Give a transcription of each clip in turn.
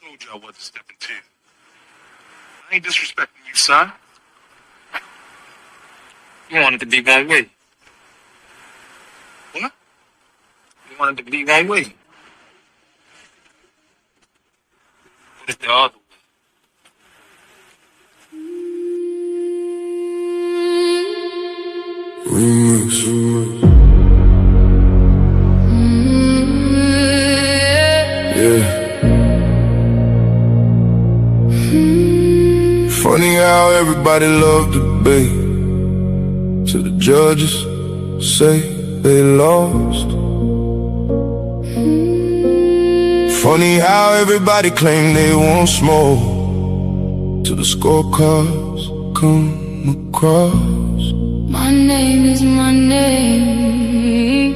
told you I wasn't stepping to. I ain't disrespecting you, son. You wanted to be one way. What? You wanted to be one way. But it's the other way. Yeah. Funny how everybody love debate till the judges say they lost. Funny how everybody claim they want smoke till the scorecards come across. My name is my name.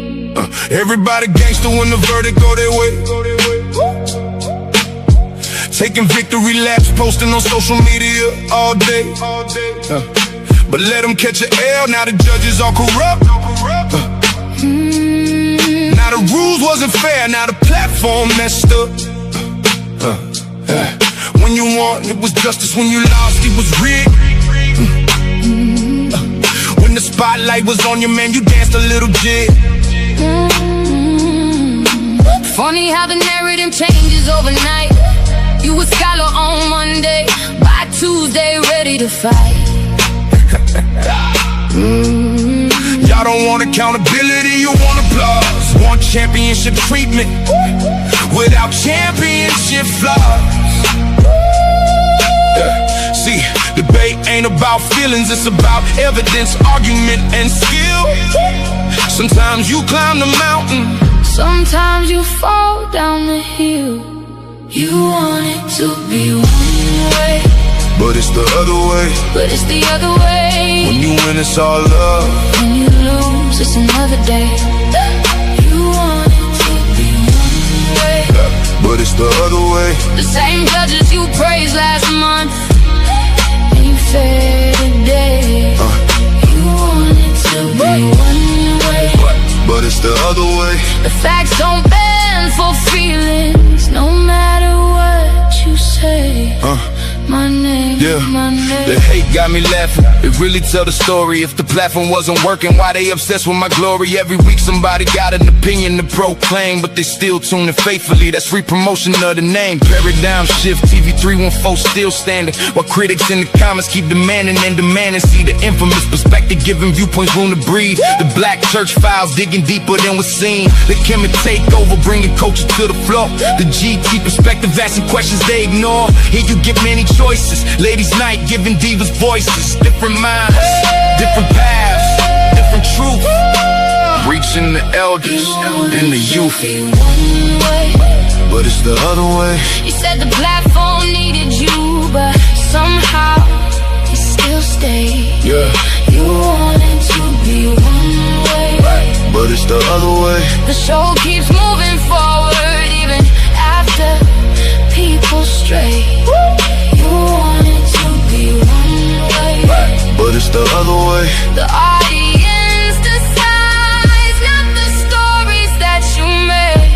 Everybody gangster when the verdict go their way. Taking victory laps, posting on social media all day. But let them catch an L, now the judges all corrupt. Now the rules wasn't fair, now the platform messed up. When you won, it was justice. When you lost, it was rigged. When the spotlight was on you, man, you danced a little jig. Funny how the narrative changes overnight. You a scholar on Monday, by Tuesday ready to fight. Y'all don't want accountability, you want applause. Want championship treatment without championship flaws. See, debate ain't about feelings, it's about evidence, argument, and skill. Sometimes you climb the mountain, sometimes you fall down the hill. You want it to be one way, but it's the other way. but it's the other way. When you win, it's all love. When you lose, it's another day. You want it to be one way, but it's the other way. the same judges you praised last month ain't fair today. You want it to be one way, but it's the other way. the facts don't bend for feelings, no matter what you say. My name, Yeah, my name. the hate got me laughing. It really tell the story. If the platform wasn't working, why they obsessed with my glory? Every week somebody got an opinion to proclaim, but they still tuning faithfully. That's free promotion of the name. Paradigm shift, TV 314 still standing, while critics in the comments keep demanding and demanding. See the infamous perspective, giving viewpoints room to breathe. The black church files digging deeper than was seen. The Kemet take over, bringing culture to the floor. The GT perspective, asking questions they ignore. Here you get many choices. Ladies' night, giving divas voices. Different minds, different paths, different truth. Reaching the elders and the youth. One way. But it's the other way. You said the platform needed you, but somehow you still stayed. Yeah, You wanted to be one way, but it's the other way. the show keeps moving forward even after people stray. You wanted to be one way, But it's the other way. the audience decides, not the stories that you made.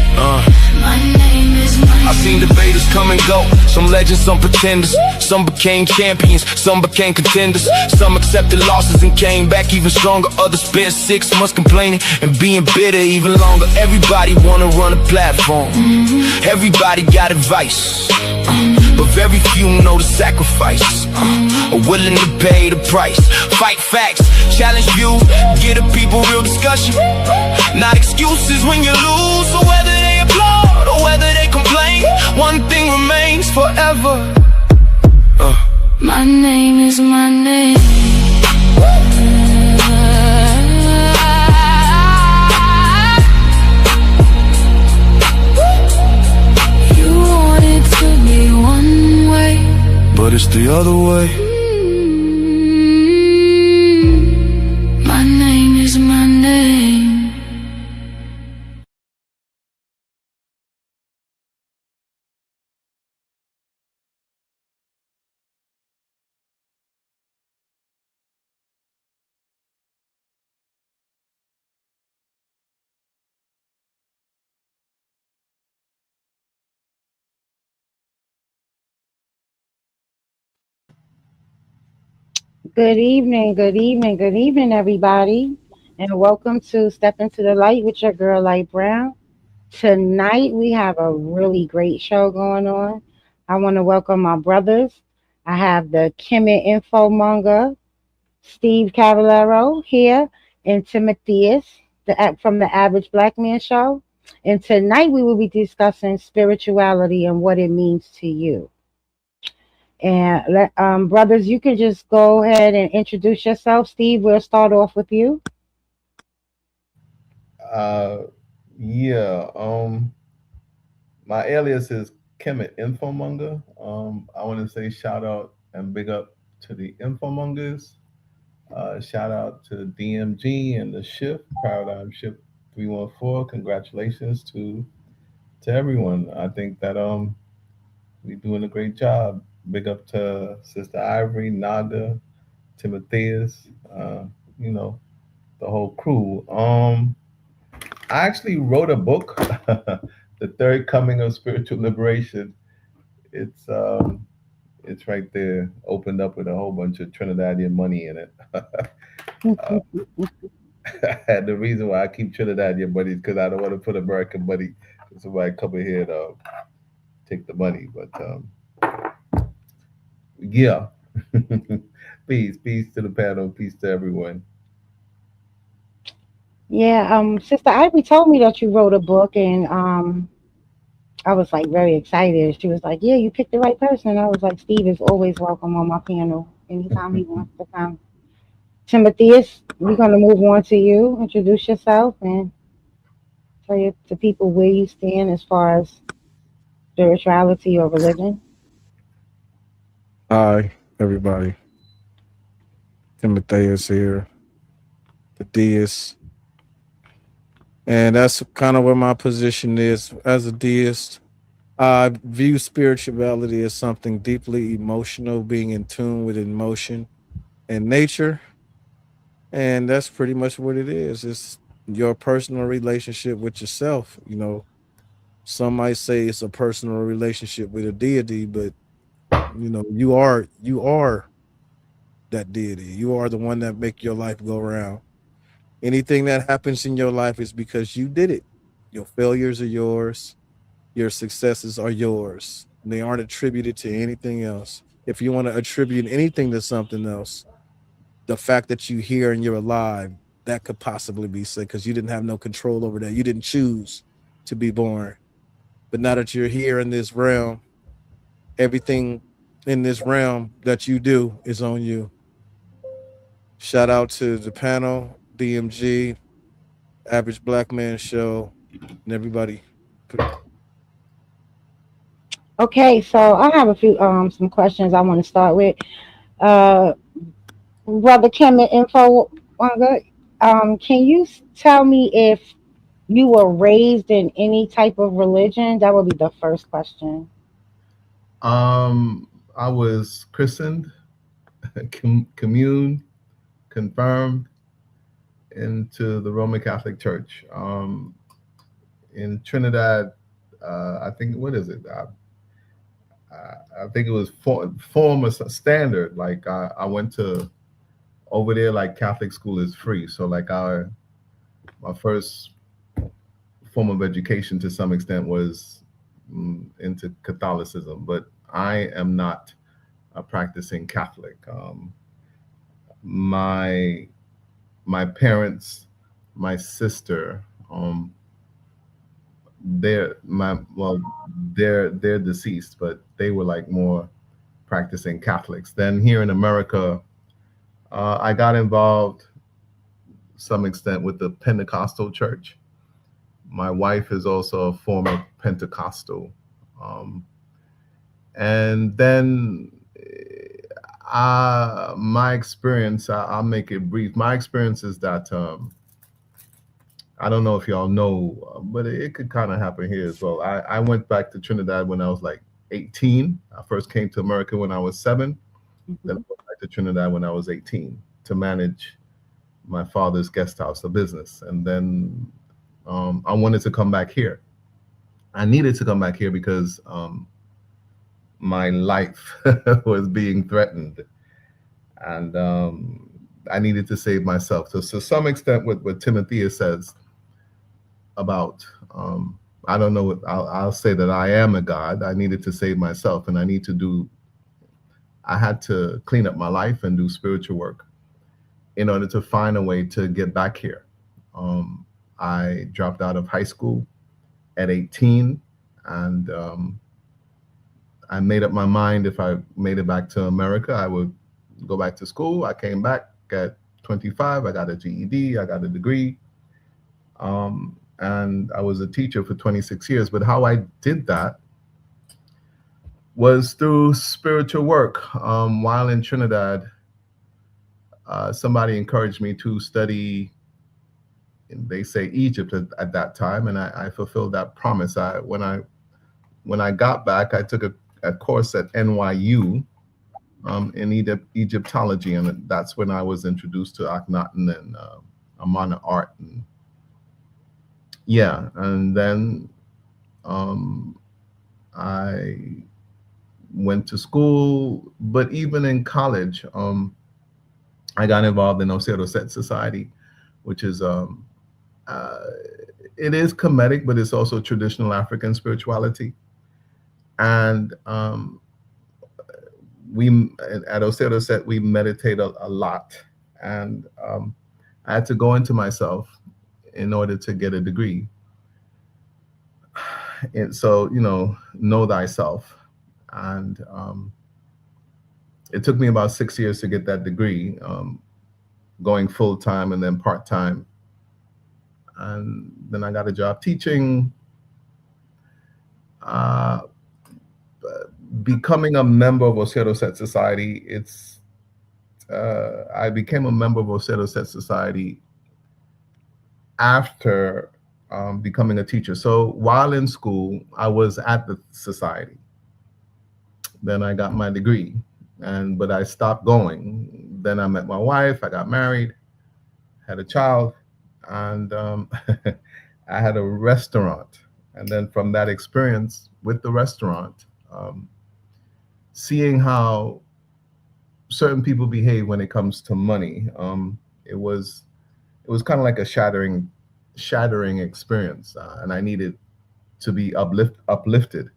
My name is my I've seen debaters come and go. Some legends, some pretenders. Some became champions, some became contenders. Some accepted losses and came back even stronger. Others spent 6 months complaining and being bitter even longer. Everybody wanna run a platform. Everybody got advice, but very few know the sacrifice, are willing to pay the price. Fight facts, challenge views, give the people real discussion. Not excuses when you lose. So whether they applaud or whether they complain, one thing remains forever. My name is my name. You wanted to be one way, But it's the other way. Good evening, good evening, good evening, everybody, and welcome to Step into the Light with your girl, Light Brown. Tonight, we have a really great show going on. I want to welcome my brothers. I have the Kemet Info Manga, Steve Cavallero here, and Timotheus, from the Average Black Man Show. And tonight, we will be discussing spirituality and what it means to you. And brothers, you can just go ahead and introduce yourself. Steve, we'll start off with you. Uh, yeah. My alias is Kemet Infomonger. I want to say shout out and big up to the Infomongers. Shout out to DMG and the Shift Paradigm Shift 314. Congratulations to everyone. I think that we're doing a great job. Big up to Sister Ivory, Naga, Timotheus. You know the whole crew. I actually wrote a book, The Third Coming of Spiritual Liberation. It's um, it's right there, opened up with a whole bunch of Trinidadian money in it. uh, and the reason why I keep Trinidadian money is because I don't want to put American money. So somebody come in here and take the money. But yeah, peace to the panel, peace to everyone. Yeah, Sister Ivy told me that you wrote a book, and I was like very excited. She was like, "Yeah, you picked the right person." I was like, "Steve is always welcome on my panel anytime he wants to come." Timotheus, we're gonna move on to you. Introduce yourself and tell you to people where you stand as far as spirituality or religion. Hi, everybody. Timotheus here, the deist. And that's kind of where my position is as a deist. I view spirituality as something deeply emotional, being in tune with emotion and nature. And that's pretty much what it is. It's your personal relationship with yourself. Some might say it's a personal relationship with a deity, but you are that deity. You are the one that make your life go around. Anything that happens in your life is because you did it. Your failures are yours. Your successes are yours. They aren't attributed to anything else. If you want to attribute anything to something else, the fact that you here and you're alive, that could possibly be said because you didn't have no control over that. You didn't choose to be born. But now that you're here in this realm, everything in this realm that you do is on you. Shout out to the panel, DMG, Average Black Man Show, and everybody. Okay, so I have a few some questions I want to start with. Uh, Brother Kemet Info Manga, can you tell me if you were raised in any type of religion? That would be the first question. I was christened, commune, confirmed into the Roman Catholic Church. In Trinidad, I think what is it? I think it was form a standard. Like I went to over there. Like Catholic school is free, so like my first form of education to some extent was into Catholicism, but I am not a practicing Catholic. My my parents, my sister, they're my well, they're deceased, but they were like more practicing Catholics. Then here in America, I got involved some extent with the Pentecostal church. My wife is also a former Pentecostal, um, and then my experience, I'll make it brief. My experience is that I don't know if y'all know, but it could kind of happen here as well. I went back to Trinidad when I was like 18. I first came to America when I was 7. Then I Mhm. went back to Trinidad when I was 18 to manage my father's guest house, a business. And then I wanted to come back here. I needed to come back here because my life was being threatened. and I needed to save myself. So, to some extent, what Timothea says about, I don't know, I'll say that I am a God. I needed to save myself, and I had to clean up my life and do spiritual work in order to find a way to get back here. I dropped out of high school at 18, and I made up my mind if I made it back to America, I would go back to school. I came back at 25. I got a GED. I got a degree. And I was a teacher for 26 years. But how I did that was through spiritual work. While in Trinidad, somebody encouraged me to study, they say Egypt at that time, and I fulfilled that promise. When I got back, I took a course at NYU in Egyptology, and that's when I was introduced to Akhenaten and Amana art, and yeah, and then I went to school, but even in college, I got involved in Osero Set Society, which is it is Kemetic, but it's also traditional African spirituality, and we at Osero Set we meditate a lot, and I had to go into myself in order to get a degree. And so, know thyself. And it took me about 6 years to get that degree, going full time and then part time. And then I got a job teaching. Becoming a member of Osero Set Society, I became a member of Osero Set Society after becoming a teacher. So while in school, I was at the society. Then I got my degree, but I stopped going. Then I met my wife. I got married, had a child, and I had a restaurant. And then from that experience with the restaurant, seeing how certain people behave when it comes to money, it was kind of like a shattering experience, and I needed to be uplifted.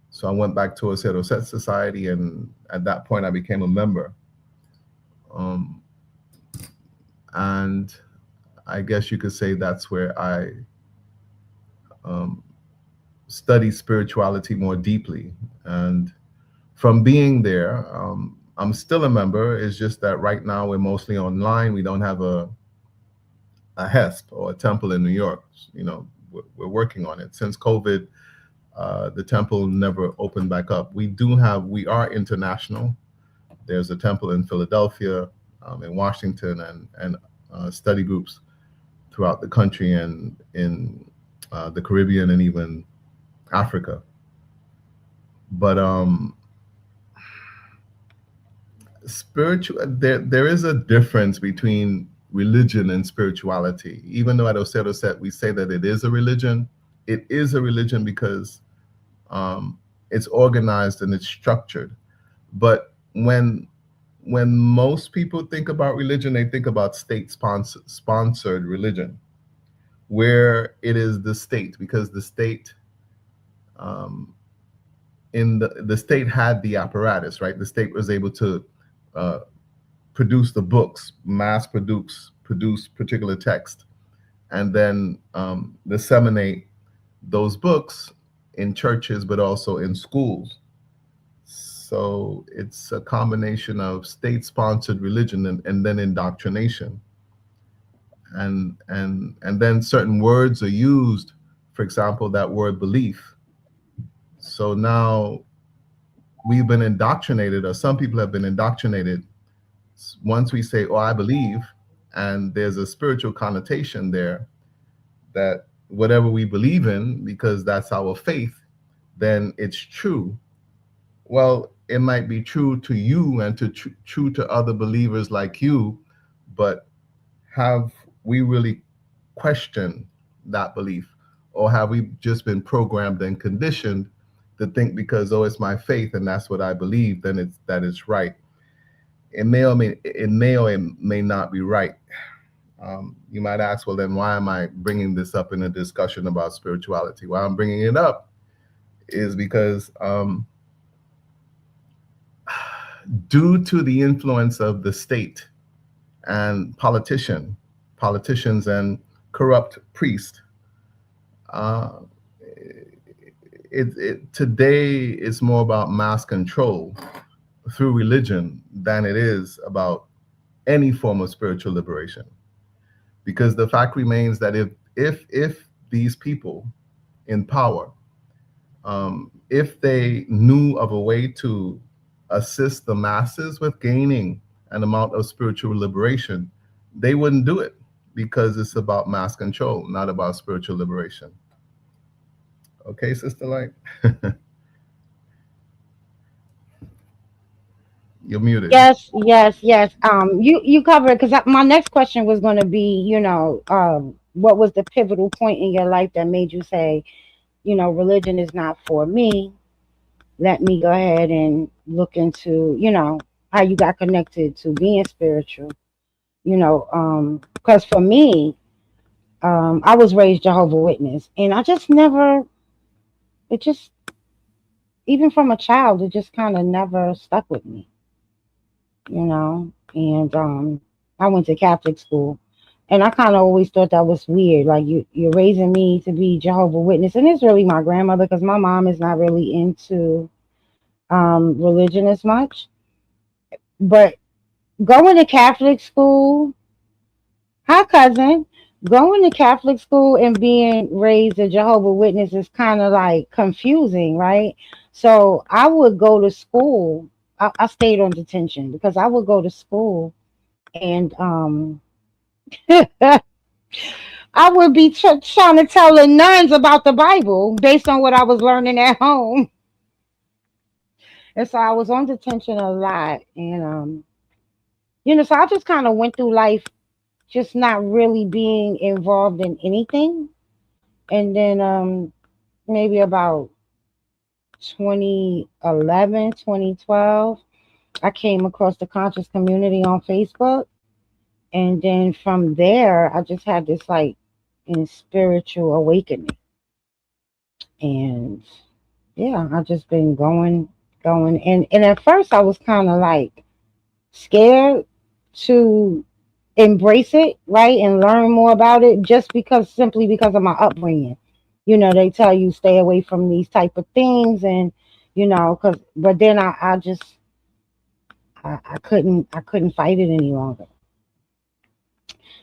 So I went back to Osero Set Society, and at that point I became a member. And I guess you could say that's where I study spirituality more deeply. And from being there, I'm still a member. It's just that right now we're mostly online. We don't have a HESP or a temple in New York. We're working on it. Since COVID, the temple never opened back up. We are international. There's a temple in Philadelphia, in Washington, and study groups throughout the country and in the Caribbean and even Africa. But there is a difference between religion and spirituality. Even though at Osero Set we say that it is a religion because it's organized and it's structured. But when most people think about religion, they think about state-sponsored religion, where it is the state, because the state the state had the apparatus, right? The state was able to produce the books, mass produce particular text, and then disseminate those books in churches, but also in schools. So it's a combination of state-sponsored religion and then indoctrination. And then certain words are used, for example, that word belief. So now we've been indoctrinated, or some people have been indoctrinated. Once we say, oh, I believe, and there's a spiritual connotation there, that whatever we believe in, because that's our faith, then it's true. Well, it might be true to you and true to other believers like you, but have we really questioned that belief? Or have we just been programmed and conditioned to think because, oh, it's my faith and that's what I believe, then that is right? it may or may not be right. You might ask, well, then why am I bringing this up in a discussion about spirituality? Why I'm bringing it up is because due to the influence of the state and politicians and corrupt priests, today is more about mass control through religion than it is about any form of spiritual liberation. Because the fact remains that if these people in power, if they knew of a way to assist the masses with gaining an amount of spiritual liberation, they wouldn't do it, because it's about mass control, not about spiritual liberation. Okay, Sister Light? You're muted. Yes, yes, yes. You covered, because my next question was going to be, what was the pivotal point in your life that made you say, religion is not for me. Let me go ahead and look into, how you got connected to being spiritual. Because for me, I was raised Jehovah's Witness, and I just never, it just, even from a child, it just kind of never stuck with me. And I went to Catholic school, and I kind of always thought that was weird. Like, you're raising me to be Jehovah's Witness, and it's really my grandmother, because my mom is not really into religion as much. But going to Catholic school, hi cousin, going to Catholic school and being raised a Jehovah's Witness is kind of like confusing, right? So I would go to school. I stayed on detention because I would go to school, and I would be trying to tell the nuns about the Bible based on what I was learning at home. And so I was on detention a lot. And, so I just kind of went through life just not really being involved in anything. And then maybe about 2011, 2012, I came across the conscious community on Facebook. And then from there, I just had this like spiritual awakening. And yeah, I've just been going. And at first I was kind of like scared to embrace it, right? And learn more about it, just simply because of my upbringing. They tell you stay away from these type of things, and but then I just couldn't fight it any longer.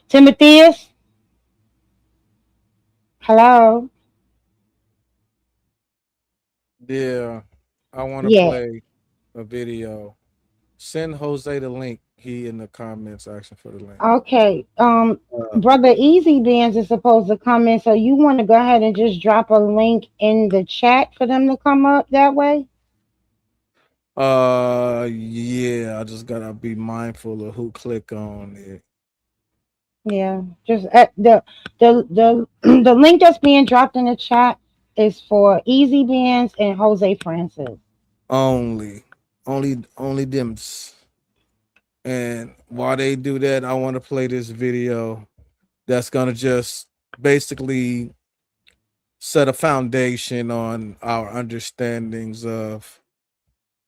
Timotheus, hello. Yeah, I want to Yeah. play a video. Send Jose the link. He in the comments asking for the link. Okay. Brother Easy Bands is supposed to come in, so you want to go ahead and just drop a link in the chat for them to come up that way? Yeah, I just gotta be mindful of who click on it. Yeah, just the link that's being dropped in the chat is for Easy Bands and Jose Francis. Only them. And while they do that, I want to play this video that's gonna just basically set a foundation on our understandings of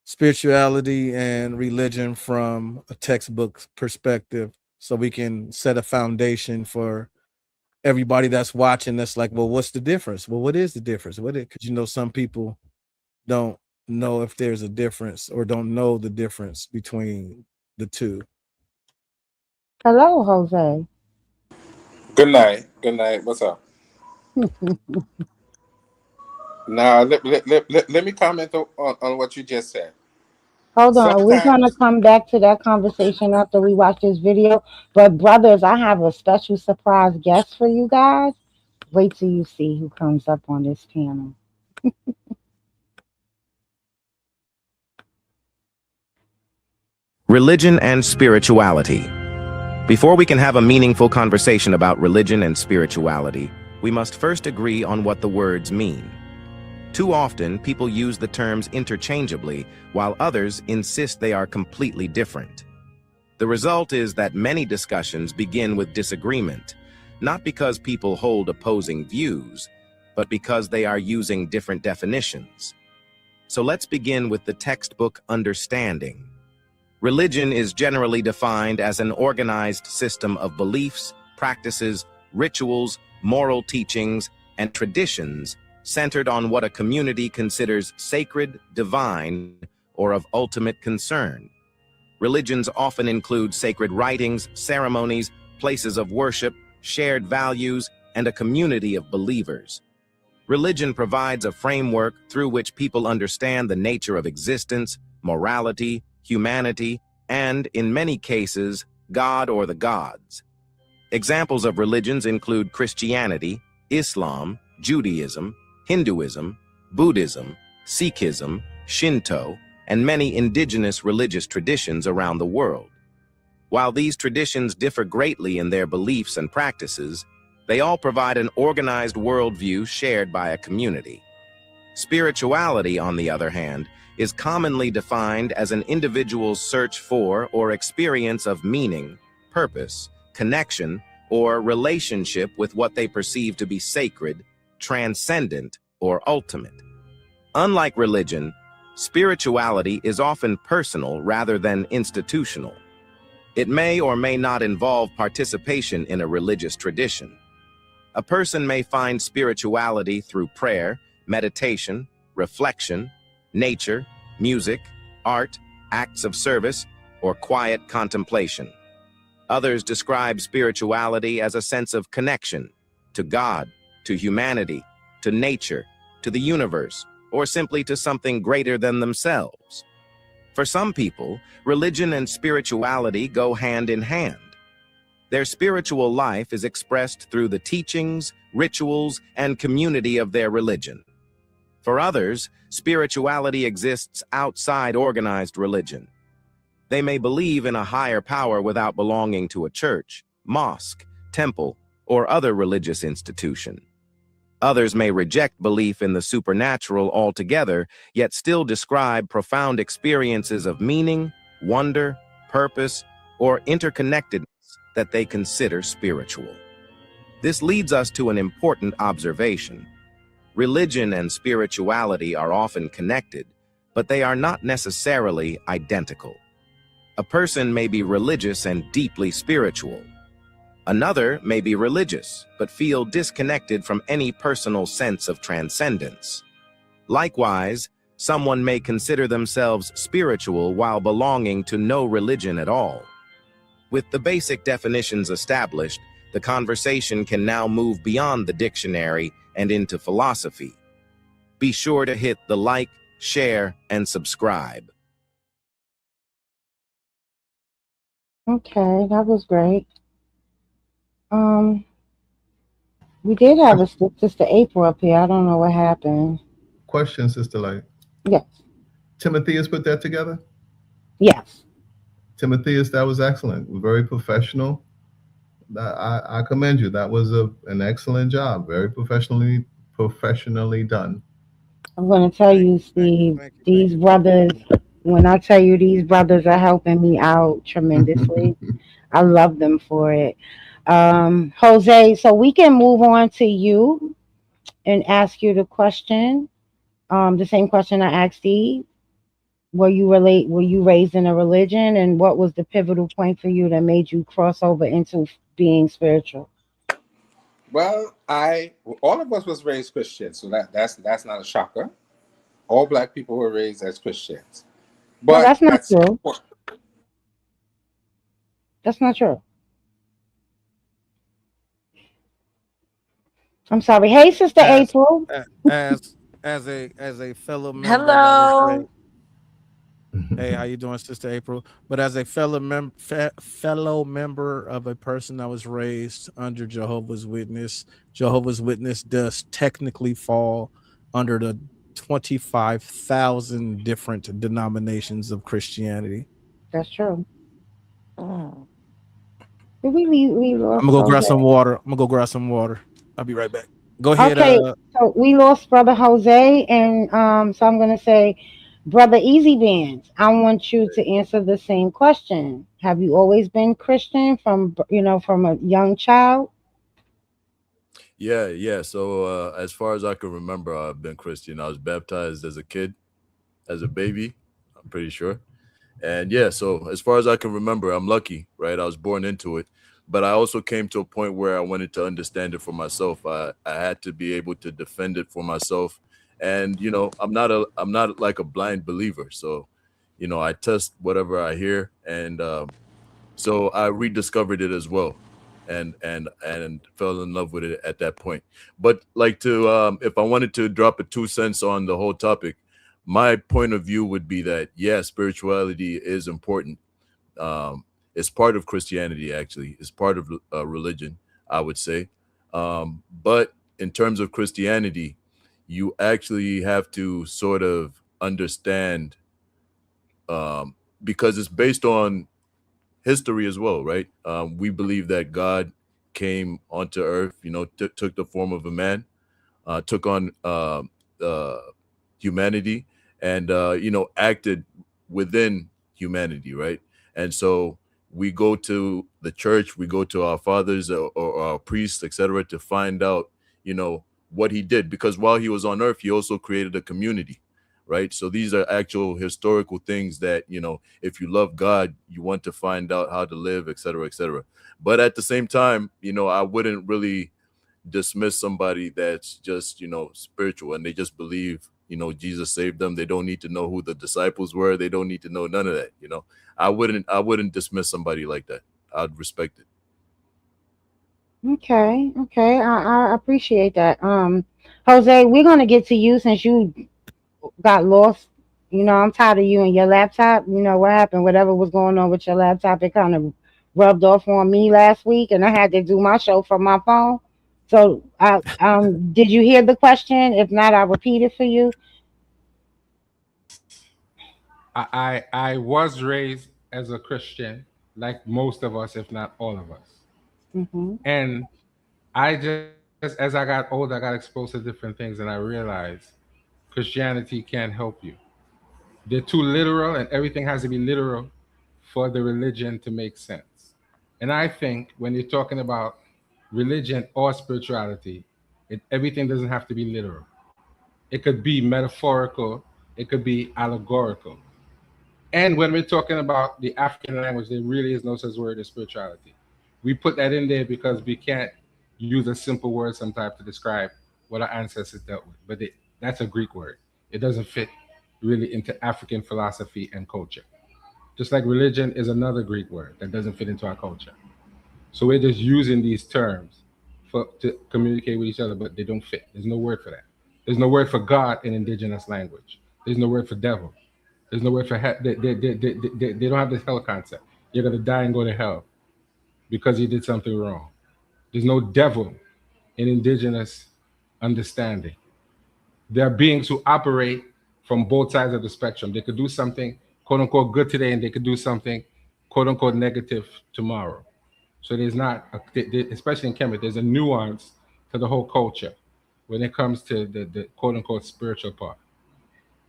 spirituality and religion from a textbook perspective, so we can set a foundation for everybody that's watching. That's like, well, what's the difference? Well, what is the difference? Because some people don't know if there's a difference, or don't know the difference between the two. Hello, Jose. Good night. Good night. What's up? Now, let me comment on what you just said. Hold on. We're going to Sometimes, come back to that conversation after we watch this video. But, brothers, I have a special surprise guest for you guys. Wait till you see who comes up on this panel. Religion and spirituality. Before we can have a meaningful conversation about religion and spirituality, we must first agree on what the words mean. Too often, people use the terms interchangeably, while others insist they are completely different. The result is that many discussions begin with disagreement, not because people hold opposing views, but because they are using different definitions. So let's begin with the textbook understanding. Religion is generally defined as an organized system of beliefs, practices, rituals, moral teachings, and traditions centered on what a community considers sacred, divine, or of ultimate concern. Religions often include sacred writings, ceremonies, places of worship, shared values, and a community of believers. Religion provides a framework through which people understand the nature of existence, morality, humanity, and, in many cases, God or the gods. Examples of religions include Christianity, Islam, Judaism, Hinduism, Buddhism, Sikhism, Shinto, and many indigenous religious traditions around the world. While these traditions differ greatly in their beliefs and practices, they all provide an organized worldview shared by a community. Spirituality, on the other hand, is commonly defined as an individual's search for or experience of meaning, purpose, connection, or relationship with what they perceive to be sacred, transcendent, or ultimate. Unlike religion, spirituality is often personal rather than institutional. It may or may not involve participation in a religious tradition. A person may find spirituality through prayer, meditation, reflection, nature, music, art, acts of service, or quiet contemplation. Others describe spirituality as a sense of connection to God, to humanity, to nature, to the universe, or simply to something greater than themselves. For some people, religion and spirituality go hand in hand. Their spiritual life is expressed through the teachings, rituals, and community of their religion. For others, spirituality exists outside organized religion. They may believe in a higher power without belonging to a church, mosque, temple, or other religious institution. Others may reject belief in the supernatural altogether, yet still describe profound experiences of meaning, wonder, purpose, or interconnectedness that they consider spiritual. This leads us to an important observation. Religion and spirituality are often connected, but they are not necessarily identical. A person may be religious and deeply spiritual. Another may be religious, but feel disconnected from any personal sense of transcendence. Likewise, someone may consider themselves spiritual while belonging to no religion at all. With the basic definitions established, the conversation can now move beyond the dictionary and into philosophy. Be sure to hit the like, share, and subscribe. Okay, that was great. We did have a Sister April up here. I don't know what happened. Question, Sister Light. Yes. Timotheus put that together? Yes. Timotheus, that was excellent. Very professional. I commend you. That was an excellent job. Very professionally done. I'm going to tell you, Steve, these brothers, when I tell you these brothers are helping me out tremendously, I love them for it. Jose, so we can move on to you and ask you the question, the same question I asked Steve. Were you raised in a religion, and what was the pivotal point for you that made you cross over into being spiritual? Well, all of us was raised Christian, so that's not a shocker. All black people were raised as Christians. But no, that's not true. That's not true. I'm sorry. Hey, Sister April. As a fellow member. Hello. Hey, how you doing, Sister April? But as a fellow member of a person that was raised under Jehovah's Witness does technically fall under the 25,000 different denominations of Christianity. That's true. Did we lost I'm gonna go grab some water. I'll be right back. Go ahead. Okay, so we lost Brother Jose, and so I'm gonna say Brother Easy Bands, I want you to answer the same question. Have you always been Christian from, from a young child? Yeah, yeah. So as far as I can remember, I've been Christian. I was baptized as a kid, as a baby. I'm pretty sure. And yeah, so as far as I can remember, I'm lucky, right? I was born into it, but I also came to a point where I wanted to understand it for myself. I had to be able to defend it for myself, and I'm not like a blind believer. So, I test whatever I hear, and so I rediscovered it as well, and fell in love with it at that point. But like to if I wanted to drop a 2 cents on the whole topic, my point of view would be that yeah, spirituality is important. Um, it's part of Christianity, actually. It's part of religion, I would say. But in terms of Christianity, you actually have to sort of understand, um, because it's based on history as well, right? We believe that God came onto earth, took the form of a man, took on uh, humanity, and acted within humanity, right? And so we go to the church, we go to our fathers, or our priests, etc., to find out, you know, what he did, because while he was on earth, he also created a community, right? So these are actual historical things that, if you love God, you want to find out how to live, etc., etc. But at the same time, I wouldn't really dismiss somebody that's just spiritual and they just believe Jesus saved them. They don't need to know who the disciples were. They don't need to know none of that. I wouldn't dismiss somebody like that. I'd respect it. Okay, okay. I appreciate that. Jose, we're gonna get to you since you got lost. I'm tired of you and your laptop. You know what happened? Whatever was going on with your laptop, it kind of rubbed off on me last week, and I had to do my show from my phone. So, did you hear the question? If not, I'll repeat it for you. I was raised as a Christian, like most of us, if not all of us. Hmm. And I just, as I got older, I got exposed to different things, and I realized Christianity can't help you. They're too literal, and everything has to be literal for the religion to make sense. And I think when you're talking about religion or spirituality, everything doesn't have to be literal. It could be metaphorical, it could be allegorical. And when we're talking about the African language, there really is no such word as spirituality. We put that in there because we can't use a simple word sometimes to describe what our ancestors dealt with. But that's a Greek word. It doesn't fit really into African philosophy and culture. Just like religion is another Greek word that doesn't fit into our culture. So we're just using these terms to communicate with each other, but they don't fit. There's no word for that. There's no word for God in indigenous language. There's no word for devil. There's no word for hell. They don't have this hell concept. You're gonna die and go to hell because you did something wrong. There's no devil in indigenous understanding. There are beings who operate from both sides of the spectrum. They could do something quote unquote good today, and they could do something quote unquote negative tomorrow. So there's not, especially in Kemet, there's a nuance to the whole culture when it comes to the quote unquote spiritual part.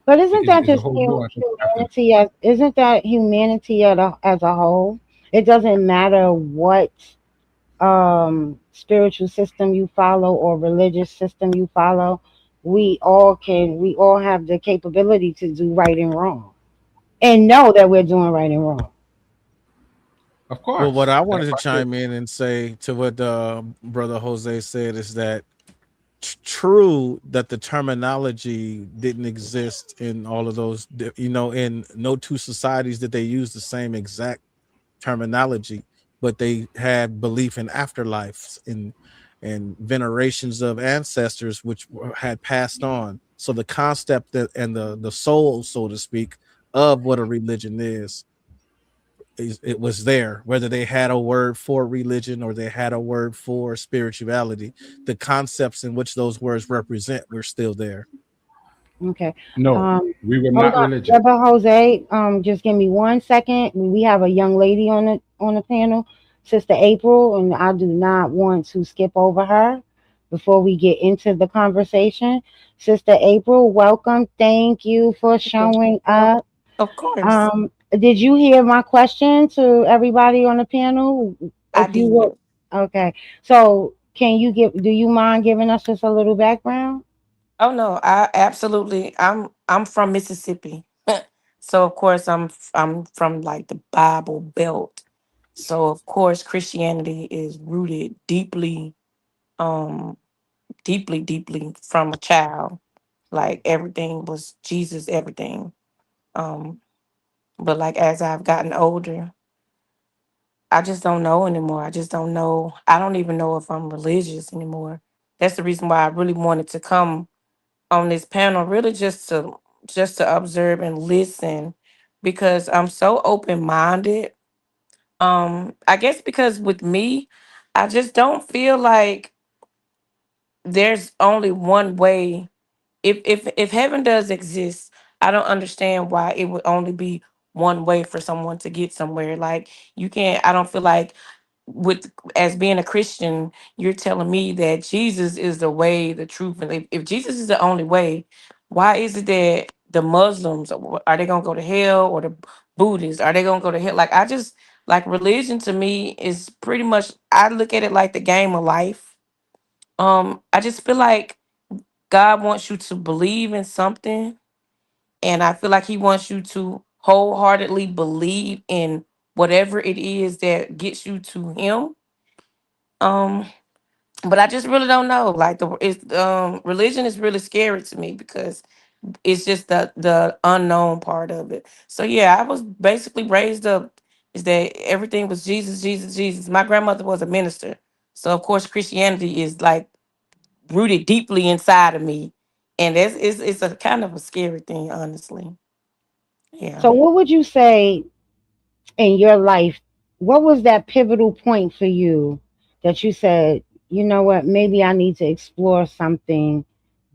But isn't that Is a just whole nuance that you have to. humanity? Isn't that humanity as a whole? It doesn't matter what spiritual system you follow or religious system you follow. We all have the capability to do right and wrong and know that we're doing right and wrong. Of Well, what course. I That's wanted to why I said, chime in and say to what brother Jose said is that true that the terminology didn't exist in all of those, in no two societies did they use the same exact terminology, but they had belief in afterlives and venerations of ancestors which had passed on. So the concept and the soul, so to speak, of what a religion is it was there, whether they had a word for religion or they had a word for spirituality. The concepts in which those words represent were still there. Okay. no, Um, we were Hold not on, religious. Brother Jose. Just give me 1 second. We have a young lady on the panel, Sister April, and I do not want to skip over her. before we get into the conversation. Sister April, welcome. Thank you for showing up. Of course, Did you hear my question to everybody on the panel? I If you did. will, okay. So, can you give? Do you mind giving us just a little background? Oh no, I absolutely. I'm from Mississippi, so of course I'm from like the Bible Belt. So of course Christianity is rooted deeply, um, deeply from a child. Like everything was Jesus, everything. Um, but like as I've gotten older, I just don't know anymore. I just don't know. I don't even know if I'm religious anymore. That's the reason why I really wanted to come on this panel, really just to observe and listen, because I'm so open minded. I guess because with me, I just don't feel like there's only one way. If heaven does exist, I don't understand why it would only be one way for someone to get somewhere. Like you can't. I don't feel like with as being a Christian, you're telling me that Jesus is the way, the truth, and if Jesus is the only way, why is it that the Muslims are they gonna go to hell, or the Buddhists are they gonna go to hell? Like I just like religion to me is pretty much I look at it like the game of life. I just feel like God wants you to believe in something, and I feel like He wants you to wholeheartedly believe in whatever it is that gets you to Him. Um, but I just really don't know. Like the it's religion is really scary to me because it's just the unknown part of it. So yeah, I was basically raised up is that everything was Jesus, Jesus, Jesus. My grandmother was a minister, so of course Christianity is like rooted deeply inside of me, and it's a kind of a scary thing, honestly. Yeah. So, what would you say in your life? What was that pivotal point for you that you said, you know what, maybe I need to explore something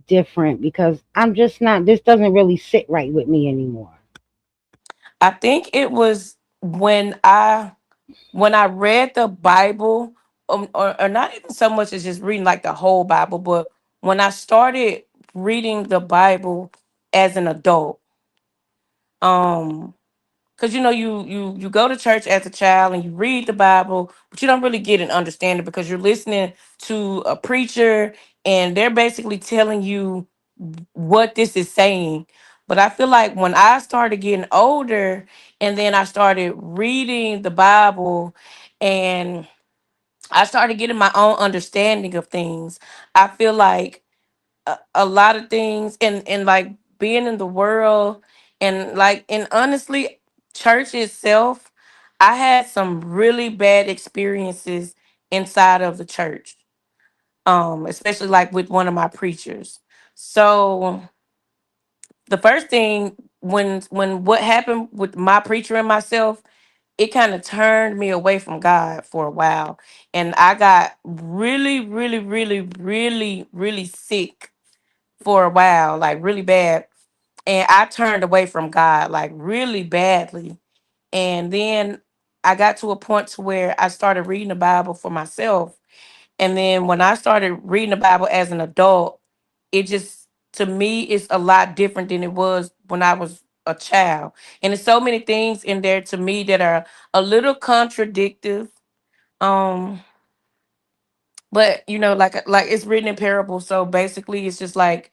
different because I'm just not, this doesn't really sit right with me anymore? I think it was when I read the Bible, or not even so much as just reading like the whole Bible, but when I started reading the Bible as an adult, um, because you go to church as a child and you read the Bible, but you don't really get an understanding because you're listening to a preacher and they're basically telling you what this is saying. But I feel like when I started getting older and then I started reading the Bible and I started getting my own understanding of things, I feel like a lot of things and like being in the world and honestly church itself, I had some really bad experiences inside of the church, especially like with one of my preachers. So the first thing when what happened with my preacher and myself, it kind of turned me away from God for a while, and I got really really sick for a while, like really bad. And I turned away from God like really badly. And then I got to a point to where I started reading the Bible for myself. And then when I started reading the Bible as an adult, it just to me it's a lot different than it was when I was a child. And there's so many things in there to me that are a little contradictive. Um, but like it's written in parables. So basically it's just like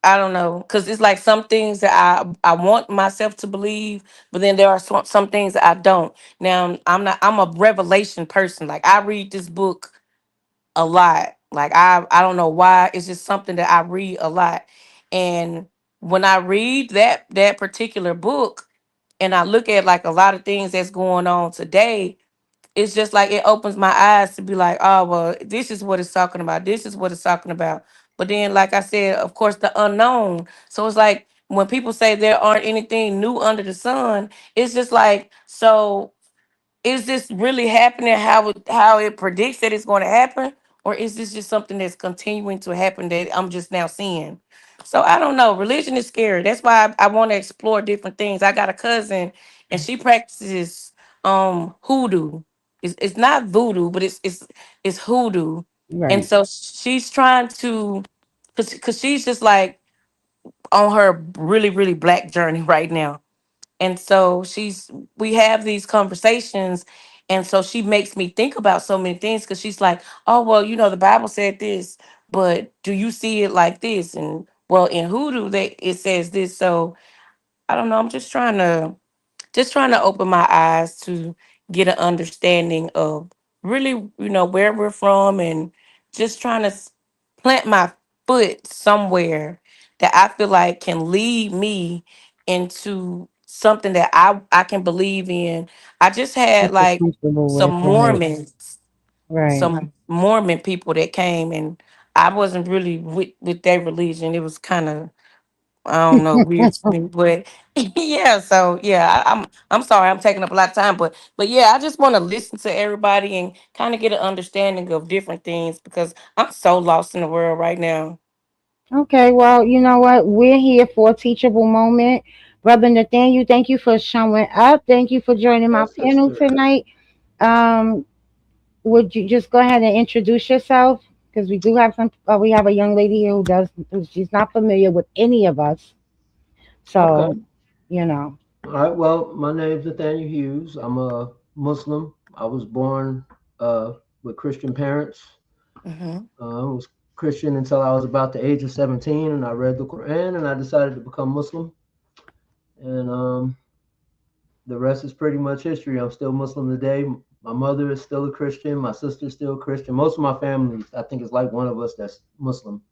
I don't know, because it's like some things that I want myself to believe, but then there are some things that I don't. Now I'm a revelation person. Like I read this book a lot. Like I don't know why. It's just something that I read a lot, and when I read that particular book, and I look at like a lot of things that's going on today, it's just like it opens my eyes to be like, oh well, this is what it's talking about. This is what it's talking about. But then, like I said, of course, the unknown. So it's like when people say there aren't anything new under the sun, it's just like, so is this really happening how it predicts that it's going to happen, or is this just something that's continuing to happen that I'm just now seeing? So I don't know. Religion is scary. That's why I want to explore different things. I got a cousin and she practices hoodoo. It's not voodoo, but it's hoodoo. And Right. so she's trying to, cause she's just like on her really, really black journey right now. And so we have these conversations. And so she makes me think about so many things because she's like, oh, well, the Bible said this, but do you see it like this? And well, in hoodoo, it says this. So I don't know. I'm just trying to open my eyes to get an understanding of really, where we're from, and just trying to plant my foot somewhere that I feel like can lead me into something that I can believe in. I just had What you're like comfortable some with, right? Mormons, Right. some Mormon people that came, and I wasn't really with their religion. It was kind of, I don't know, weird to me, but yeah. So yeah, I'm sorry, I'm taking up a lot of time, but yeah, I just want to listen to everybody and kind of get an understanding of different things because I'm so lost in the world right now. Okay, well, you know what? We're here for a teachable moment. Brother Nathaniel, thank you for showing up. Thank you for joining my Yes, panel sister. tonight. Um, would you just go ahead and introduce yourself? Because we do have we have a young lady here she's not familiar with any of us. Okay. So, you know, All right. Well, my name's Nathaniel Hughes. I'm a Muslim. I was born with Christian parents. Hmm. I was Christian until I was about the age of 17, and I read the Quran, and I decided to become Muslim. And the rest is pretty much history. I'm still Muslim today. My mother is still a Christian. My sister's still a Christian. Most of my family, I think, is like one of us that's Muslim.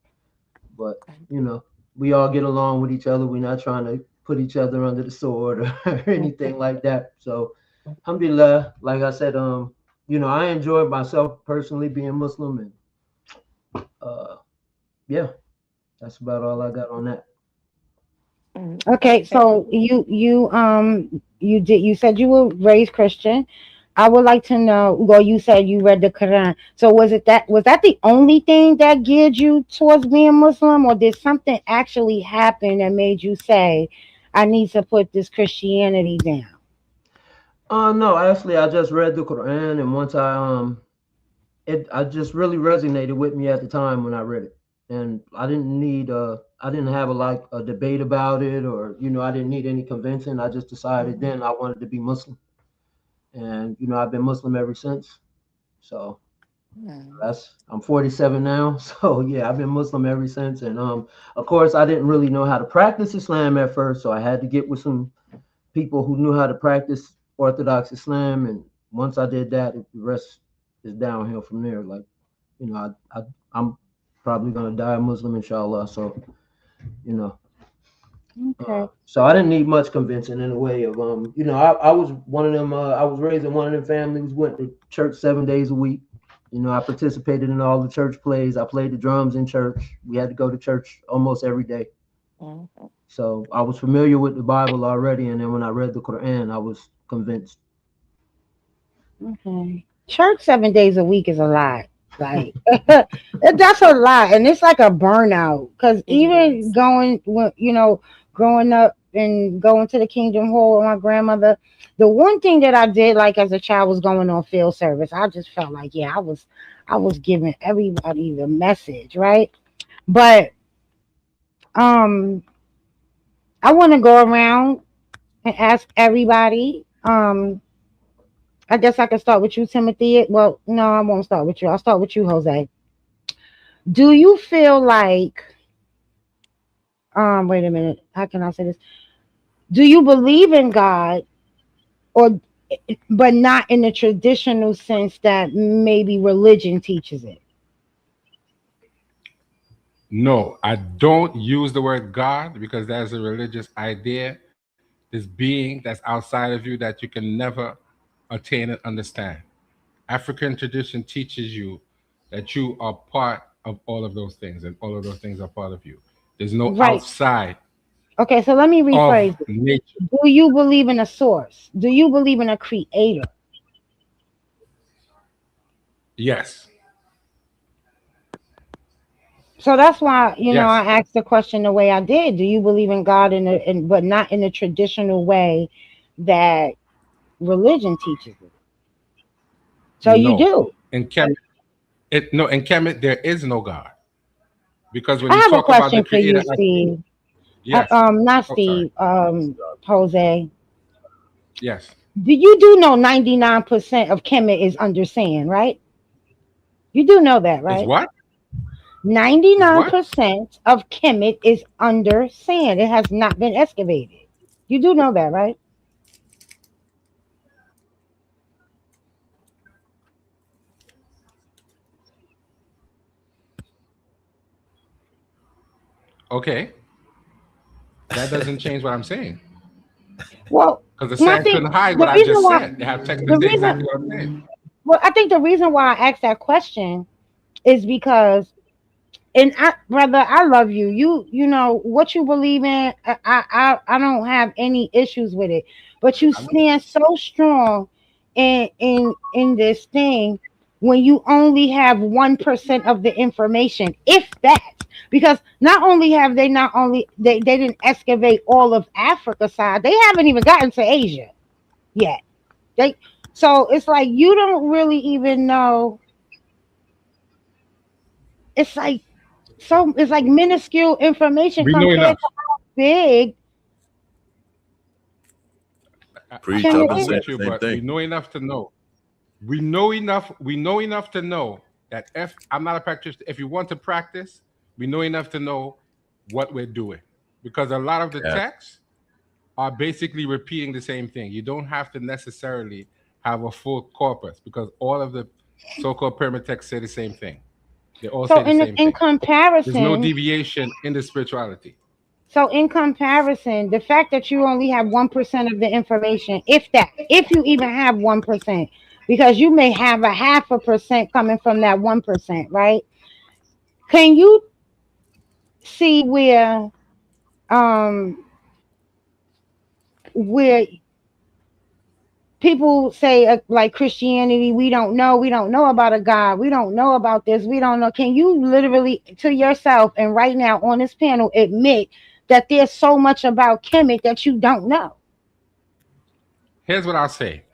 But you know, we all get along with each other. We're not trying to put each other under the sword or anything like that. So, alhamdulillah, like I said, I enjoy myself personally being Muslim, and uh, yeah, that's about all I got on that. okay, Okay. so you said you were raised Christian. I would like to know, well, you said you read the Quran. So was that the only thing that geared you towards being Muslim, or did something actually happen that made you say, I need to put this Christianity down? No, actually, I just read the Quran, and once I just really resonated with me at the time when I read it, and I didn't have a debate about it, or I didn't need any convincing. I just decided then I wanted to be Muslim, and I've been Muslim ever since. So Mhm. I'm 47 now, so yeah, I've been Muslim ever since, and of course, I didn't really know how to practice Islam at first, so I had to get with some people who knew how to practice Orthodox Islam, and once I did that, the rest is downhill from there. Like, I'm probably gonna die a Muslim, inshallah. So, you know, Okay. so I didn't need much convincing in a way of, I was one of them. I was raised in one of them families, went to church 7 days a week. I participated in all the church plays. I played the drums in church. We had to go to church almost every day. Mhm. So I was familiar with the Bible already, and then when I read the Quran, I was convinced. Okay. Church 7 days a week is a lot. Like that's a lot, and it's like a burnout. Because It even is. growing up and going to the Kingdom Hall with my grandmother, the one thing that I did like as a child was going on field service. I just felt like, yeah, I was giving everybody the message, right? But um, I want to go around and ask everybody. I guess I can start with you, Timothy. Well, no, I won't start with you. I'll start with you, Jose. Do you feel like wait a minute, how can I say this? Do you believe in God, or but not in the traditional sense that maybe religion teaches it? No, I don't use the word God because that's a religious idea, this being that's outside of you that you can never attain and understand. African tradition teaches you that you are part of all of those things, and all of those things are part of you. There's no Right. outside Okay, so let me of rephrase it. nature. Do you believe in a source? Do you believe in a creator? Yes, So that's why, yes, I asked the question the way I did. Do you believe in God but not in the traditional way that religion teaches it? So you no. do. In, chem- No, in Kemet there is no God, because when I you have a talk about the question for you, Creator, Steve. yes. Not Oh, sorry. Steve. Jose. Yes. Do you know 99% of Kemet is under sand, right? You do know that, Is right? what? Is what? 99% of Kemet is under sand. It has not been excavated. You do know that, right? Okay, that doesn't change what I'm saying. Well, Because the I sand think couldn't hide the what I reason just why said. They have text to the say reason exactly what I'm saying. well, I think the reason why I asked that question is because and brother, I love you. You know what you believe in. I don't have any issues with it. But you I know. stand so strong in this thing when you only have 1% of the information, if that. Because not only have they not only they didn't excavate all of Africa side, they haven't even gotten to Asia yet. They so it's like you don't really even know. It's like it's like minuscule information We know compared enough. to how big Preach. Kemet I've I been am is. saying with you, the same but we thing. know enough to know. We know enough. We know enough to know that if I'm not a practitioner, if you want to practice, we know enough to know what we're doing, because a lot of the Yeah. texts are basically repeating the same thing. You don't have to necessarily have a full corpus, because all of the so-called pyramid texts say the same thing. They all So say the same in thing. There's no comparison, deviation in the spirituality. the fact that you only have 1% of the information, if that, if you even have 1%, because you may have a half a percent coming from that 1%, right? Can you see um where people say like Christianity, we don't know about a God, we don't know about this, we don't know. Can you literally to yourself and right now on this panel admit that there's so much about Kemet that you don't know? Here's what I'll say.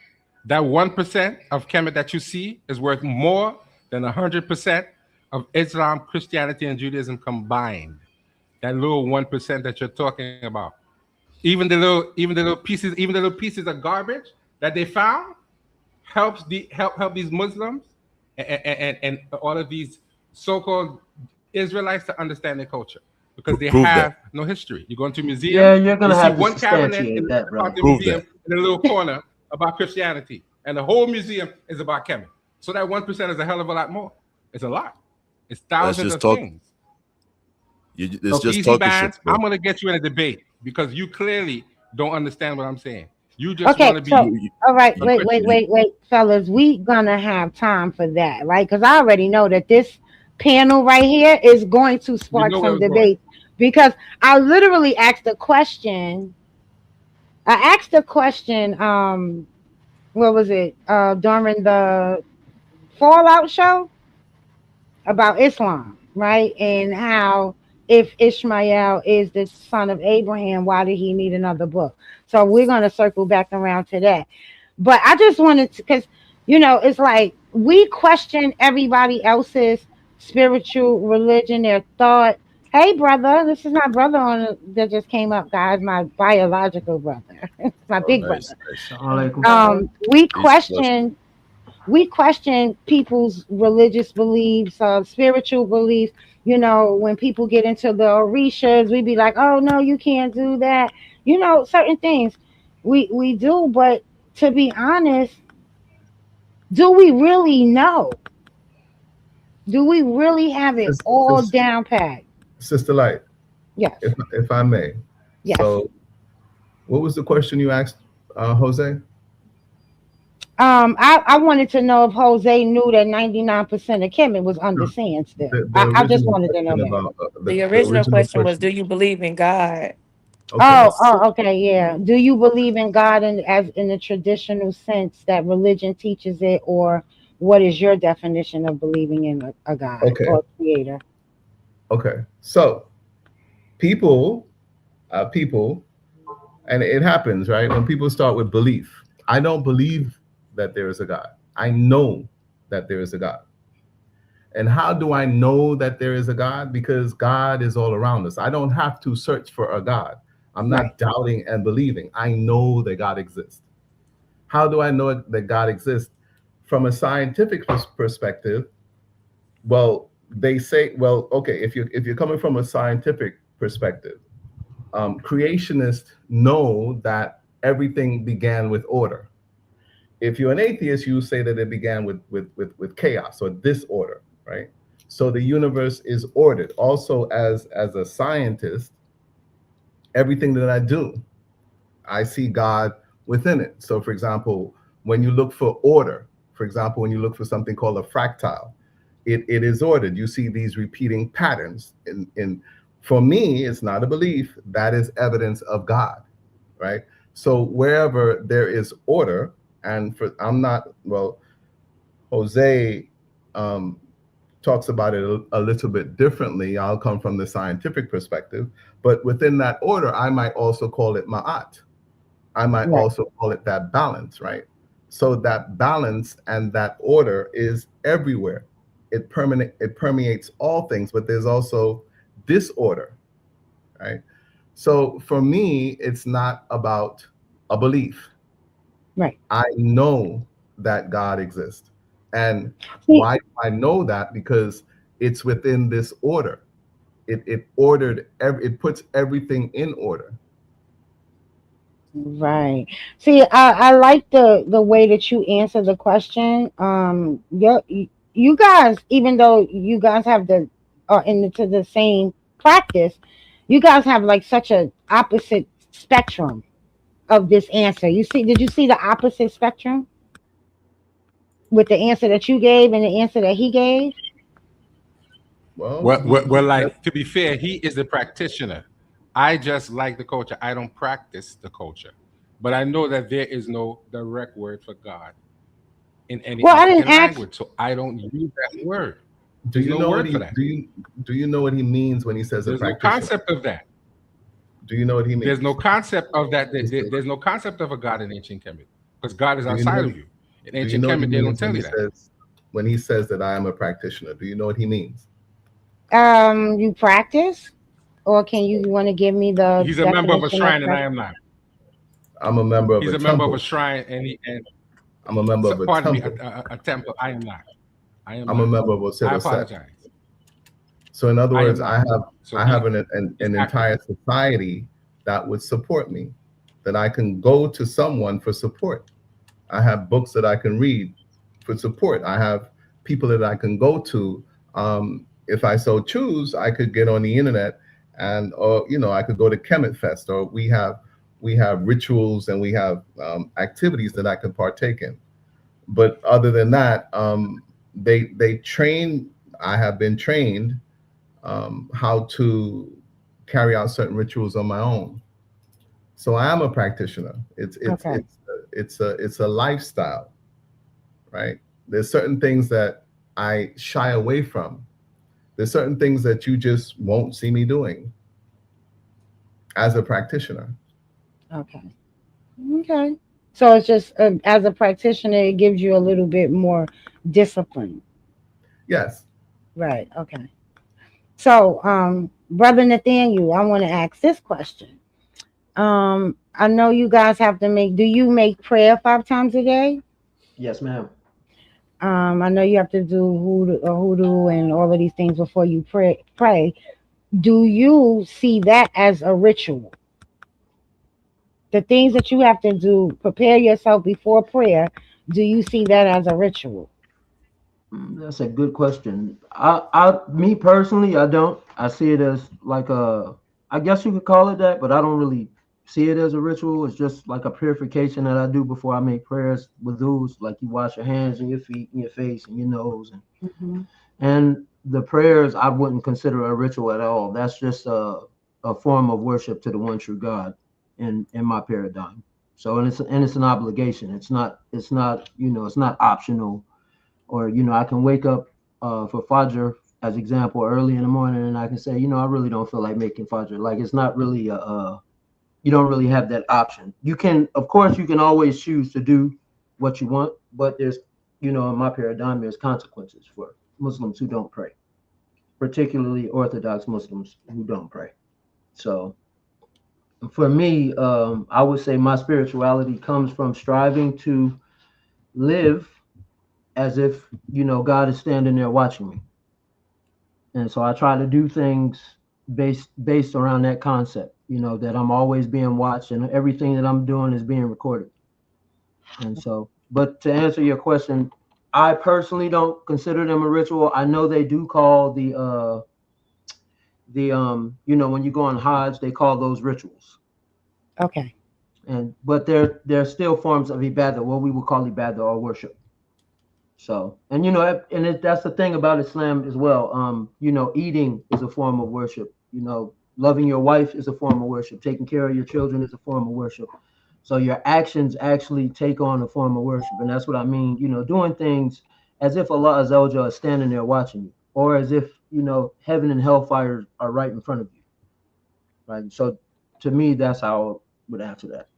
That 1% of Kemet that you see is worth more than 100% of Islam, Christianity, and Judaism combined. That little 1% that you're talking about. Even the little pieces of garbage that they found help these Muslims and all of these so-called Israelites to understand their culture, because they Prove have that. no history. You go into a museum, Yeah, you're you gonna see have to one cabinet in substantiate the that, part of brother. the Prove museum that. in a little corner about Christianity, and the whole museum is about Kemet. So that 1% is a hell of a lot more. It's a lot. It's That's thousands just of talk. things. It's So just easy talking shit, bands, I'm bro. gonna get you in a debate because you clearly don't understand what I'm saying. You just want Okay, to so be You, all right, a you, Christian. you, fellas, we gonna have time for that, right? Because I already know that this panel right here is going to We spark know where some it's going. debate because I literally asked a question. I asked a question. What was it? During the Fallout show about Islam, right? And how if Ishmael is the son of Abraham, why did he need another book? So we're gonna circle back around to that. But I just wanted to, because it's like we question everybody else's spiritual religion, their thought. Hey, brother, this is my brother that just came up, guys. My biological brother, my big nice, brother. nice. Alaikum. We Peace and blessings. question people's religious beliefs, spiritual beliefs. When people get into the orishas, we be like, "Oh no, you can't do that." Certain things we do, but to be honest, do we really know? Do we really have it all Sis- down pat? Sister Light, Yes, if I may. yes. So, what was the question you asked, Jose? I wanted to know if Jose knew that 99% of Kemet was under No, sand still. the I just original wanted to know question that. about The the original original question was, question. do you believe in God? Okay, Okay, yeah. Do you believe in God as in the traditional sense that religion teaches it, or what is your definition of believing in a God okay, or a creator? okay. So, people, people, and it happens, right? When people start with belief, I don't believe that there is a God. I know that there is a God. And how do I know that there is a God? Because God is all around us. I don't have to search for a God. I'm Right. not doubting and believing. I know that God exists. How do I know that God exists? From a scientific perspective, well, they say, well, okay, if you're coming from a scientific perspective, creationists know that everything began with order. If you're an atheist, you say that it began with chaos or disorder, right? So the universe is ordered. Also, as a scientist, everything that I do, I see God within it. So, for example, when you look for order, for example, when you look for something called a fractile, it is ordered. You see these repeating patterns. For me, it's not a belief. That is evidence of God, right? So wherever there is order, and for I'm not well, Jose um, talks about it a little bit differently. I'll come from the scientific perspective, but within that order, I might also call it ma'at. I might Right. also call it that balance, right? So that balance and that order is everywhere. It permeates all things, but there's also disorder, right? So for me, it's not about a belief. Right. I know that God exists. And See, why do I know that? Because it's within this order. It ordered it puts everything in order. right. See, I like the way that you answer the question. You guys, even though you guys have the are into the same practice, you guys have like such a opposite spectrum of this answer. You see, did you see the opposite spectrum with the answer that you gave and the answer that he gave? Well, Well, like, to be fair, he is the practitioner. I just like the culture. I don't practice the culture, but I know that there is no direct word for God in any Well, I didn't African ask. language, so I don't use that word. do There's you no know what word for he that. do you know what he means when he says a There's no practitioner? concept of that. Do you know what he There's no means? concept of that. He says, There's no concept of a God in ancient Kemet because God is do you know outside what of you. In do you ancient know what he Kemet, they don't means tell you that. when he says that I am a practitioner? Do you know what he means? You practice, or can you want to give me the He's a member of a definition of shrine, and I practice? am not. I'm a member of He's a a member of a temple. shrine, and I'm a member so, of a pardon me, temple. a temple. I am not. I am I'm a not. member of a I set. apologize. So in other I am words, not. So I he have is an accurate. entire society that would support me, that I can go to someone for support. I have books that I can read for support. I have people that I can go to. If I so choose, I could get on the internet and, or I could go to Kemet Fest, or we have rituals and we have activities that I can partake in. But other than that, they train. I have been trained how to carry out certain rituals on my own. So I am a practitioner. Okay. It's a lifestyle, right? There's certain things that I shy away from. There's certain things that you just won't see me doing as a practitioner. Okay. Okay. So it's just as a practitioner, it gives you a little bit more discipline. Yes. Right. Okay. So, brother Nathaniel, I want to ask this question. I know you guys have to make. Do you make prayer 5 times a day? Yes, ma'am. I know you have to do hoodoo and all of these things before you pray. Pray. Do you see that as a ritual? The things that you have to do, prepare yourself before prayer. Do you see that as a ritual? That's a good question. Me personally, I don't. I see it as like a, I guess you could call it that, but I don't really see it as a ritual. It's just like a purification that I do before I make prayers with those. Like you wash your hands and your feet and your face and your nose, Hmm. and the prayers I wouldn't consider a ritual at all. That's just a form of worship to the one true God in my paradigm. So and it's an obligation. It's not it's not optional, or I can wake up for Fajr as example early in the morning, and I can say I really don't feel like making Fajr. Like it's not really you don't really have that option. You can, of course, you can always choose to do what you want, but there's in my paradigm there's consequences for Muslims who don't pray, particularly Orthodox Muslims who don't pray. So for me, I would say my spirituality comes from striving to live as if, you know, God is standing there watching me. And so I try to do things based around that concept, you know, that I'm always being watched and everything that I'm doing is being recorded. And so, but to answer your question, I personally don't consider them a ritual. I know they do call you know, when you go on Hajj, they call those rituals. Okay. And but they're still forms of ibadah, what we would call ibadah or worship. So, and you know, that's the thing about Islam as well. You know, eating is a form of worship. You know, loving your wife is a form of worship. Taking care of your children is a form of worship. So your actions actually take on a form of worship, and that's what I mean. You know, doing things as if Allah Azza wa Jalla is standing there watching you, or as if, you know, heaven and hellfire are right in front of you. Right. So, to me, that's how I would answer that.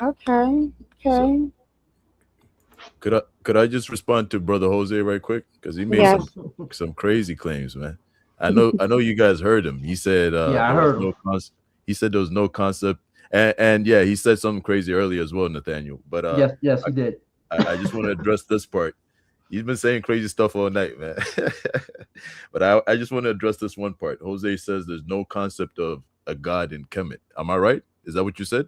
Okay. So Okay. could I just respond to Brother Jose right quick? Because he made Yes. some crazy claims, man. I know you guys heard him. He said Yeah, I there was heard him. no concept. He said there was no concept, and yeah, he said something crazy earlier as well, Nathaniel. But Yes, he did. I just want to address this part. He's been saying crazy stuff all night, man. But I just want to address this one part. Jose says there's no concept of a God in Kemet. Am I right? Is that what you said?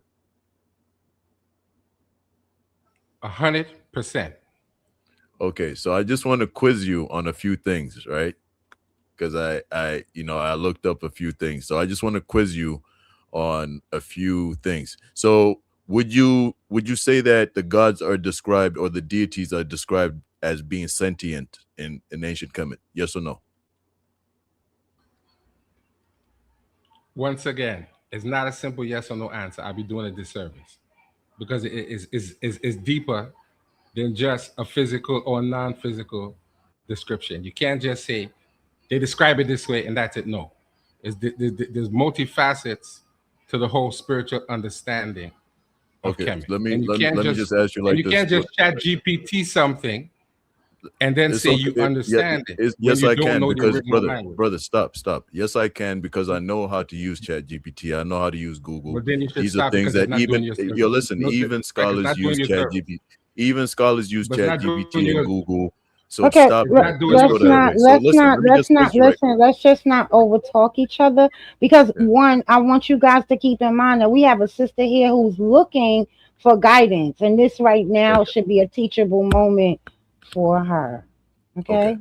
100%. Okay, so I just want to quiz you on a few things, right? Because I looked up a few things. So I just want to quiz you on a few things. So would you say that the gods are described, or the deities are described as being sentient in ancient Kemet? Yes or no? Once again, it's not a simple yes or no answer. I'll be doing a disservice because it is deeper than just a physical or non-physical description. You can't just say they describe it this way and that's it. No, there's multifacets to the whole spiritual understanding of Okay, Kemet, let me and you let me can't let me just just ask you like this. chat GPT something and then It's say you okay. Yeah, understand it when yes, you I don't can, know the because original brother, language. stop. Yes, I can, because I know how to use Chat GPT. I know how to use Google. But then you should These are stop things because it's that not even doing your you service. listen. No Even disrespect, it's scholars not doing use your Chat service. GPT. Even scholars use But it's Chat not doing GPT and your Google. So Okay, stop it's that. not doing Let's your go the other way. So listen, let me just quiz you right quick. listen. Let's just not over talk each other, because Yeah. one, I want you guys to keep in mind that we have a sister here who's looking for guidance, and this right now Okay. should be a teachable moment for her. Okay. Okay.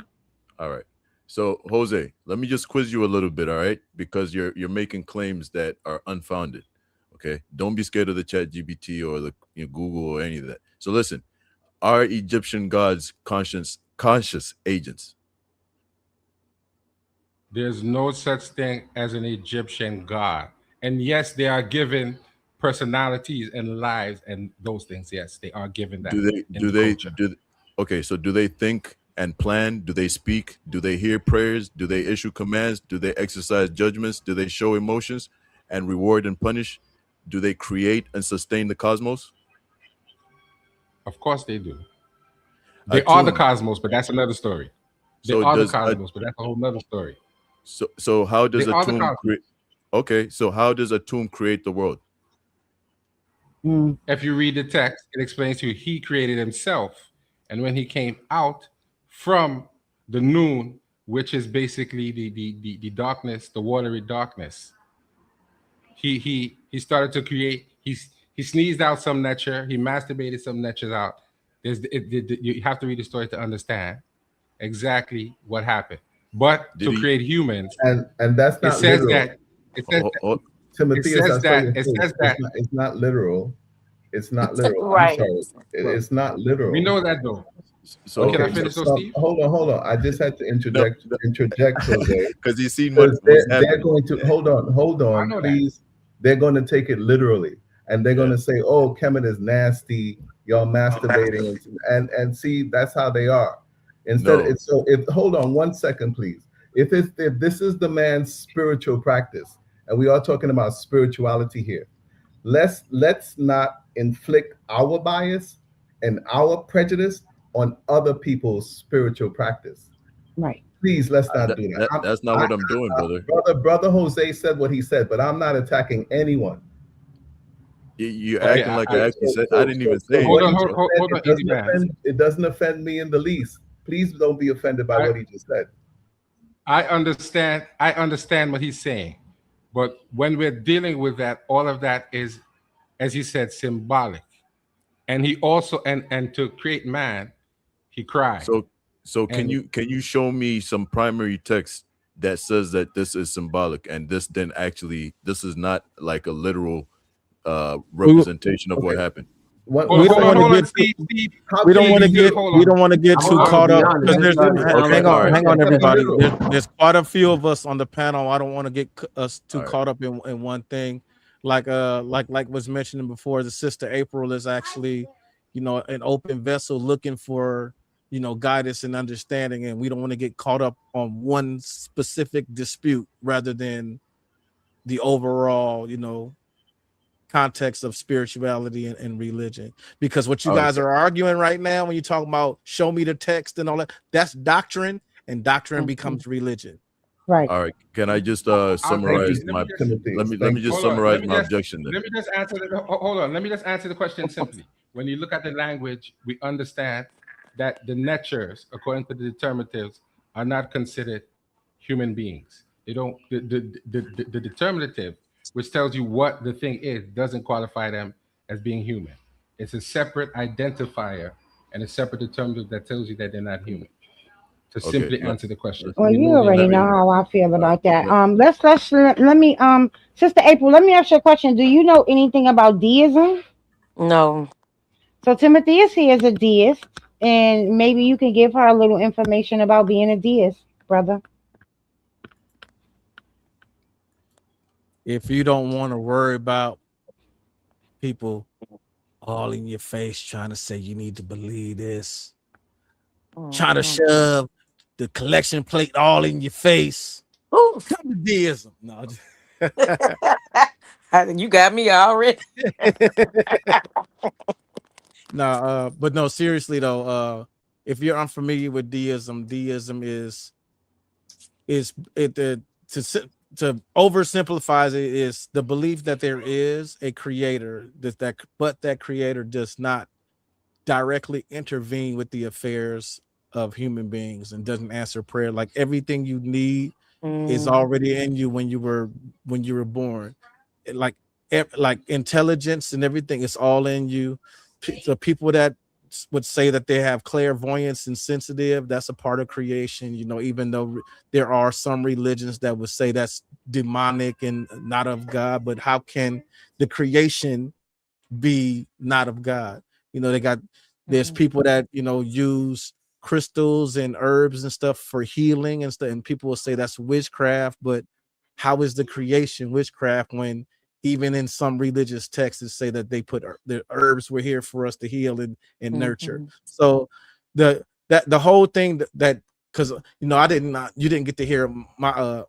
All right. So Jose, let me just quiz you a little bit, all right? Because you're making claims that are unfounded. Okay. Don't be scared of the Chat GPT or the Google or any of that. So listen, are Egyptian gods conscious agents? There's no such thing as an Egyptian god. And yes, they are given personalities and lives and those things. Yes, they are given that Do they in do the they culture. do Okay, so do they think and plan? Do they speak? Do they hear prayers? Do they issue commands? Do they exercise judgments? Do they show emotions and reward and punish? Do they create and sustain the cosmos? Of course they do. They are the Atum. cosmos, but that's another story. They So are the does a cosmos, but that's a whole nother story. so how They does are the Atum cosmos. create? Okay, so how does Atum create the world? Mm. If you read the text, it explains to you he created himself. And when he came out from the noon, which is basically the darkness, the watery darkness, he started to create. He sneezed out some nature. He masturbated some natures out. You have to read the story to understand exactly what happened. But Did to he? create humans, And that's it not says literal. that it says that, it Timotheus, says I'll tell that you it this. says that It's not literal. It's not literal. I'm Right. sorry. well, It's not we literal. know that though. But So can I Okay, finish though, so Steve? hold on. I just had to no, interject, Jose, because he's seen what because was they're happening. going to hold I on, know that. please. They're going to take it literally, and they're going Yeah. to say, "Oh, Kemet is nasty. Y'all masturbating," and see that's how they are. Instead, No. it's so. If hold on 1 second, please. If this is the man's spiritual practice, and we are talking about spirituality here, let's not inflict our bias and our prejudice on other people's spiritual practice. Right. Please, let's not do that. That's not what I'm doing, brother. Brother Jose said what he said, but I'm not attacking anyone. You Right? Okay, acting like I actually said. I didn't even say hold What on, he anything, hold, bro. just hold, said, hold on, Easy Pants. it doesn't offend me in the least. Please don't be offended by what he just said. I understand. I understand what he's saying, but when we're dealing with that, all of that is, as he said, symbolic. And he also and to create man, he cried. So so And can you show me some primary text that says that this is symbolic and this is not like a literal We, representation of what Okay. happened? What we don't want to hold on, get too, Steve, Steve, how we can don't it Steve, want be to you get hold we on. don't want to get I'm, too I'm gonna caught be up honest. because You're there's starting to sound Okay, like hang a all on right. hang on Trinitarian. everybody. literal? There's quite a few of us on the panel. I don't want to get us too All right. caught up in one thing. Like was mentioned before, the sister April is actually, an open vessel looking for, guidance and understanding, and we don't want to get caught up on one specific dispute rather than the overall, context of spirituality and religion. Because what you guys Okay. are arguing right now, when you talk about show me the text and all that, that's doctrine, and doctrine Mhm. becomes religion. Right. All right. Can I just Thank Thank you. summarize you, Let my me just Timothy. let me Thank just you. hold on. summarize my objection then. Let me just answer hold on. Let me just answer the question simply. When you look at the language, we understand that the natures, according to the determinatives, are not considered human beings. They don't the determinative, which tells you what the thing is, doesn't qualify them as being human. It's a separate identifier and a separate determinative that tells you that they're not human. To Okay. simply answer the question. Well, Let me you move already Let in. me know how I feel all right. about that. Let, Let me Sister April, let me ask you a question. Do you know anything about deism? No. So Timothy is here as a deist, and maybe you can give her a little information about being a deist, brother. If you don't want to worry about people all in your face trying to say you need to believe this, trying to Mhm. shove the collection plate all in your face, Ooh. come to deism. No, You got me already. no, but no, seriously though, if you're unfamiliar with deism, deism is it to oversimplifies it is the belief that there is a creator but that creator does not directly intervene with the affairs of human beings and doesn't answer prayer. Like everything you need is Mm, already in you when you were born. Like like intelligence and everything is all in you. The people that would say that they have clairvoyance and sensitive, that's a part of creation. Even though there are some religions that would say that's demonic and not of God, but how can the creation be not of God? There's mhm, people that use crystals and herbs and stuff for healing and stuff, and people will say that's witchcraft. But how is the creation witchcraft when even in some religious texts say that they put the herbs were here for us to heal and nurture? mhm, So the whole thing that because I didn't you didn't get to hear my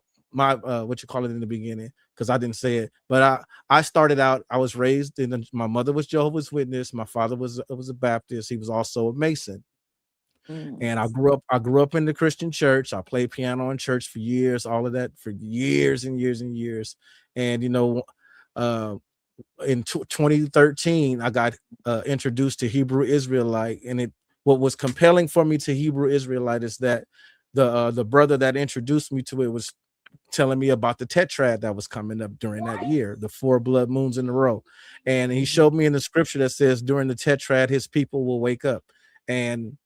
what you call it in the beginning because I didn't say it, but I started out. I was raised in. My mother was Jehovah's Witness. My father was a Baptist. He was also a Mason, mm, and I grew up in the Christian church. I played piano in church for years. All of that for years and years and years. And uh, in 2013, I got introduced to Hebrew Israelite, and what was compelling for me to Hebrew Israelite is that the brother that introduced me to it was telling me about the tetrad that was coming up during that year, the 4 blood moons in a row. And he mhm, showed me in the scripture that says during the tetrad, his people will wake up. And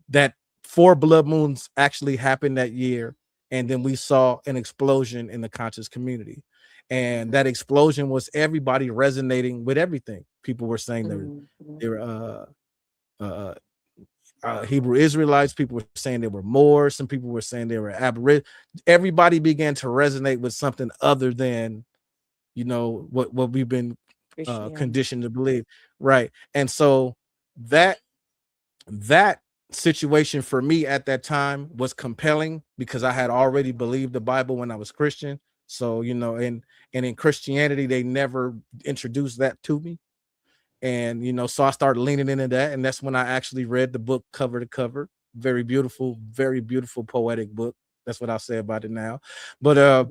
that 4 blood moons actually happened that year. And then we saw an explosion in the conscious community. And that explosion was everybody resonating with everything. People were saying mhm, they were uh, Hebrew Israelites. People were saying they were Moors. Some people were saying they were Aboriginal. Everybody began to resonate with something other than what we've been Christianity. conditioned to believe, right? And so that that situation for me at that time was compelling because I had already believed the Bible when I was Christian. So and in Christianity they never introduced that to me. And so I started leaning into that, and that's when I actually read the book cover to cover. Very beautiful poetic book. That's what I'll say about it now. But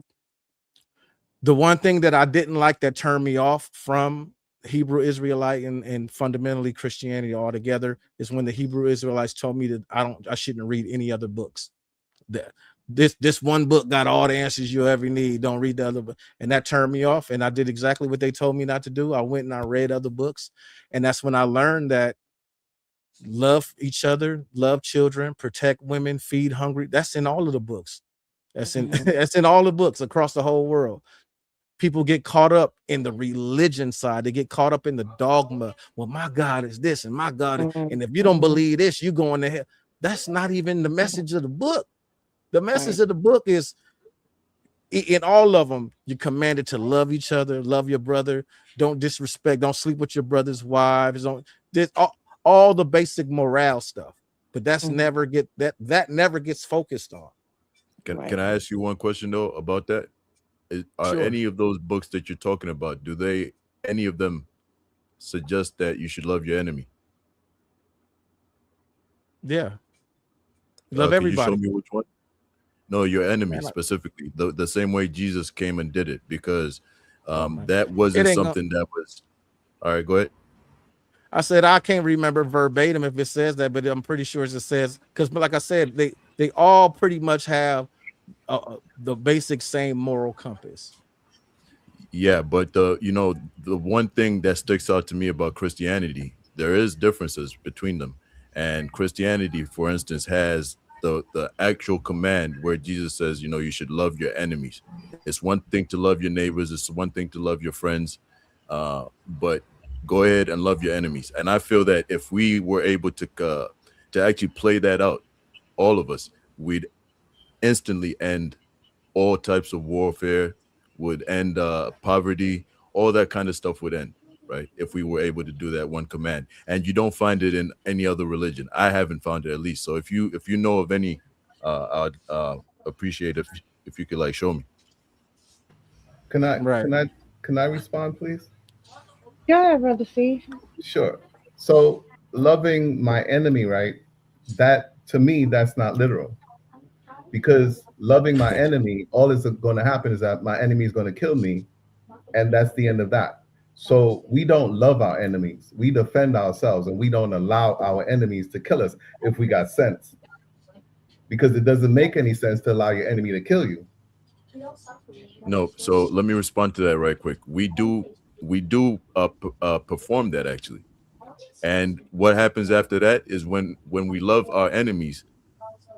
the one thing that I didn't like that turned me off from Hebrew Israelite and fundamentally Christianity altogether is when the Hebrew Israelites told me that I shouldn't read any other books. That this one book got all the answers you'll ever need. Don't read the other book. And that turned me off. And I did exactly what they told me not to do. I went and I read other books. And that's when I learned that love each other, love children, protect women, feed hungry. That's in all of the books. That's in that's in all the books across the whole world. People get caught up in the religion side. They get caught up in the dogma. Well, my God is this and my God is, and if you don't believe this, you going to hell. That's not even the message of the book. The message of the book is in all of them, you're commanded to love each other, love your brother, don't disrespect, don't sleep with your brother's wives, don't this all the basic morale stuff. But that's never never gets focused on. Can I ask you one question though about that? Are Sure. any of those books that you're talking about, do they any of them suggest that you should love your enemy? Yeah. Love Can you show everybody. me which one? No, your enemy Man, specifically. The same way Jesus came and did it, because man. that It wasn't ain't gonna, something that was. All right, go ahead. I said I can't remember verbatim if it says that, but I'm pretty sure it says, because like I said, they all pretty much have the basic same moral compass. Yeah, but the one thing that sticks out to me about Christianity, there is differences between them. And Christianity, for instance, has the actual command where Jesus says, you should love your enemies. It's one thing to love your neighbors, it's one thing to love your friends, but go ahead and love your enemies. And I feel that if we were able to actually play that out, all of us, we'd instantly end all types of warfare, would end poverty, all that kind of stuff would end, right? If we were able to do that one command. And you don't find it in any other religion. I haven't found it, at least. So if you know of any, I'd appreciate if you could like show me. Can I Right. can I can I respond, please? Yeah, Brother Steve. Sure. So loving my enemy, right? That to me, that's not literal. Because loving my enemy, all is going to happen is that my enemy is going to kill me, and that's the end of that. So we don't love our enemies. We defend ourselves, and we don't allow our enemies to kill us if we got sense. Because it doesn't make any sense to allow your enemy to kill you. No, so let me respond to that right quick. We do perform that actually. And what happens after that is when we love our enemies,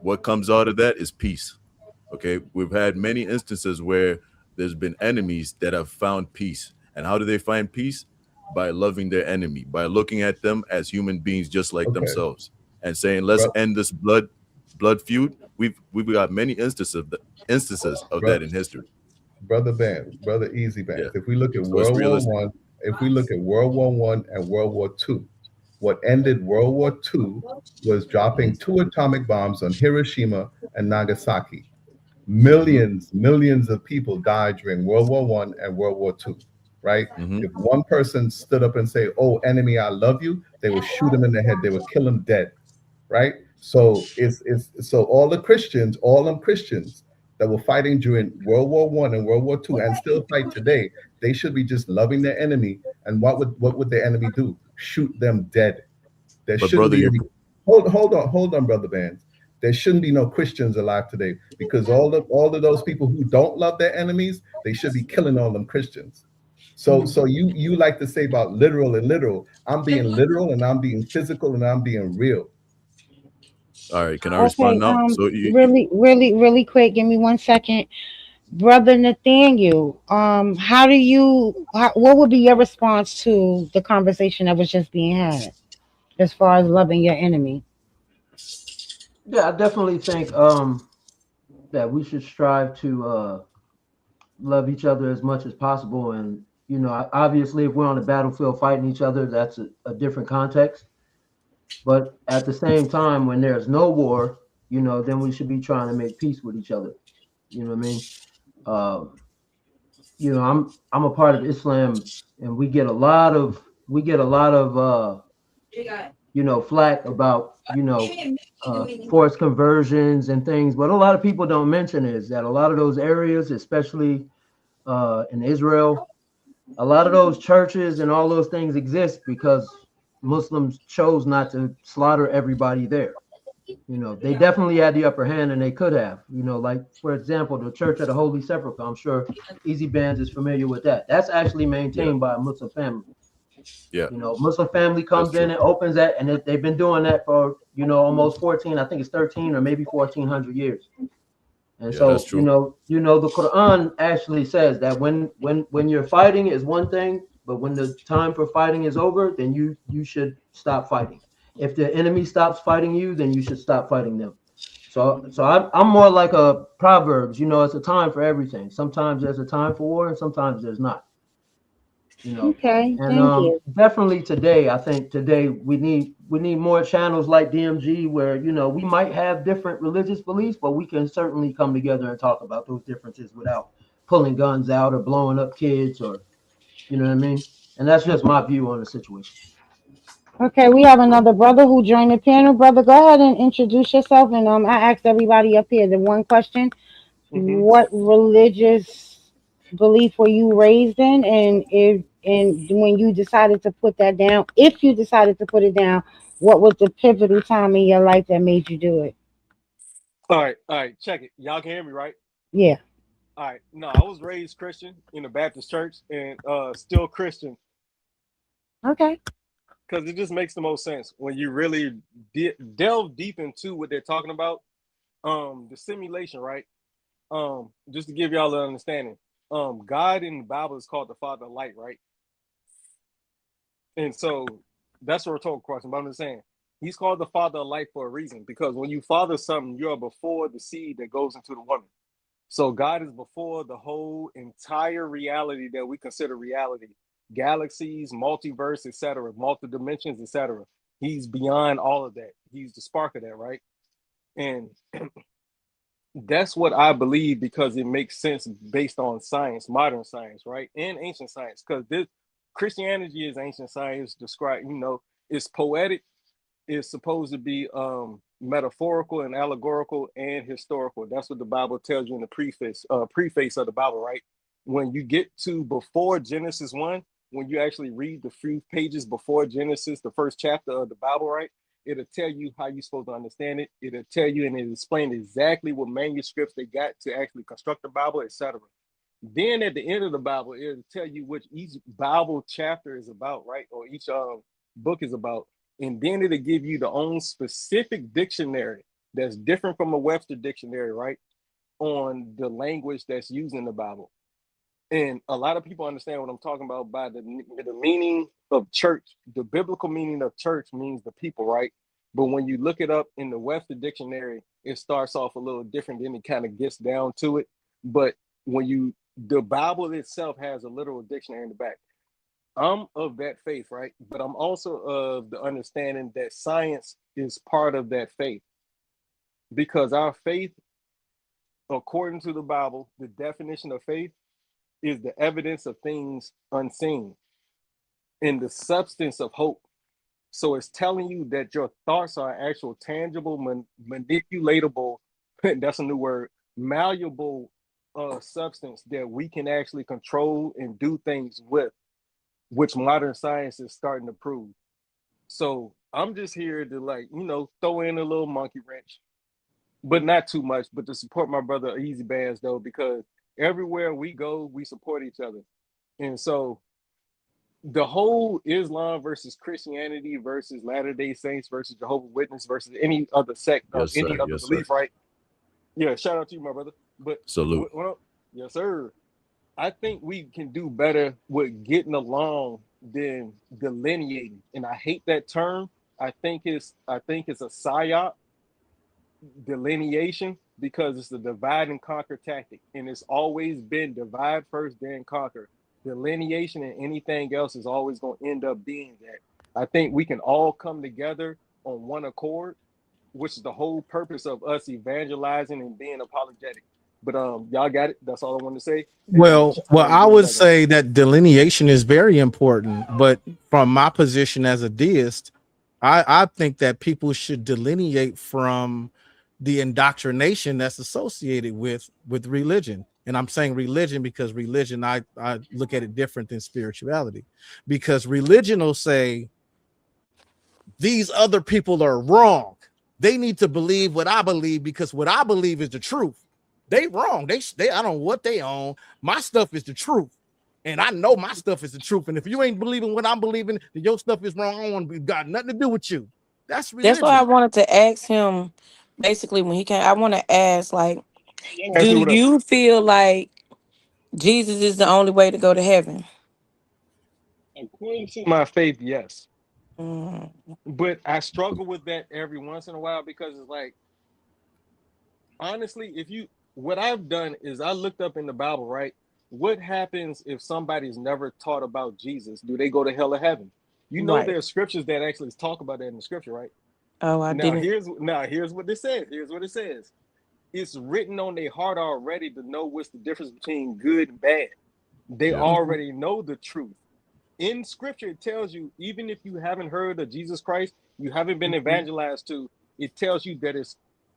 what comes out of that is peace. Okay, we've had many instances where there's been enemies that have found peace. And how do they find peace? By loving their enemy, by looking at them as human beings just like Okay. themselves, and saying, let's Bro- end this blood feud. We've got many instances of bro- that in history. Brother Bands, brother Easy Yeah. Bands. If we look at So it's World War realistic. One, if we look at World War One and World War Two, what ended World War Two was dropping Mhm. 2 atomic bombs on Hiroshima and Nagasaki. Mhm. Millions of people died during World War One and World War Two, right? Mhm. If one person stood up and say, "Oh, enemy, I love you," they would shoot him in the head. They would kill him dead, right? So it's so all them Christians that were fighting during World War One and World War Two and still fight today, they should be just loving their enemy. And what would their enemy do? Shoot them dead. There But shouldn't brother, be you're any. Hold on, brother Bands. There shouldn't be no Christians alive today because all of those people who don't love their enemies, they should be killing all them Christians. So you like to say about literal and literal. I'm being literal and I'm being physical and I'm being real. all right. Can I respond Okay, now? So really quick, give me 1 second. Brother Nathaniel, what would be your response to the conversation that was just being had as far as loving your enemy? Yeah, I definitely think that we should strive to love each other as much as possible. And obviously, if we're on the battlefield fighting each other, that's a different context. But at the same time, when there's no war, then we should be trying to make peace with each other. You know what I mean? Um, I'm a part of Islam, and we get a lot of we get a lot of flack about forced conversions and things. But a lot of people don't mention is that a lot of those areas, especially in Israel, a lot of those churches and all those things exist because Muslims chose not to slaughter everybody there. They definitely had the upper hand and they could have. Like for example, the Church of the Holy Sepulchre. I'm sure Easy Bands is familiar with that. That's actually Yeah. maintained by a Muslim family. Yeah. Muslim family That's comes in true. and opens that, and they've been doing that for almost 14. I think it's 13 or maybe 1400 years. And Yeah, that's so true. the Quran actually says that when you're fighting is one thing, but when the time for fighting is over, then you should stop fighting. If the enemy stops fighting you, then you should stop fighting them. So I'm more like a Proverbs. It's a time for everything. Sometimes there's a time for war, and sometimes there's not. Okay, And thank you. definitely today, I think today we need more channels like DMG where we might have different religious beliefs, but we can certainly come together and talk about those differences without pulling guns out or blowing up kids or you know what I mean. And that's just my view on the situation. Okay, we have another brother who joined the panel. Brother, go ahead and introduce yourself. And I asked everybody up here the one question: Mm-hmm. what religious belief were you raised in, and if and when you decided to put that down, if you decided to put it down, what was the pivotal time in your life that made you do it? All right. Check it. Y'all can hear me, right? Yeah. All right. No, I was raised Christian in the Baptist church and still Christian Okay. because it just makes the most sense when you really delve deep into what they're talking about. The simulation, right? Just to give y'all an understanding, God in the Bible is called the Father of Light, right? And so that's a rhetorical question. But I'm just saying, He's called the Father of Light for a reason because when you father something, you are before the seed that goes into the woman. So God is before the whole entire reality that we consider reality, galaxies, multiverse, etc., multi dimensions, etc. He's beyond all of that. He's the spark of that, right? And that's what I believe because it makes sense based on science, modern science, right? And ancient science. Because this Christianity is ancient science described, it's poetic, it's supposed to be metaphorical and allegorical and historical. That's what the Bible tells you in the preface of the Bible, right? When you get to before Genesis 1, when you actually read the few pages before Genesis, the first chapter of the Bible, right? It'll tell you how you're supposed to understand it. It'll tell you and it'll explain exactly what manuscripts they got to actually construct the Bible, etc. Then at the end of the Bible, it'll tell you which each Bible chapter is about, right? Or each book is about. And then it'll give you the own specific dictionary that's different from a Webster dictionary, right? On the language that's used in the Bible. And a lot of people understand what I'm talking about by the meaning of church. The biblical meaning of church means the people, right? But when you look it up in the Webster dictionary, it starts off a little different, then it kind of gets down to it. But the Bible itself has a literal dictionary in the back. I'm of that faith, right? But I'm also of the understanding that science is part of that faith because our faith, according to the Bible, the definition of faith is the evidence of things unseen and the substance of hope. So it's telling you that your thoughts are actual tangible, manipulatable, that's a new word, malleable substance that we can actually control and do things with, which modern science is starting to prove. So I'm just here to throw in a little monkey wrench, but not too much, but to support my brother Easy Bands though, because everywhere we go, we support each other. And so the whole Islam versus Christianity versus Latter-day Saints versus Jehovah's Witness versus any other sect of Yes, any sir. other Yes, sir. belief, right? Yeah, shout out to you, my brother. But Salute. yes, sir. I think we can do better with getting along than delineating. And I hate that term. I think it's a psyop delineation because it's the divide and conquer tactic. And it's always been divide first, then conquer. Delineation and anything else is always going to end up being that. I think we can all come together on one accord, which is the whole purpose of us evangelizing and being apologetic. But y'all got it. That's all I wanted to say. And Well, I'm I getting would back on. say that delineation is very important, but from my position as a deist, I think that people should delineate from the indoctrination that's associated with religion. And I'm saying religion because religion, I look at it different than spirituality, because religion will say these other people are wrong. They need to believe what I believe because what I believe is the truth. They wrong. They I don't know what they own. My stuff is the truth. And I know my stuff is the truth. And if you ain't believing what I'm believing, then your stuff is wrong. I don't want to got nothing to do with you. That's That's why I religion. wanted to ask him. Basically, when he came, I want to ask, like, Ask do me whatever. you feel like Jesus is the only way to go to heaven? According to my faith, yes. Mm, But I struggle with that every once in a while because it's like, honestly, if you, what I've done is I looked up in the Bible, right? What happens if somebody's never taught about Jesus? Do they go to hell or heaven? You know, right. there are scriptures that actually talk about that in the scripture, right? Oh, I Now, didn't. here's what it says. Here's what it says. It's written on their heart already to know what's the difference between good and bad. They Yeah. already know the truth. In scripture, it tells you, even if you haven't heard of Jesus Christ, you haven't been evangelized to, it tells you that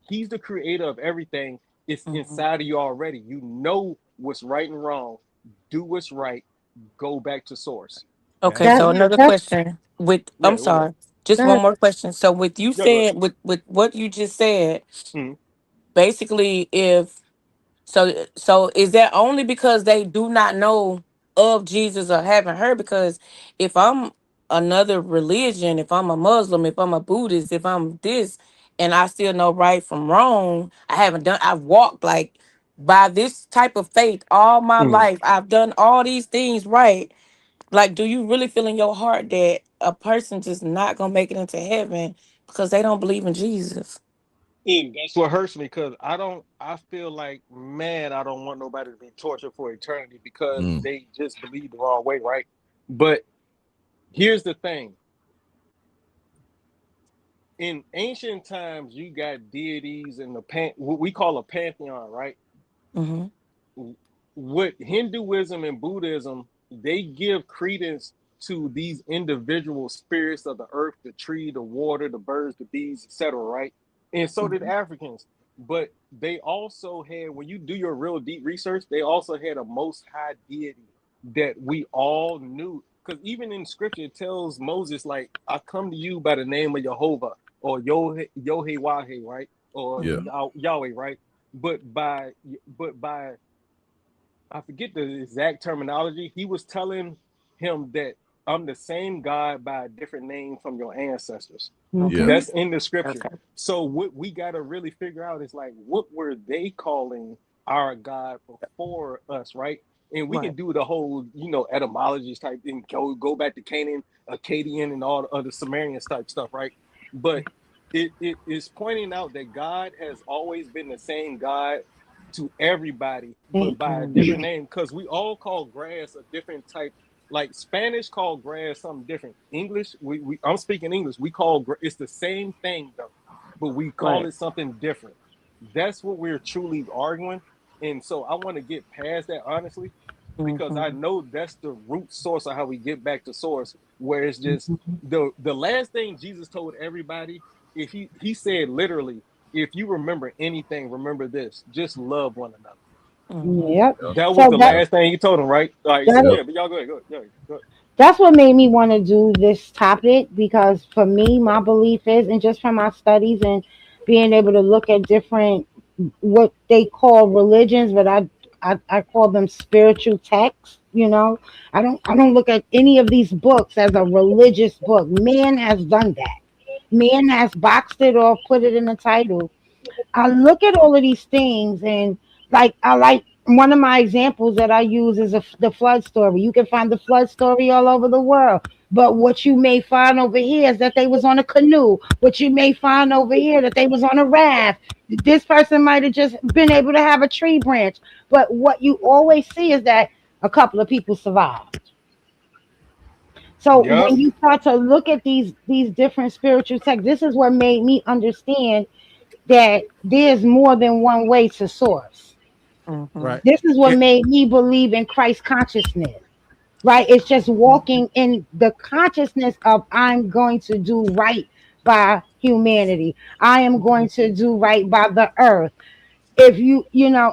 he's the creator of everything. It's Mhm. inside of you already. You know what's right and wrong. Do what's right. Go back to source. Okay, That's That so it. another that's question with I'm Yeah, what up? sorry, just one that. more question. So with you Yeah, go ahead. saying with what you just said, Mhm. basically if so is that only because they do not know of Jesus or haven't heard? Because if I'm another religion, if I'm a Muslim, if I'm a Buddhist, if I'm this, and I still know right from wrong, I've walked like by this type of faith all my Mhm. life. I've done all these things right. Like, do you really feel in your heart that a person just not gonna make it into heaven because they don't believe in Jesus? And that's what hurts me because I feel like, man, I don't want nobody to be tortured for eternity because Mm. they just believe the wrong way, right? But here's the thing. In ancient times, you got deities in what we call a pantheon, right? Mm-hmm. What Hinduism and Buddhism, they give credence to these individual spirits of the earth, the tree, the water, the birds, the bees, etc., right? And so did Mm-hmm. Africans. But they also had, when you do your real deep research, they also had a most high deity that we all knew. Because even in scripture, it tells Moses, like, I come to you by the name of Jehovah or Yohe Wahe, right? Or Yeah. Mm-hmm. Yahweh, right? But by I forget the exact terminology. He was telling him that I'm the same God by a different name from your ancestors. Yeah. Okay. That's in the scripture. Okay. So what we got to really figure out is like, what were they calling our God before us, right? And we Right. can do the whole, etymologies type and go back to Canaan, Akkadian, and all the other Sumerian type stuff, right? But it is pointing out that God has always been the same God to everybody, but by a Mm-hmm. different name, because we all call grass a different type. Like Spanish call grass something different. English, I'm speaking English. We call it's the same thing though, but we call Right. it something different. That's what we're truly arguing. And so I want to get past that honestly, because I Mm-hmm. know that's the root source of how we get back to source, where it's just the last thing Jesus told everybody, if he said literally, if you remember anything, remember this: just love one another. Mm-hmm. Yep. Yeah. That was So the that last thing he told him, right? Like, so that Yeah. yeah, but y'all go ahead, go ahead, go ahead. that's what made me want to do this topic, because for me, my belief is, and just from my studies and being able to look at different what they call religions, but I call them spiritual texts. I don't look at any of these books as a religious book. Man has done that. Man has boxed it off, put it in the title. I look at all of these things, and I like one of my examples that I use is the flood story. You can find the flood story all over the world, but what you may find over here is that they was on a canoe. What you may find over here that they was on a raft. This person might have just been able to have a tree branch, but what you always see is that a couple of people survived. So Yep. when you start to look at these different spiritual texts, this is what made me understand that there's more than one way to source. Mm-hmm. Right. This is what And, made me believe in Christ consciousness, right? It's just walking in the consciousness of I'm going to do right by humanity. I am going to do right by the earth. If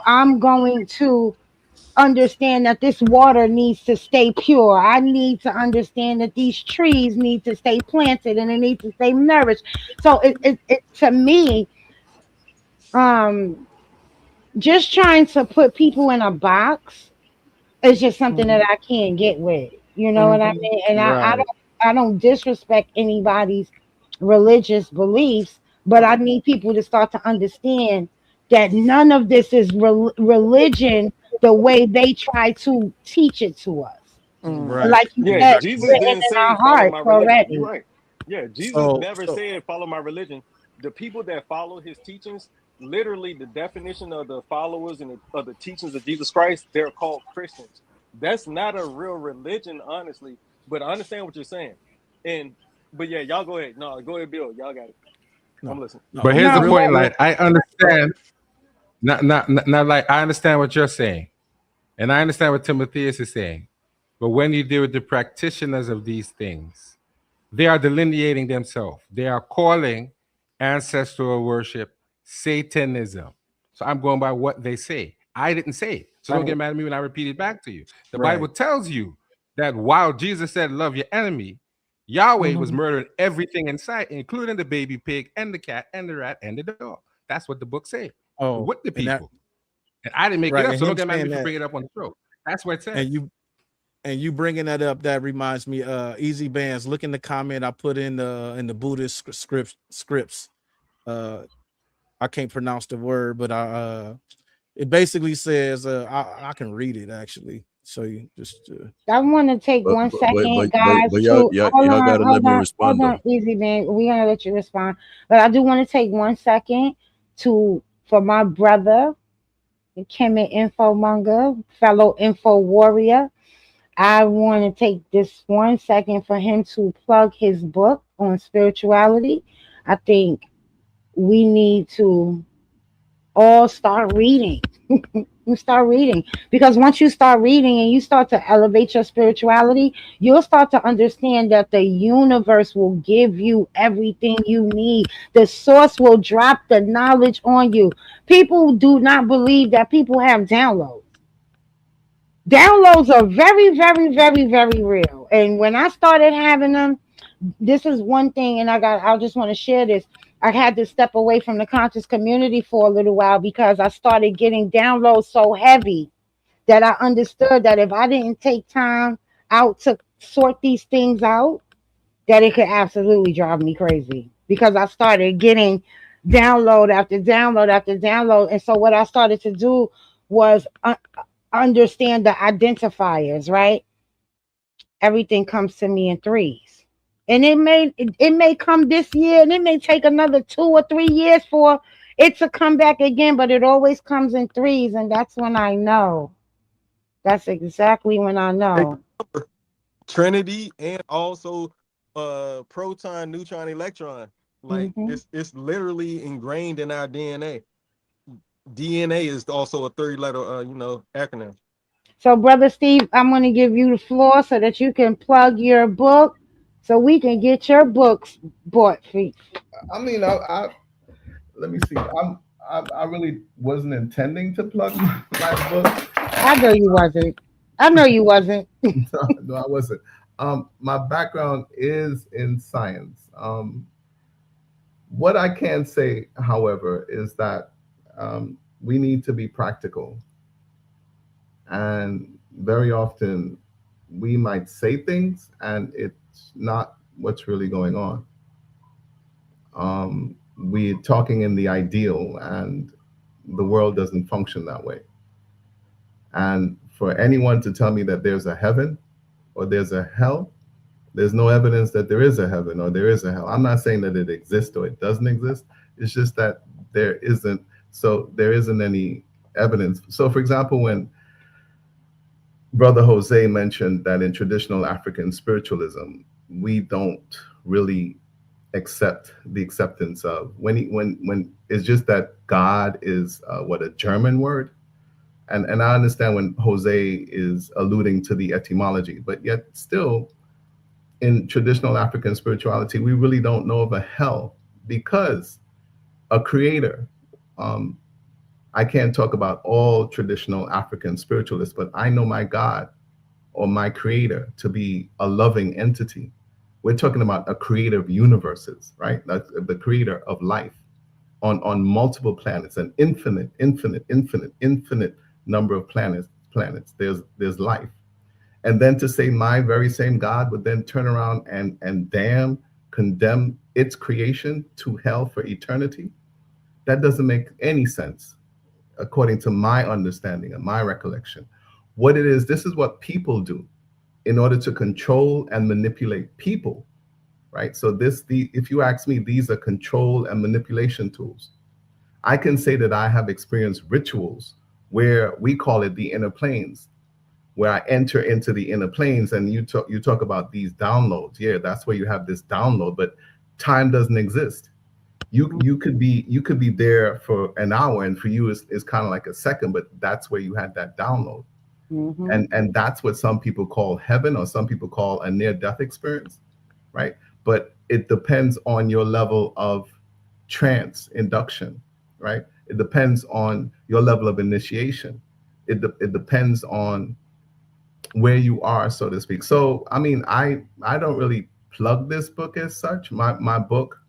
I'm going to understand that this water needs to stay pure. I need to understand that these trees need to stay planted and they need to stay nourished. So it to me, um, just trying to put people in a box, it's just something that I can't get with. You know what I Mm-hmm. mean? And right. I don't disrespect anybody's religious beliefs, but I Right. need people to start to understand that none of this is religion the way they try to teach it to us. Mm-hmm. Right. Like you Yeah, said, it's Jesus written didn't in say our follow hearts my religion. You're already. right. Yeah, Jesus So never so said follow my religion. The people that follow his teachings, literally the definition of the followers and of the teachings of Jesus Christ, they're called Christians. That's not a real religion, honestly. But I understand what you're saying. And but yeah, y'all go ahead. No, go ahead, Bill. Y'all got it. I'm no, listening. no. But here's the No, Real point, but real like I understand, not like I understand what you're saying, and I understand what Timotheus is saying. But when you deal with the practitioners of these things, they are delineating themselves. They are calling ancestral worship Satanism. So I'm going by what they say. I didn't say it. So don't Right. get mad at me when I repeat it back to you. The Bible right. tells you that while Jesus said, love your enemy, Yahweh was Mm-hmm. murdering everything in sight, including the baby pig and the cat and the rat and the dog. That's what the book said Oh, with the and that people. And I didn't make it right. up. And So don't him get mad at me saying for that, bringing it up on the show. That's what it and says. you bringing that up, that reminds me. Easy Bands. Look in the comment I put in the Buddhist scripts. Uh, I can't pronounce the word, but it basically says I can read it actually. So you just I want to take But one but but second, but but, guys, but y'all, to y'all y'all gotta let me hold respond though. on, Easy Man. We're gonna let you respond, but I do want to take one second to for my brother, Kemet Info Monger, fellow Info Warrior. I want to take this 1 second for him to plug his book on spirituality. I think we need to all start reading. You start reading because once you start reading and you start to elevate your spirituality, you'll start to understand that the universe will give you everything you need. The source will drop the knowledge on you. People do not believe that people have downloads. Downloads are very, very, very, very real. And when I started having them, this is one thing, and I just want to share this. I had to step away from the conscious community for a little while because I started getting downloads so heavy that I understood that if I didn't take time out to sort these things out, that it could absolutely drive me crazy because I started getting download after download after download. And so what I started to do was understand the identifiers, right? Everything comes to me in threes. And it may come this year and it may take another 2 or 3 years for it to come back again, but it always comes in threes, and that's when I know. That's exactly when I Take know. Trinity and also proton, neutron, electron. Like Hmm. it's literally ingrained in our DNA. DNA is also a 3 letter acronym. So, Brother Steve, I'm going to give you the floor so that you can plug your book so we can get your books bought for you. I mean, I let me see. I really wasn't intending to plug my book. I know you wasn't. I know you wasn't. No, I wasn't. My background is in science. What I can say, however, is that we need to be practical. And very often we might say things and it's not what's really going on. We're talking in the ideal, and the world doesn't function that way. And for anyone to tell me that there's a heaven or there's a hell, there's no evidence that there is a heaven or there is a hell. I'm not saying that it exists or it doesn't exist. It's just that there isn't. So there isn't any evidence. So, for example, when Brother Jose mentioned that in traditional African spiritualism, we don't really accept the acceptance of when it's just that God is what, a German word, And I understand when Jose is alluding to the etymology, but yet still in traditional African spirituality, we really don't know of a hell because a creator. Um, I can't talk about all traditional African spiritualists, but I know my God or my creator to be a loving entity. We're talking about a creator of universes, right? That's the creator of life on multiple planets, an infinite number of planets. There's life. And then to say my very same God would then turn around and condemn its creation to hell for eternity, that doesn't make any sense according to my understanding and my recollection. What it is, this is what people do in order to control and manipulate people, right? So if you ask me, these are control and manipulation tools. I can say that I have experienced rituals where we call it the inner planes, where I enter into the inner planes, and you talk about these downloads. Yeah, that's where you have this download, but time doesn't exist. You could be there for an hour, and for you it's kind of like a second, but that's where you had that download. Mm-hmm. And that's what some people call heaven, or some people call a near death experience, right? But it depends on your level of trance induction, right? It depends on your level of initiation. It depends on where you are, so to speak. So I mean, I don't really plug this book as such. My book,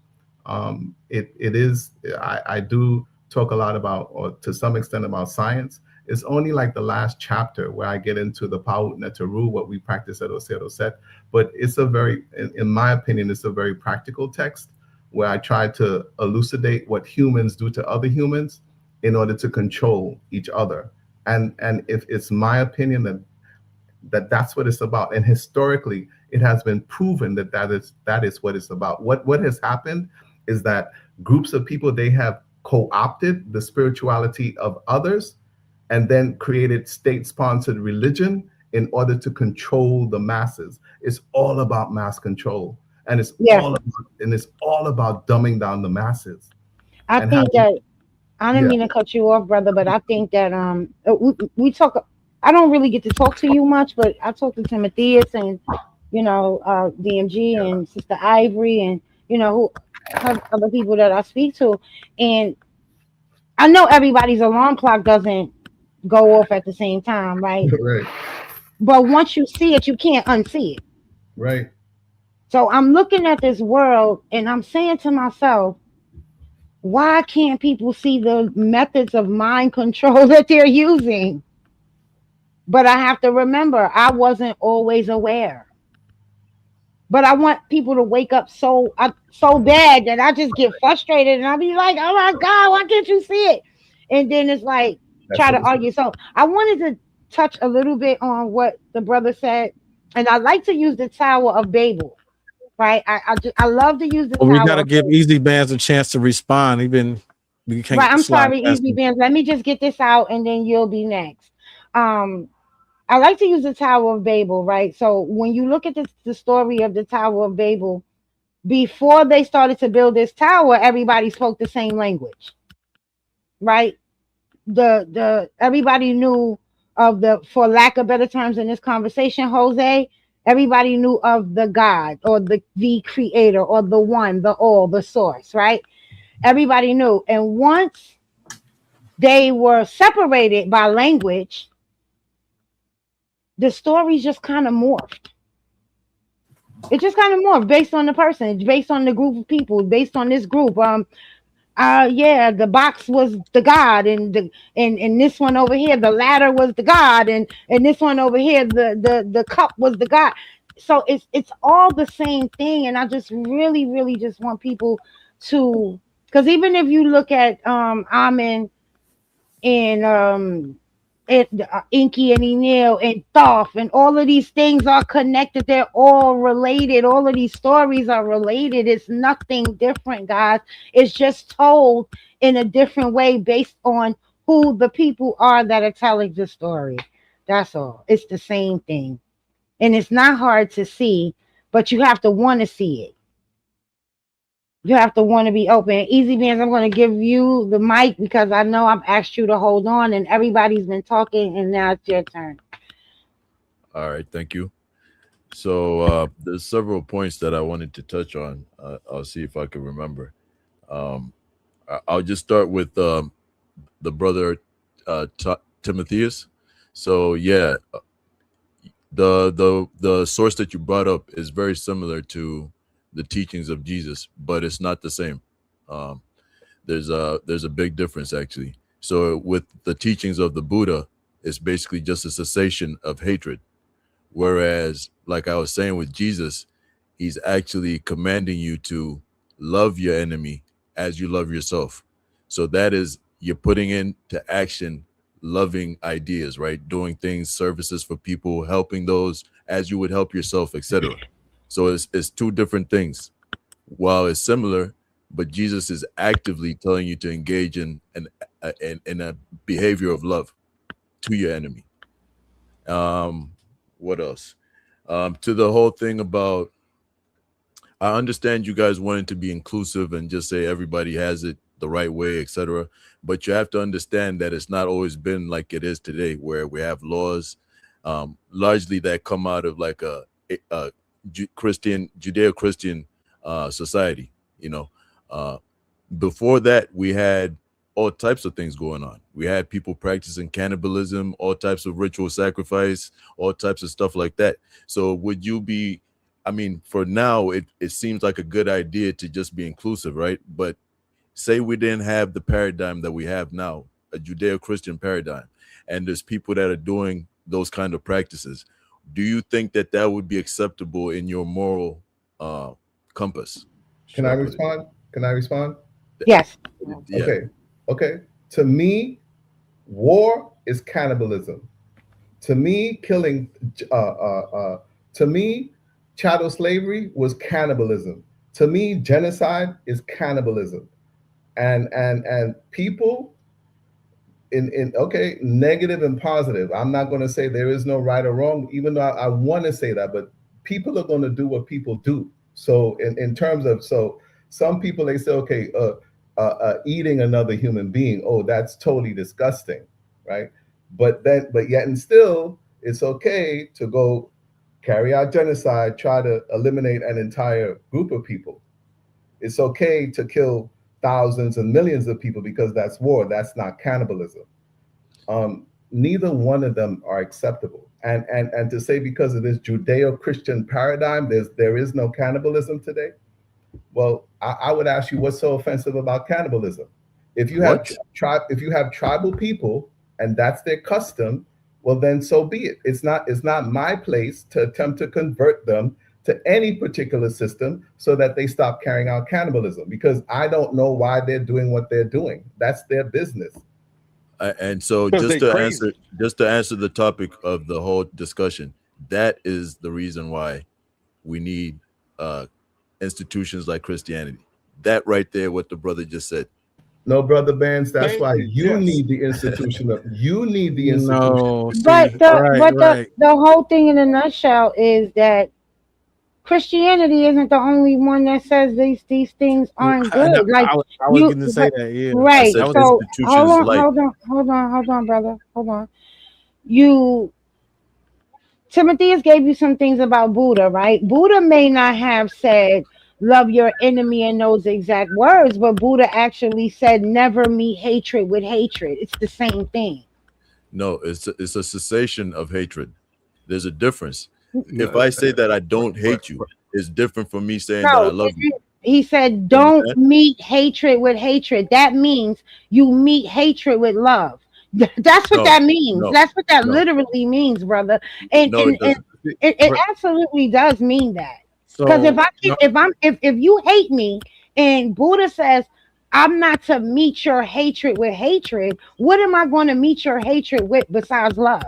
it is, I do talk a lot about, or to some extent, about science. It's only like the last chapter where I get into the Paut Netaru, what we practice at Oseo Set. But it's a very, in my opinion, it's a very practical text where I try to elucidate what humans do to other humans in order to control each other. And if it's my opinion that's what it's about, and historically it has been proven that is what it's about. What has happened is that groups of people, they have co-opted the spirituality of others and then created state-sponsored religion in order to control the masses. It's all about mass control, and Yeah, it's all about dumbing down the masses I and think having. that I didn't Yeah, mean to cut you off, brother, but I think that we talk. I don't really get to talk to you much, but I talk to Timotheus and DMG yeah, and Sister Ivory and who have other people that I speak to, and I know everybody's alarm clock doesn't go off at the same time, right? right, But once you see it, you can't unsee it. right. So I'm looking at this world and I'm saying to myself, why can't people see the methods of mind control that they're using? But I have to remember, I wasn't always aware. But I want people to wake up so bad that I just get frustrated and I'll be like, "Oh my God, why can't you see it?" And then it's like That's try what to it's argue. So I wanted to touch a little bit on what the brother said, and I like to use the Tower of Babel. Right? I love to use the Well, we got Tower to of give Babel. Easy Bands a chance to respond. Even we can't Right, I'm slide sorry, past Easy him. Bands. Let me just get this out, and then you'll be next. Um, I like to use the Tower of Babel, right? So when you look at the story of the Tower of Babel, before they started to build this tower, everybody spoke the same language, right? The everybody knew of the, for lack of better terms in this conversation, Jose, everybody knew of the God or the creator or the one, the all, the source, right? Everybody knew. And once they were separated by language, the stories just kind of morphed. It just kind of morphed based on the person, based on the group of people, based on this group. Yeah, the box was the god, and this one over here, the ladder was the god, and this one over here, the cup was the god. So it's all the same thing, and I just really just want people to, because even if you look at Amen and Inky and Enil and Thoth, and all of these things are connected. They're all related. All of these stories are related. It's nothing different, guys. It's just told in a different way based on who the people are that are telling the story. That's all. It's the same thing. And it's not hard to see, but you have to want to see it. You have to want to be open. Easy Bands, I'm going to give you the mic because I know I've asked you to hold on and everybody's been talking and now it's your turn. All right, thank you. So there's several points that I wanted to touch on. I'll see if I can remember. Um, I'll just start with the brother Timotheus. So yeah, the source that you brought up is very similar to the teachings of Jesus, but it's not the same. Um, there's a big difference actually. So with the teachings of the Buddha, it's basically just a cessation of hatred. Whereas, like I was saying with Jesus, he's actually commanding you to love your enemy as you love yourself. So that is, you're putting into action loving ideas, right? Doing things, services for people, helping those as you would help yourself, etc. So it's two different things. While it's similar, but Jesus is actively telling you to engage in a behavior of love to your enemy. What else? To the whole thing about, I understand you guys wanting to be inclusive and just say everybody has it the right way, etc. But you have to understand that it's not always been like it is today, where we have laws, largely that come out of like a Judeo-Christian society. You know, uh, before that, we had all types of things going on. We had people practicing cannibalism, all types of ritual sacrifice, all types of stuff like that. So would you be, I mean, for now, it seems like a good idea to just be inclusive, right? But say we didn't have the paradigm that we have now, a Judeo-Christian paradigm, and there's people that are doing those kind of practices. Do you think that that would be acceptable in your moral compass? Can Should I I put it? respond? Can I respond? Yes. Yeah. Okay. Okay. To me, war is cannibalism. To me, killing, to me, chattel slavery was cannibalism. To me, genocide is cannibalism. And people in okay, negative and positive. I'm not going to say there is no right or wrong, even though I want to say that, but people are going to do what people do. So in terms of, so some people, they say, okay, eating another human being, oh, that's totally disgusting, right? But yet and still, it's okay to go carry out genocide, try to eliminate an entire group of people. It's okay to kill thousands and millions of people because that's war. That's not cannibalism. Neither one of them are acceptable. And to say because of this Judeo-Christian paradigm, there is no cannibalism today. Well, I would ask you, what's so offensive about cannibalism? If you have What? if you have tribal people and that's their custom, well then so be it. It's not my place to attempt to convert them to any particular system so that they stop carrying out cannibalism because I don't know why they're doing what they're doing. That's their business. And so Because they crazy. just to answer the topic of the whole discussion, that is the reason why we need institutions like Christianity. That right there, what the brother just said. No, brother Bands, that's Thank why you. you Yes. need the institution of you need the institution. No, But see, right, right. the whole thing in a nutshell is that Christianity isn't the only one that says these things aren't And good. Like I was you, going to say but that. Yeah, I right. said that was So institutions like, hold on, brother, hold on. You Timotheus gave you some things about Buddha, right? Buddha may not have said love your enemy in those exact words, but Buddha actually said never meet hatred with hatred. It's the same thing. no, it's a cessation of hatred. There's a difference. If No, I say that I don't but, hate you, it's different from me saying that I No, love you. he said, You don't understand? meet hatred with hatred. That means you meet hatred with love. That's what No, that means. no, That's what that no, literally means, brother. And no, and, it and doesn't. it absolutely does mean that. Because if so I keep no, if you hate me and Buddha says I'm not to meet your hatred with hatred, what am I going to meet your hatred with besides love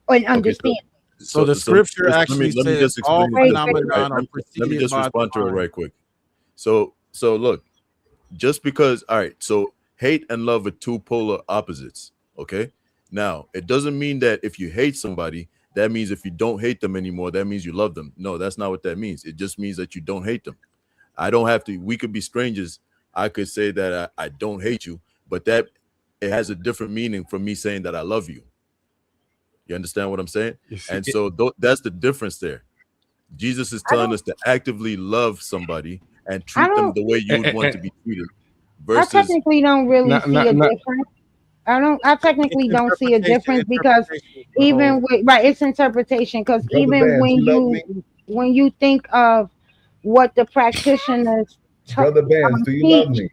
and Okay, so understanding? so the so scripture just actually let me says just all explain it Wait, this way, wait, right? phenomenon are Let me preceded just by respond to it divine. right quick. So look, just because, all right, so hate and love are two polar opposites. Okay. Now, it doesn't mean that if you hate somebody, that means if you don't hate them anymore, that means you love them. No, that's not what that means. It just means that you don't hate them. I don't have to. We could be strangers. I could say that I don't hate you, but that it has a different meaning from me saying that I love you. You understand what I'm saying? And so that's the difference there. Jesus is telling us to actively love somebody and treat them the way you would want to be treated. I Versus, technically don't really see a difference. I It's technically don't see a interpretation. difference because Interpretation is the even whole. with right, it's interpretation because Brother even Vance, you love me? when you think of what the practitioners Brother Vance, do you love teach, me?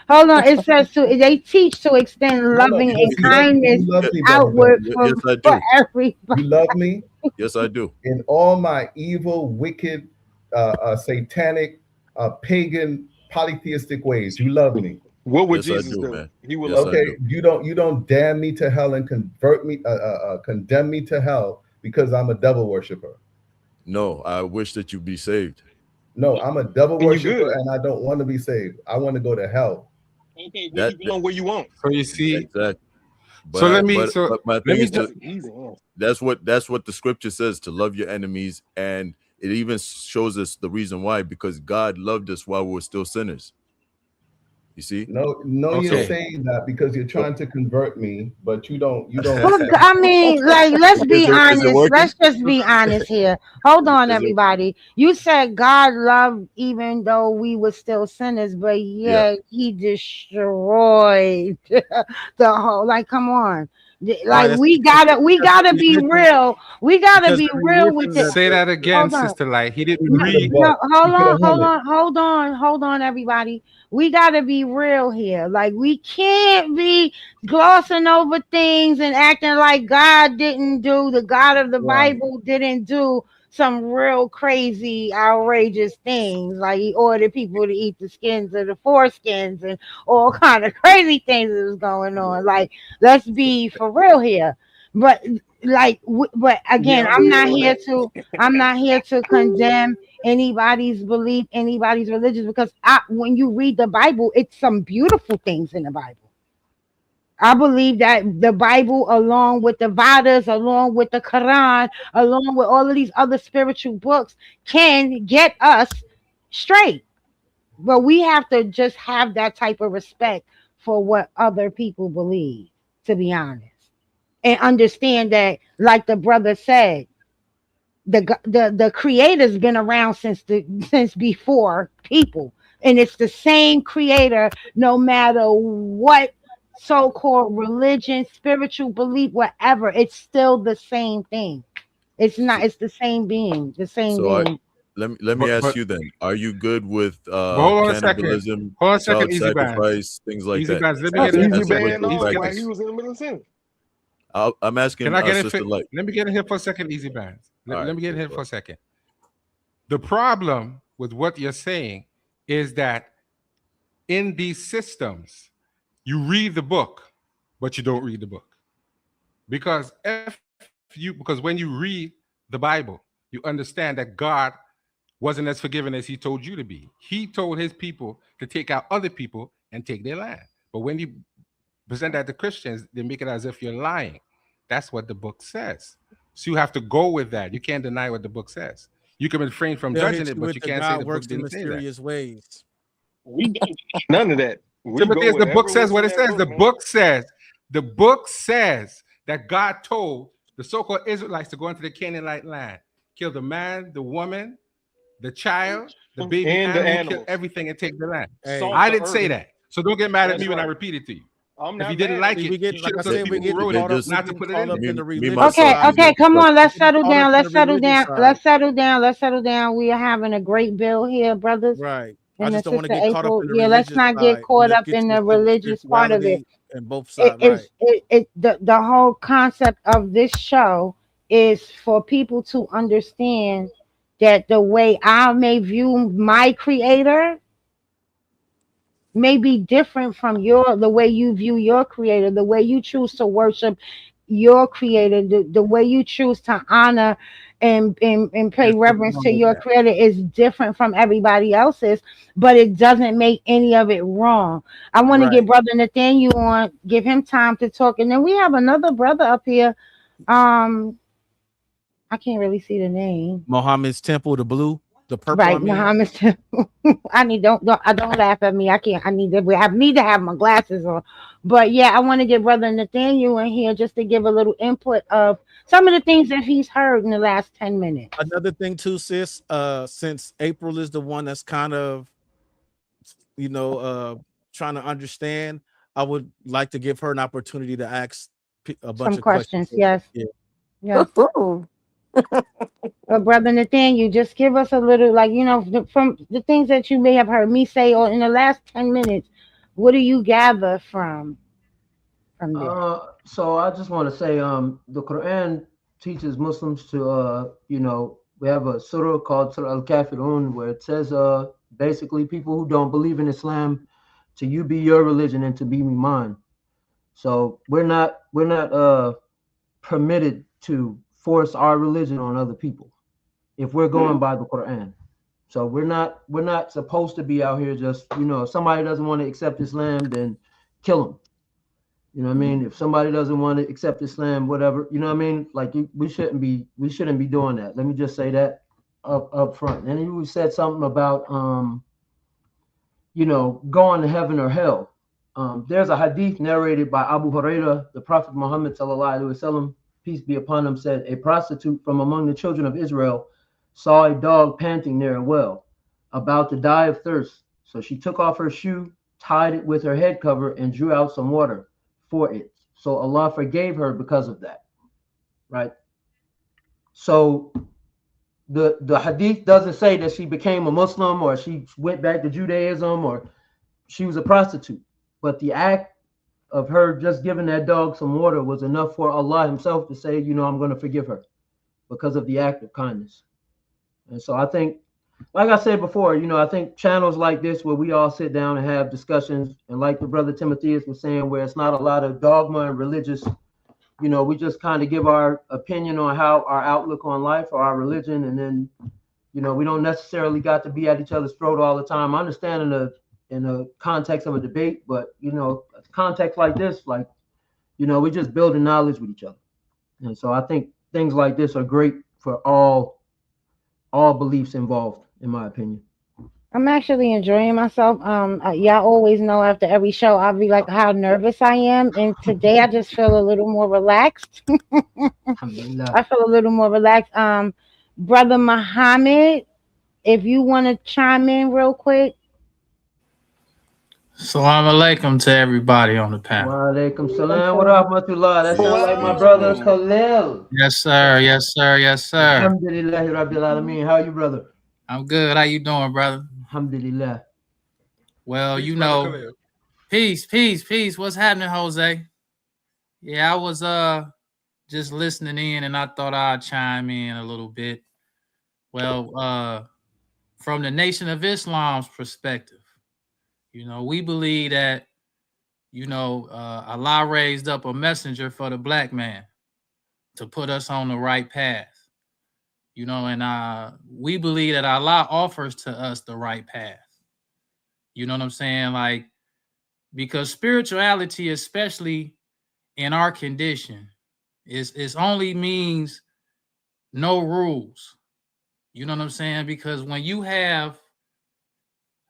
hold on, it says to they teach to extend No, loving but and do kindness you love me, Brother outward Vance? yes, I for do. everybody. You love me? Yes, I do. In all my evil, wicked, satanic, pagan, polytheistic ways. You love me. What would Yes, I Jesus do, do? man. He would Yes, love I you. Okay, do. you don't damn me to hell and condemn me to hell because I'm a devil worshiper. No, I wish that you be saved. No, I'm a devil And you worshiper good. and I don't want to be saved. I want to go to hell. Okay, where That, you going where you want. So you see, exactly. so let me But my let thing me is just to That's an easy answer. that's what the scripture says, to love your enemies, and it even shows us the reason why, because God loved us while we were still sinners. You see? No, you're So okay. saying that because you're so trying to convert me, but you don't. Well, I mean, like, let's be is it honest. working? Let's just be honest here. Hold on, Is it everybody. You said God loved even though we were still sinners, but yeah. yet He destroyed the whole. Like, come on. Right. Like, we gotta be real. We gotta Because be the real with religion it. that Say that again, Hold on. Sister Light. He didn't Keep No, it a read. no, buck. hold Keep it on, a hundred. hold on, everybody. We gotta be real here. Like we can't be glossing over things and acting like God didn't do, the God of the right. Bible didn't do some real crazy, outrageous things. Like he ordered people to eat the skins of the foreskins and all kind of crazy things that was going on. Like, let's be for real here. But but again, Yeah, I'm with you on that. I'm not here to condemn anybody's belief, anybody's religion, because when you read the Bible, it's some beautiful things in the Bible. I believe that the Bible, along with the Vedas, along with the Quran, along with all of these other spiritual books, can get us straight. But we have to just have that type of respect for what other people believe, to be honest, and understand that, like the brother said, the creator's been around since before people, and it's the same creator no matter what so-called religion, spiritual belief, whatever. It's still the same thing. It's So, not. It's the same being, the same so being. let me But ask but you then. Are you good with but hold on a second. cannibalism, Hold on a second, child Easy Bands. sacrifice, things like Easy that Bands. Let me That's get as in. easy as a band ritual Easy off Bands. while he practice? was in the middle of sin. I'm Can asking I get in? Sister Light. Let me get in here for a second, Easy Bands. All Let right, me get in cool. here Go for a ahead. second. The problem with what you're saying is that in these systems, you read the book, but you don't read the book. Because when you read the Bible, you understand that God wasn't as forgiving as he told you to be. He told his people to take out other people and take their land. But when you present that to Christians, they make it as if you're lying. That's what the book says. So you have to go with that. You can't deny what the book says. You can refrain from They'll judging hit it, you but with you the can't say God the book works in didn't say that. mysterious ways. We don't none of that. We go Timothy, the book whatever says was what in it that says. book, man. The book says that God told the so-called Israelites to go into the Canaanite land, kill the man, the woman, the child, the baby And the animal, kill animals. everything and take the land. Hey, Salt I the didn't say earth. that. So don't get mad at That's me when I right. repeat it to you. I'm If you not didn't mad at like see, you. it, we get you should like have I told the said, we people who getting wrote it They caught up. just We not to getting put it caught in up there. in me the me religious Okay, myself. side. okay, come Look, on, let's We getting settle caught up down. in Let's the settle religious down. side. Let's settle down. Let's settle down. We are having a great bill here, brothers. Right. I And the just don't want to sister get caught up April. in the Yeah, let's religious not get side, and caught let's up get in to the the religious part of it. spirituality and both sides. Is Right. the whole concept of this show is for people to understand that the way I may view my creator may be different from the way you view your creator, the way you choose to worship your creator, the way you choose to honor and pay There's nothing reverence wrong to with your that. creator is different from everybody else's, but it doesn't make any of it wrong. I want to get Right. brother Nathaniel on, give him time to talk, and then we have another brother up here. um I can't really see the name. Mohammed's temple, the blue. The purple, I Right, mean. Muhammad. I need don't laugh at me. I can't. I need to have my glasses on. But yeah, I want to get Brother Nathaniel in here just to give a little input of some of the things that he's heard in the last 10 minutes. Another thing too, sis, since April is the one that's kind of, you know, trying to understand, I would like to give her an opportunity to ask a bunch Some of questions. questions. Yes, Yeah. yes. Ooh. But Brother Nathaniel, just give us a little, like, from the things that you may have heard me say, or in the last 10 minutes. What do you gather from that? So I just want to say, the Quran teaches Muslims to, we have a surah called Surah Al-Kafirun, where it says, basically, people who don't believe in Islam, to you be your religion and to be me mine. So we're not permitted to force our religion on other people if we're going by the Quran. So we're not supposed to be out here just, if somebody doesn't want to accept Islam, then kill them. You know what I mean? If somebody doesn't want to accept Islam, whatever, you know what I mean? Like, we shouldn't be doing that. Let me just say that up front. And you said something about going to heaven or hell. There's a hadith narrated by Abu Huraira. The Prophet Muhammad sallallahu alaihi wasallam, peace be upon him, said, a prostitute from among the children of Israel saw a dog panting near a well, about to die of thirst. So she took off her shoe, tied it with her head cover, and drew out some water for it. So Allah forgave her because of that, right? So the hadith doesn't say that she became a Muslim or she went back to Judaism or she was a prostitute, but the act of her just giving that dog some water was enough for Allah himself to say, I'm going to forgive her because of the act of kindness. And so I think, like I said before, I think channels like this where we all sit down and have discussions, and like the brother Timotheus was saying, where it's not a lot of dogma and religious, we just kind of give our opinion on how our outlook on life or our religion, and then, we don't necessarily got to be at each other's throat all the time. I understand in the context of a debate, but a context like this, like, we're just building knowledge with each other. And so I think things like this are great for all beliefs involved, in my opinion. I'm actually enjoying myself. Y'all always know after every show I'll be like how nervous I am, and today I just feel a little more relaxed. Alhamdulillah. I feel a little more relaxed. Brother Muhammad, if you want to chime in real quick. Salam alaikum to everybody on the panel. Wa alaikum Alaikum salam wa salam. rahmatullah. That sounds like my brother Wow. Khalil. Yes, sir. Yes, sir. Yes, sir. Alhamdulillahi Rabbil Alameen. How are you, brother? I'm good. How you doing, brother? Alhamdulillah. Well, Peace, brother Khalil. peace. What's happening, Jose? Yeah, I was just listening in, and I thought I'd chime in a little bit. Well, from the Nation of Islam's perspective, we believe that Allah raised up a messenger for the black man to put us on the right path. And we believe that Allah offers to us the right path. You know what I'm saying? Like, because spirituality, especially in our condition, is only means no rules. You know what I'm saying? Because when you have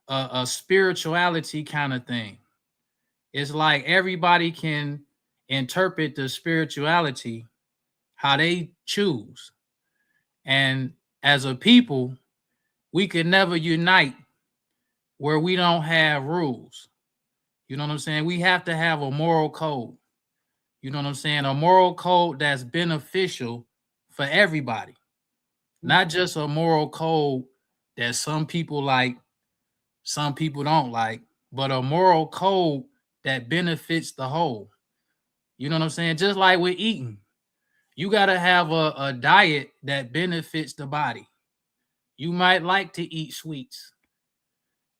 a spirituality kind of thing, it's like everybody can interpret the spirituality how they choose. And as a people, we could never unite where we don't have rules. You know what I'm saying? We have to have a moral code. You know what I'm saying? A moral code that's beneficial for everybody. Not just a moral code that some people like, some people don't like, but a moral code that benefits the whole. You know what I'm saying? Just like with eating, you got to have a diet that benefits the body. You might like to eat sweets.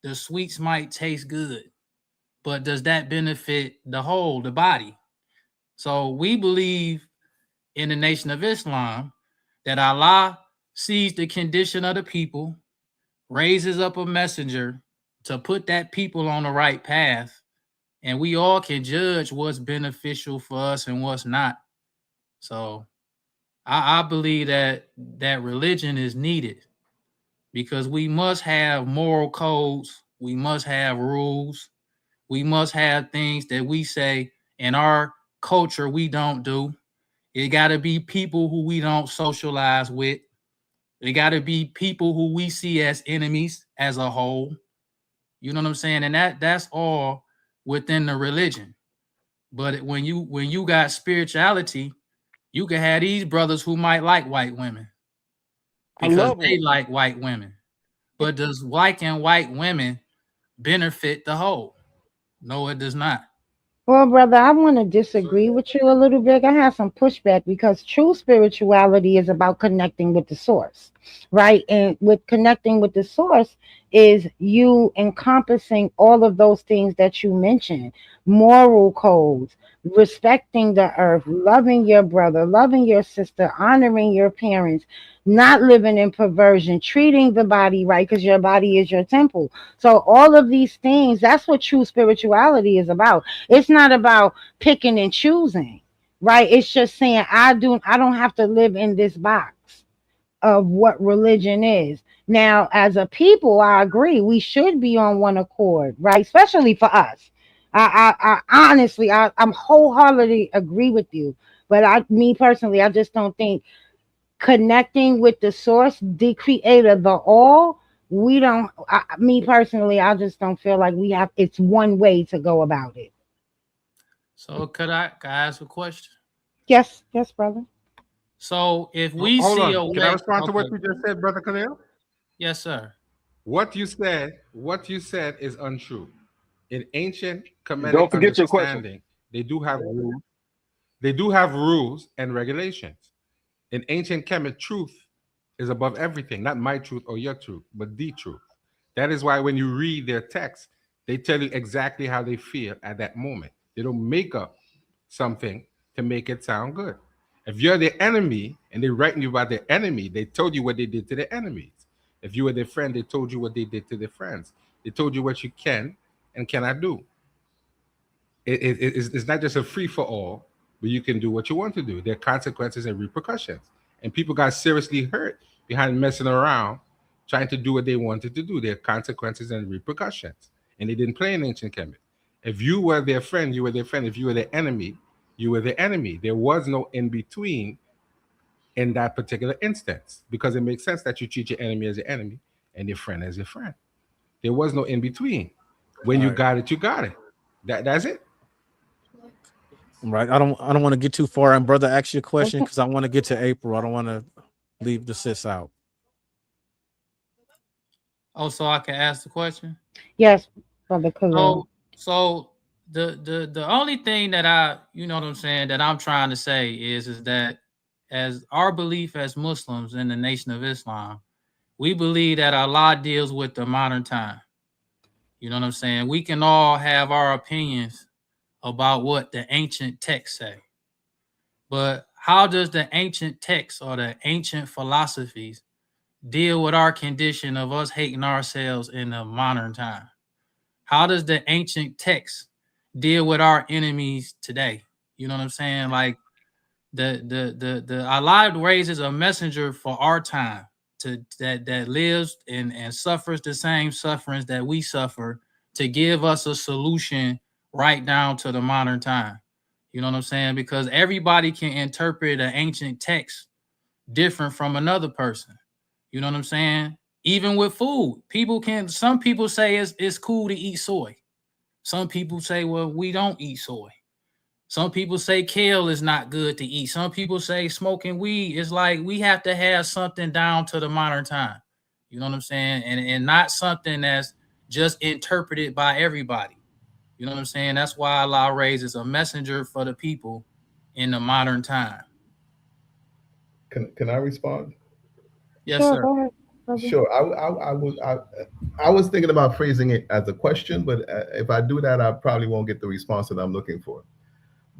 The sweets might taste good, but does that benefit the whole, the body? So we believe in the Nation of Islam that Allah sees the condition of the people, raises up a messenger to put that people on the right path, and we all can judge what's beneficial for us and what's not. So I believe that religion is needed. because we must have moral codes, we must have rules, we must have things that we say in our culture we don't do. It got to be people who we don't socialize with. It got to be people who we see as enemies as a whole. You know what I'm saying? And that's all within the religion. But when you got spirituality, you can have these brothers who might like white women I because love they them. like white women. But does liking white women benefit the whole? No, it does not. Well, brother, I want to disagree with you a little bit. I have some pushback because true spirituality is about connecting with the source, right? And with connecting with the source is you encompassing all of those things that you mentioned: moral codes, respecting the earth, loving your brother, loving your sister, honoring your parents, not living in perversion, treating the body right because your body is your temple. So, all of these things, that's what true spirituality is about. It's not about picking and choosing, right? It's just saying I don't have to live in this box of what religion is. Now, as a people, I agree we should be on one accord, right? Especially for us. I honestly, I'm wholeheartedly agree with you. But me personally, I just don't think connecting with the source, the creator, the all. We don't. Me personally, I just don't feel like we have. It's one way to go about it. So can I ask a question? Yes, yes, brother. So if we Hold see a on. Can I way, respond to what okay, you just said, Brother Khalil? yes, sir. What you said is untrue. In ancient Kemetic Don't forget your question. understanding, they do have rules. They do have rules and regulations. In ancient Kemet, truth is above everything, not my truth or your truth, but the truth. That is why when you read their text, they tell you exactly how they feel at that moment. They don't make up something to make it sound good. If you're the enemy and they're writing you about their enemy, they told you what they did to their enemies. If you were their friend, they told you what they did to their friends. They told you what you can and cannot do. It's not just a free for all, but you can do what you want to do. There are consequences and repercussions. And people got seriously hurt behind messing around, trying to do what they wanted to do. There are consequences and repercussions. And they didn't play in ancient Kemet. If you were their friend, you were their friend. If you were their enemy, you were the enemy. There was no in between in that particular instance because it makes sense that you treat your enemy as your enemy and your friend as your friend. There was no in between. When All you right. got it, you got it. That's it. Right. I don't want to get too far. And brother, ask you a question because I want to get to April. I don't want to leave the sis out. Oh, so I can ask the question. Yes, brother Khalil. So the only thing that I, you know what I'm saying, that I'm trying to say is that as our belief as Muslims in the Nation of Islam, we believe that Allah deals with the modern time. You know what I'm saying? We can all have our opinions about what the ancient texts say. But how does the ancient texts or the ancient philosophies deal with our condition of us hating ourselves in the modern time? How does the ancient text deal with our enemies today? You know what I'm saying? Like the Allah raises a messenger for our time to that lives and suffers the same sufferings that we suffer to give us a solution right down to the modern time. You know what I'm saying? Because everybody can interpret an ancient text different from another person. You know what I'm saying? Even with food, some people say it's cool to eat soy. Some people say, well, we don't eat soy. Some people say kale is not good to eat. Some people say smoking weed is like we have to have something down to the modern time. You know what I'm saying? And not something that's just interpreted by everybody. You know what I'm saying? That's why Allah raises a messenger for the people in the modern time. Can I respond? Yes, Sure, sir. go ahead, brother. Sure. I was thinking about phrasing it as a question, but if I do that, I probably won't get the response that I'm looking for.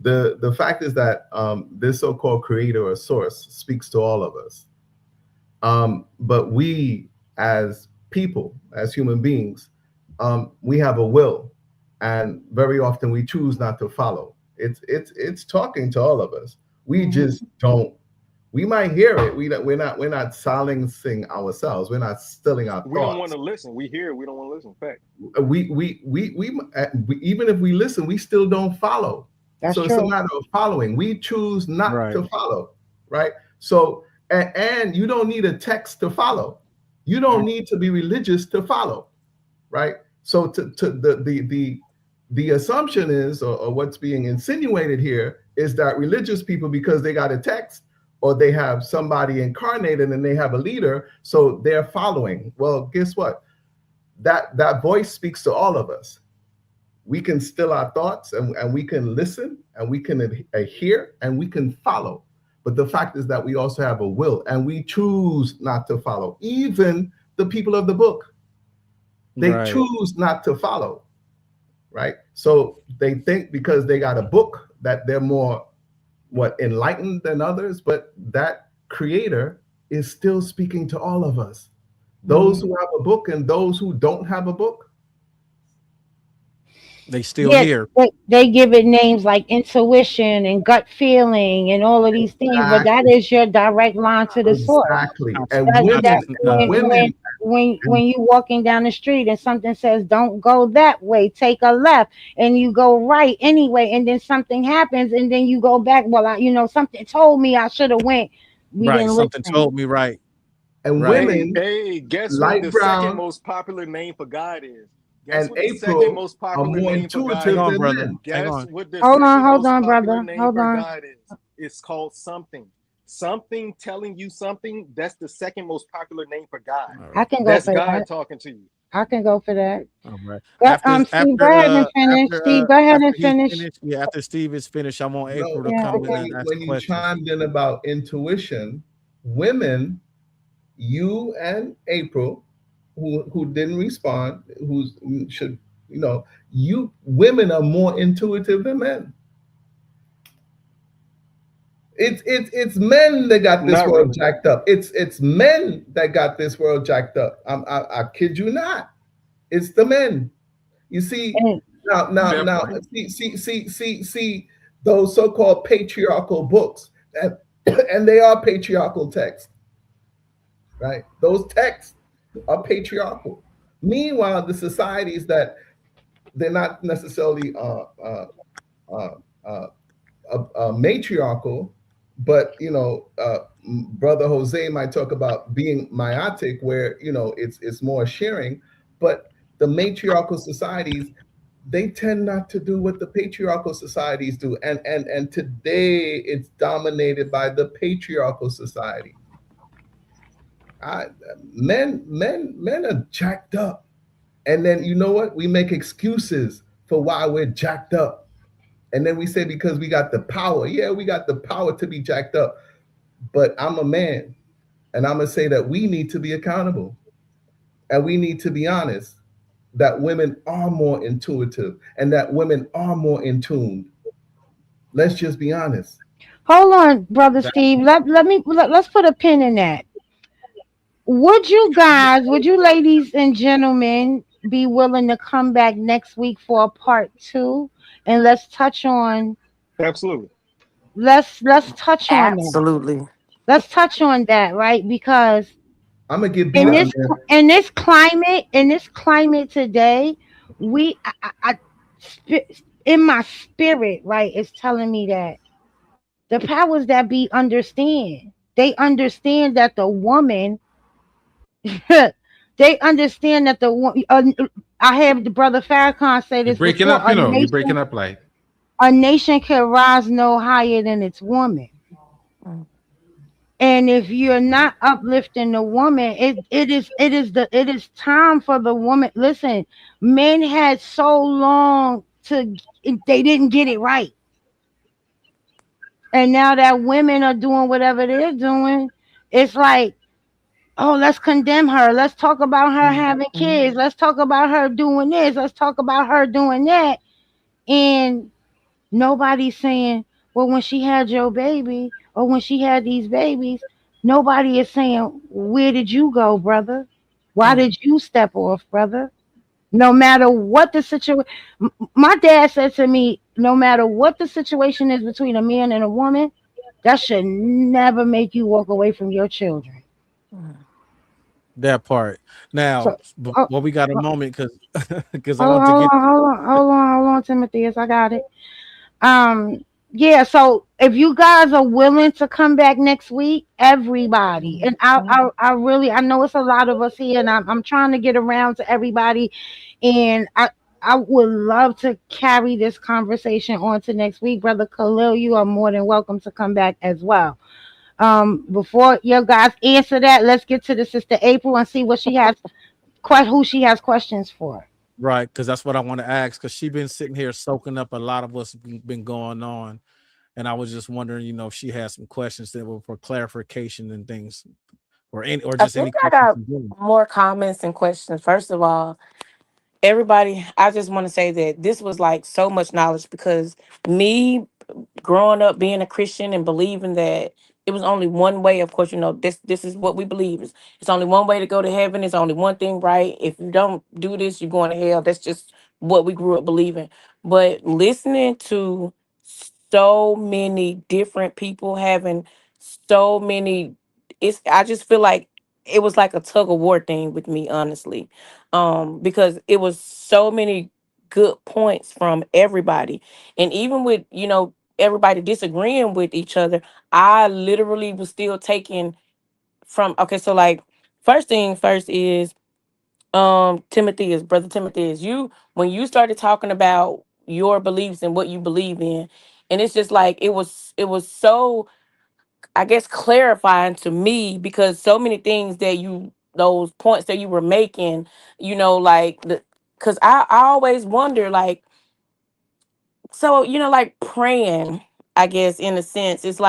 The fact is that this so-called creator or source speaks to all of us. But we, as people, as human beings, we have a will, and very often we choose not to follow. It's talking to all of us. We Mhm. just don't We might hear it. We're not silencing ourselves. We're not stilling our We don't want thoughts. to listen. We hear it. We don't want to listen. Fact. We even if we listen, we still don't follow. That's So it's a true. matter of following. We choose not Right. to follow, right? So and you don't need a text to follow. You don't need to be religious to follow, right? So to the assumption is, or what's being insinuated here is that religious people, because they got a text or they have somebody incarnated and they have a leader, so they're following. Well, guess what? That voice speaks to all of us. We can still our thoughts, and we can listen, and we can adhere, and we can follow. But the fact is that we also have a will, and we choose not to follow. Even the people of the book, they Right. choose not to follow, right? So they think because they got a book that they're more what enlightened than others, but that creator is still speaking to all of us. Those Mhm. who have a book and those who don't have a book. They still Yeah, here. they give it names like intuition and gut feeling and all of these things, but that Exactly. is your direct line to the source. Exactly. Const- And That women, constant, and women, when and, you walking down the street and something says don't go that way, take a left, and you go right anyway, and then something happens, and then you go back. Well, something told me I should have went. We right. didn't Something listen. told me right. and Right. Hey, women, hey, guess what Light the second Brown most popular name for God is? Guess and what the second April, most are popular more name for God Hang intuitive is? on, than brother. men. Hang Guess on. what the second Hold most on, popular brother. name Hold for on. God is? It's called something. Something telling you something, that's the second most popular name for God. All I right. can go That's for God that. talking to you. I can go for that. All right. Go, Steve, go ahead and finish. Steve, go ahead and After he's finish. finished, yeah, after Steve is finished, I want No, April to Yeah, come but in okay. and ask when you questions. chimed in about intuition, women, you and April, who didn't respond, who's should you women are more intuitive than men. It's men that got this Not world really. jacked up. It's men that got this world jacked up. I kid you not. It's the men. You see, And Fair now, point. see those so-called patriarchal books, and and they are patriarchal texts, right? Those texts are patriarchal. Meanwhile, the societies that they're not necessarily uh, uh, matriarchal, but brother Jose might talk about being meiotic, where it's more sharing, but the matriarchal societies, they tend not to do what the patriarchal societies do, and today it's dominated by the patriarchal society. I, men are jacked up, and then you know what? We make excuses for why we're jacked up. And then we say because we got the power. Yeah, we got the power to be jacked up. But I'm a man, and I'm gonna say that we need to be accountable, and we need to be honest that women are more intuitive and that women are more in tune. Let's just be honest. hold on, brother Steve. Let's put a pin in that. Would you ladies and gentlemen be willing to come back next week for a part two? And Absolutely. let's touch on that. Absolutely. Let's touch on that, right? Because I'm gonna get beat up in there. in this climate today, we in my spirit, right, is telling me that the powers that be understand. They understand that the woman they understand that I have the brother Farrakhan say You're this breaking before. up, you're breaking up like. A nation can rise no higher than its woman. Mm. And if you're not uplifting the woman, it is time for the woman. Listen, men had so long to they didn't get it right. And now that women are doing whatever they're doing, it's like, oh, let's condemn her. Let's talk about her having Mhm. kids. Let's talk about her doing this. Let's talk about her doing that. And nobody's saying, well, when she had your baby or when she had these babies, nobody is saying, where did you go, brother? Why Mm. did you step off, brother? No matter what the situation, my dad said to me, no matter what the situation is between a man and a woman, That should never make you walk away from your children. That part. Now, So, oh, well, we got a oh, moment because I hold want to on, get. hold on, Timotheus. I got it. Yeah, so if you guys are willing to come back next week, everybody, and I really, I know it's a lot of us here, and I'm trying to get around to everybody, and I would love to carry this conversation on to next week. Brother Khalil, you are more than welcome to come back as well. Before you guys answer that, let's get to the sister April and see what she has, who she has questions for. Right, because that's what I want to ask. Because she's been sitting here soaking up a lot of what's been going on, and I was just wondering, if she had some questions that were for clarification and things, or I just any think I questions got in general. more comments and questions. First of all, everybody, I just want to say that this was like so much knowledge because me growing up being a Christian and believing that it was only one way. Of course, this is what we believe is it's only one way to go to heaven. It's only one thing right. If you don't do this, you're going to hell. That's just what we grew up believing. But listening to so many different people having so many, I just feel like it was like a tug of war thing with me, honestly, because it was so many good points from everybody, and even with everybody disagreeing with each other, I literally was still taking from, okay, so like first thing first is brother Timothy is you when you started talking about your beliefs and what you believe in, and it's just like it was so, I guess, clarifying to me because so many things that those points that you were making, like because I always wonder, like, so like praying, I guess, in a sense, it's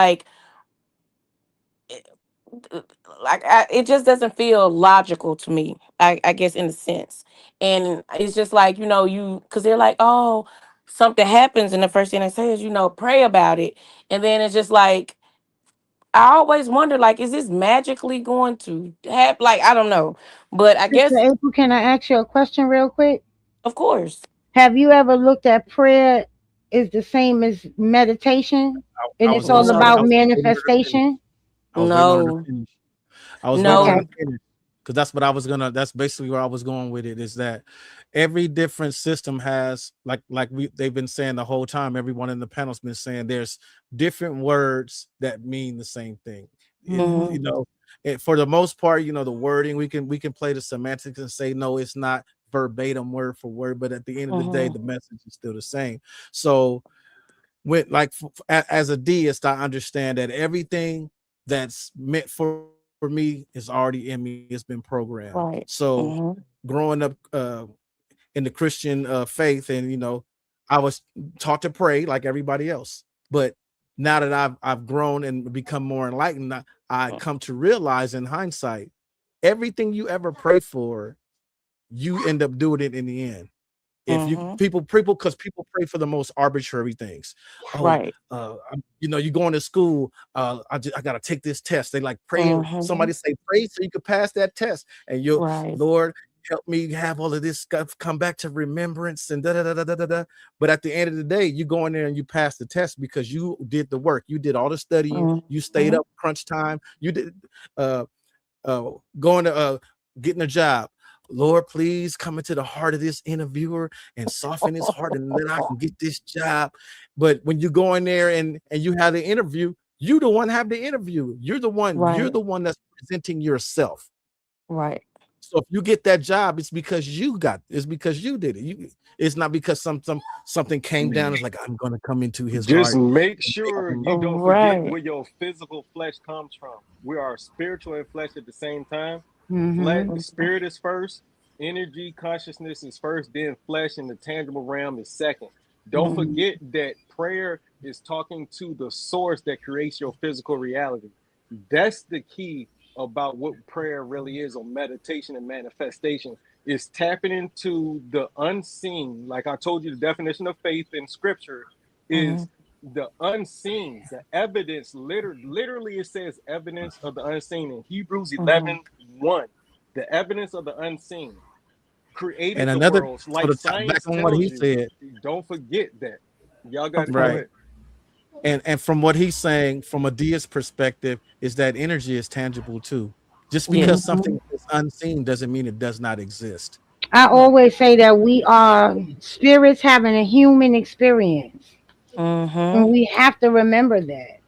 it just doesn't feel logical to me. I guess in a sense, and it's just like you because they're like, oh, something happens, and the first thing they say is pray about it, and then it's just like I always wonder, like, is this magically going to happen? Like, I don't know, but I Sister guess, April, can I ask you a question real quick? of course, Have you ever looked at prayer is the same as meditation I and was it's gonna all say, I about no, was waiting on her to finish. manifestation? I was waiting on her to no, finish. I was waiting on her Okay. no. to finish because that's what I was gonna. That's basically where I was going with it. Is that every different system has they've been saying the whole time. Everyone in the panel's been saying there's different words that mean the same thing. Hmm. For the most part, the wording we can play the semantics and say no, it's not verbatim word for word, but at the end of the day, Hmm. the message is still the same. So with as a deist, I understand that everything that's meant for me is already in me. It's been programmed. Right. So Hmm. growing up in the Christian faith, and I was taught to pray like everybody else. But now that I've grown and become more enlightened, I come to realize in hindsight, everything you ever pray for, you end up doing it in the end. If you Hmm. people because people pray for the most arbitrary things. Oh, Right. you going to school. I gotta take this test. They like pray. Hmm. Somebody say pray so you could pass that test, and you, Right. Lord, help me have all of this stuff come back to remembrance and da da da da da da. Da. But at the end of the day, you go in there and you pass the test because you did the work. You did all the studying. You stayed Hmm. up crunch time. You did. Uh, going to getting a job. Lord, please come into the heart of this interviewer and soften his heart and then I can get this job. But when you go in there and you have the interview, you the one have the interview. You're Right. the one that's presenting yourself. Right. So if you get that job, it's because you did it. It's not because something came down. It's like I'm gonna come into his Just heart. make sure you don't forget Right. where your physical flesh comes from. We are spiritual and flesh at the same time. Mm-hmm. Spirit is first, energy, consciousness is first, then flesh and the tangible realm is second. Don't Hmm. forget that prayer is talking to the source that creates your physical reality. That's the key about what prayer really is, or meditation and manifestation, is tapping into the unseen. Like I told you, the definition of faith in scripture Hmm. is the unseen, the evidence. Literally it says evidence of the unseen in Hebrews Hmm. 11:1. The evidence of the unseen created And the another, worlds, so like to tap back science on what tells he you. said, Don't forget that. Y'all got Of it, go course. right? ahead. And from what he's saying, from a deist perspective, is that energy is tangible too. Just because Yes. something Mhm. is unseen doesn't mean it does not exist. I Right. always say that we are spirits having a human experience, and Mm-hmm. we have to remember that.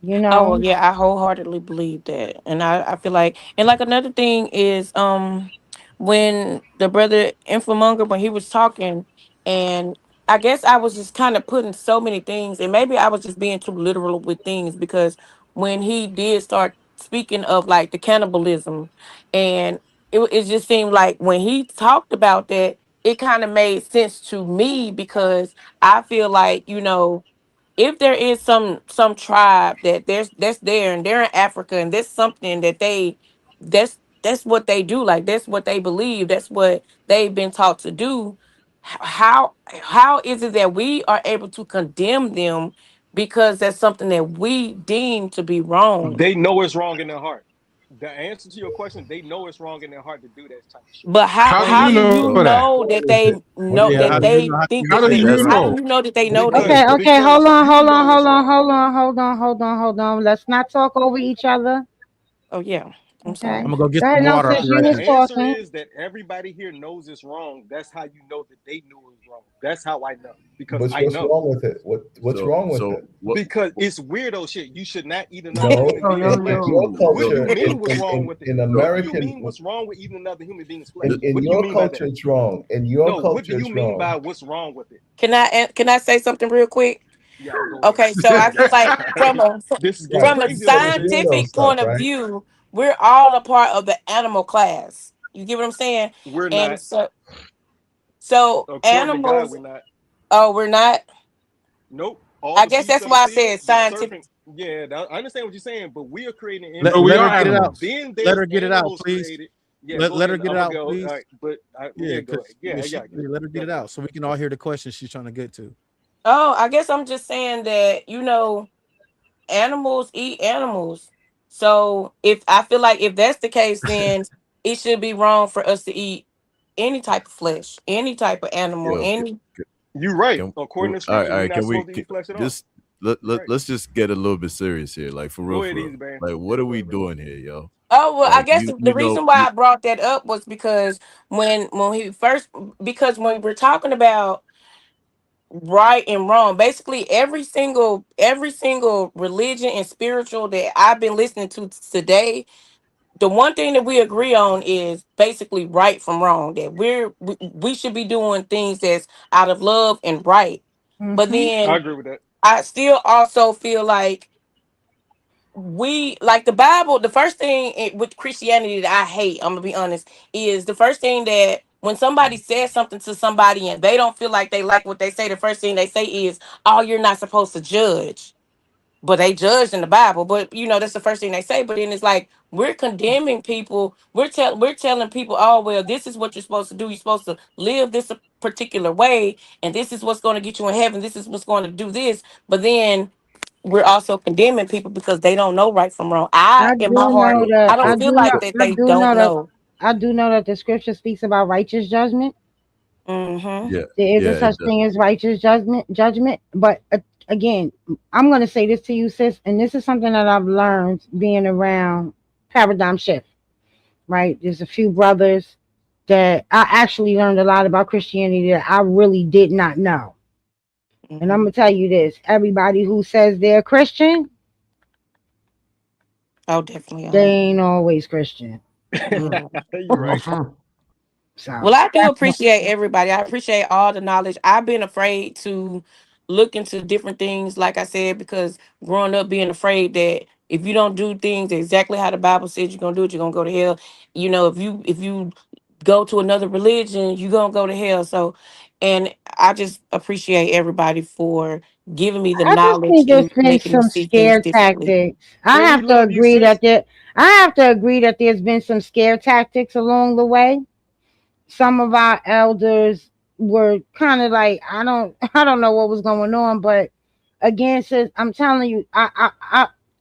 You Oh well, know. yeah, I wholeheartedly believe that, and I feel like, and like another thing is, when the brother Infomonger, when he was talking, and I guess I was just kind of putting so many things, and maybe I was just being too literal with things, because when he did start speaking of like the cannibalism, and it just seemed like when he talked about that, it kind of made sense to me, because I feel like, if there is some tribe that's there, and they're in Africa, and there's something that that's what they do, like that's what they believe, that's what they've been taught to do. How is it that we are able to condemn them because that's something that we deem to be wrong? They know it's wrong in their heart. The answer to your question, they know it's wrong in their heart to do that type of shit. But how How do how you do know you So, that? know What that is they it? What know is Yeah, the that how do you they know? evidence? How do think you How know that do that they you it's that's how wrong? do know? you know that they know that? Because Okay, okay, because hold you on, know hold it's on, wrong. hold on, hold on, hold on. Let's not talk over each other. Oh yeah, I'm Okay. I'm sorry. gonna go get Go ahead, some no, water. I'll The be since you right the was back. answer talking. is that everybody here knows it's wrong. That's how you know that they knew it was wrong. That's how I know. Because What's I what's know. wrong with it? What's so wrong with so it? what Because it's weirdo shit. You should not eat another No, human Yo, yo, being's in flesh. your yo. What do so you culture, mean what's wrong with it? in What do you American, mean what's wrong with eating another human being's flesh? the, in What do you your mean by culture, that? it's wrong. In your No, what do culture, you it's mean wrong. by what's wrong with it? Can I say something real quick? Yeah, go ahead. Okay, so I feel like This is getting Right. from a crazy a So little it's bit. weirdo scientific stuff, point of right? view, we're all a part of the animal class. You get what I'm saying? We're And not. so According to God, animals. we're not. Oh, we're not. Nope. All I the guess beasts that's of the why I field, said the scientific. serpent. Yeah, I understand what you're saying, but we are creating an Let So image we of let her are get God. it out. animals. Then Let there's her get it out, animals please. created. Yeah, go Let ahead. her get I'm it gonna out, go. All please. right, but Yeah, yeah, go because ahead. Yeah, yeah, yeah, let her get yeah, it go ahead. out so we can all hear the question she's trying to get to. Oh, I guess I'm just saying that animals eat animals. So if I feel like if that's the case, then it should be wrong for us to eat any type of flesh, any type of animal, yo, any. You're right. can, According to all right, scripture, we're not can we supposed to eat flesh at all. just You're right. let's just get a little bit serious here, like Go for ahead, real. easy man. Like, Yeah, what are go we ahead, bro. doing here, yo? Oh well, I Like, guess the reason why you I brought that up was because when he first, because when we're talking about right and wrong, basically every single religion and spiritual that I've been listening to today, the one thing that we agree on is basically right from wrong, that we should be doing things that's out of love and right. But Mhm. I then agree with that. I still also feel like we like the Bible. The first thing with Christianity that I hate, I'm gonna be honest, is the first thing that when somebody says something to somebody and they don't feel like they like what they say, the first thing they say is, "Oh, you're not supposed to judge." But they judged in the Bible. But that's the first thing they say. But then it's like we're condemning people. We're telling people, "Oh, well, this is what you're supposed to do. You're supposed to live this a particular way, and this is what's going to get you in heaven. This is what's going to do this." But then we're also condemning people because they don't know right from wrong. I In my do heart, know so I that. don't feel like that I they do don't know that. know. I do know that the scripture speaks about righteous judgment. Mm-hmm. yeah, There is a yeah, such thing as righteous judgment. Judgment, but again, I'm going to say this to you, sis, and this is something that I've learned being around paradigm shift. Right? There's a few brothers that I actually learned a lot about Christianity that I really did not know. And I'm Mm-hmm. gonna tell you this: everybody who says they're Christian, Oh, definitely they are. ain't always Christian. Mm. You're right. Mhm. Well, So I do that's what. appreciate everybody. I appreciate all the knowledge. I've been afraid to look into different things, like I said, because growing up being afraid that if you don't do things exactly how the Bible says you're gonna do it, you're gonna go to hell. If you go to another religion, you're gonna go to hell. So, and I just appreciate everybody for giving me the I just knowledge think and there's been making me some see things scare differently. tactics. I And we have to love you, agree sis. that there. I have to agree that there's been some scare tactics along the way. Some of our elders were kind of like I don't know what was going on, but again, sis, I'm telling you,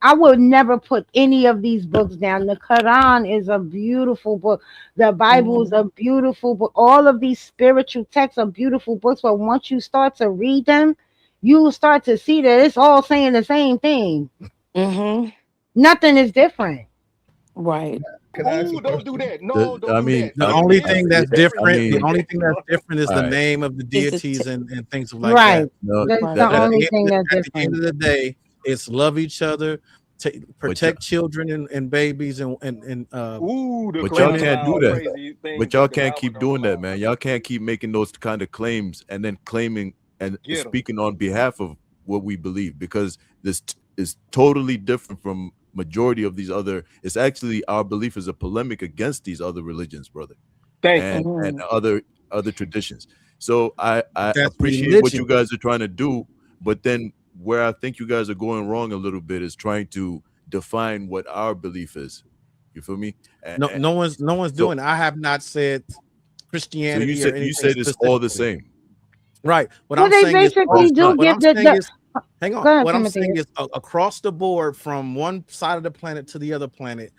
I would never put any of these books down. The Quran is a beautiful book. The Bible is Hmm. a beautiful book. All of these spiritual texts are beautiful books, but once you start to read them, you will start to see that it's all saying the same thing. Mm-hmm. Nothing is different. Right. Can I ask a Oh, don't do question? that. No, don't I do mean, that. The It only is thing yeah, that's different. I different, the mean, only thing that's different is all the right. name of the Is the deities and things like Right. that. No, But That's the right. that only thing that's at the end different. of the day, it's love each other, but y'all, protect children and babies and Ooh, the but y'all women. can't do crocodile that. crazy But things y'all that the can't Bible keep don't doing that, allow. man. Y'all can't keep making those kind of claims and then claiming and Get them. speaking on behalf of what we believe because this is totally different from majority of these other. It's actually our belief is a polemic against these other religions, brother, Thank you. and Mm-hmm. other traditions. So I That's appreciate what you religion. guys are trying to do, but then where I think you guys are going wrong a little bit is trying to define what our belief is. You feel me? No one's So doing it. I have not said so Christianity or you anything said it's all the specifically. same. Right. What Well, I'm they saying is But basically it's do not. what I'm give saying is hang on. go ahead, What I'm Timothy. saying is across the board from one side of the planet to the other planet,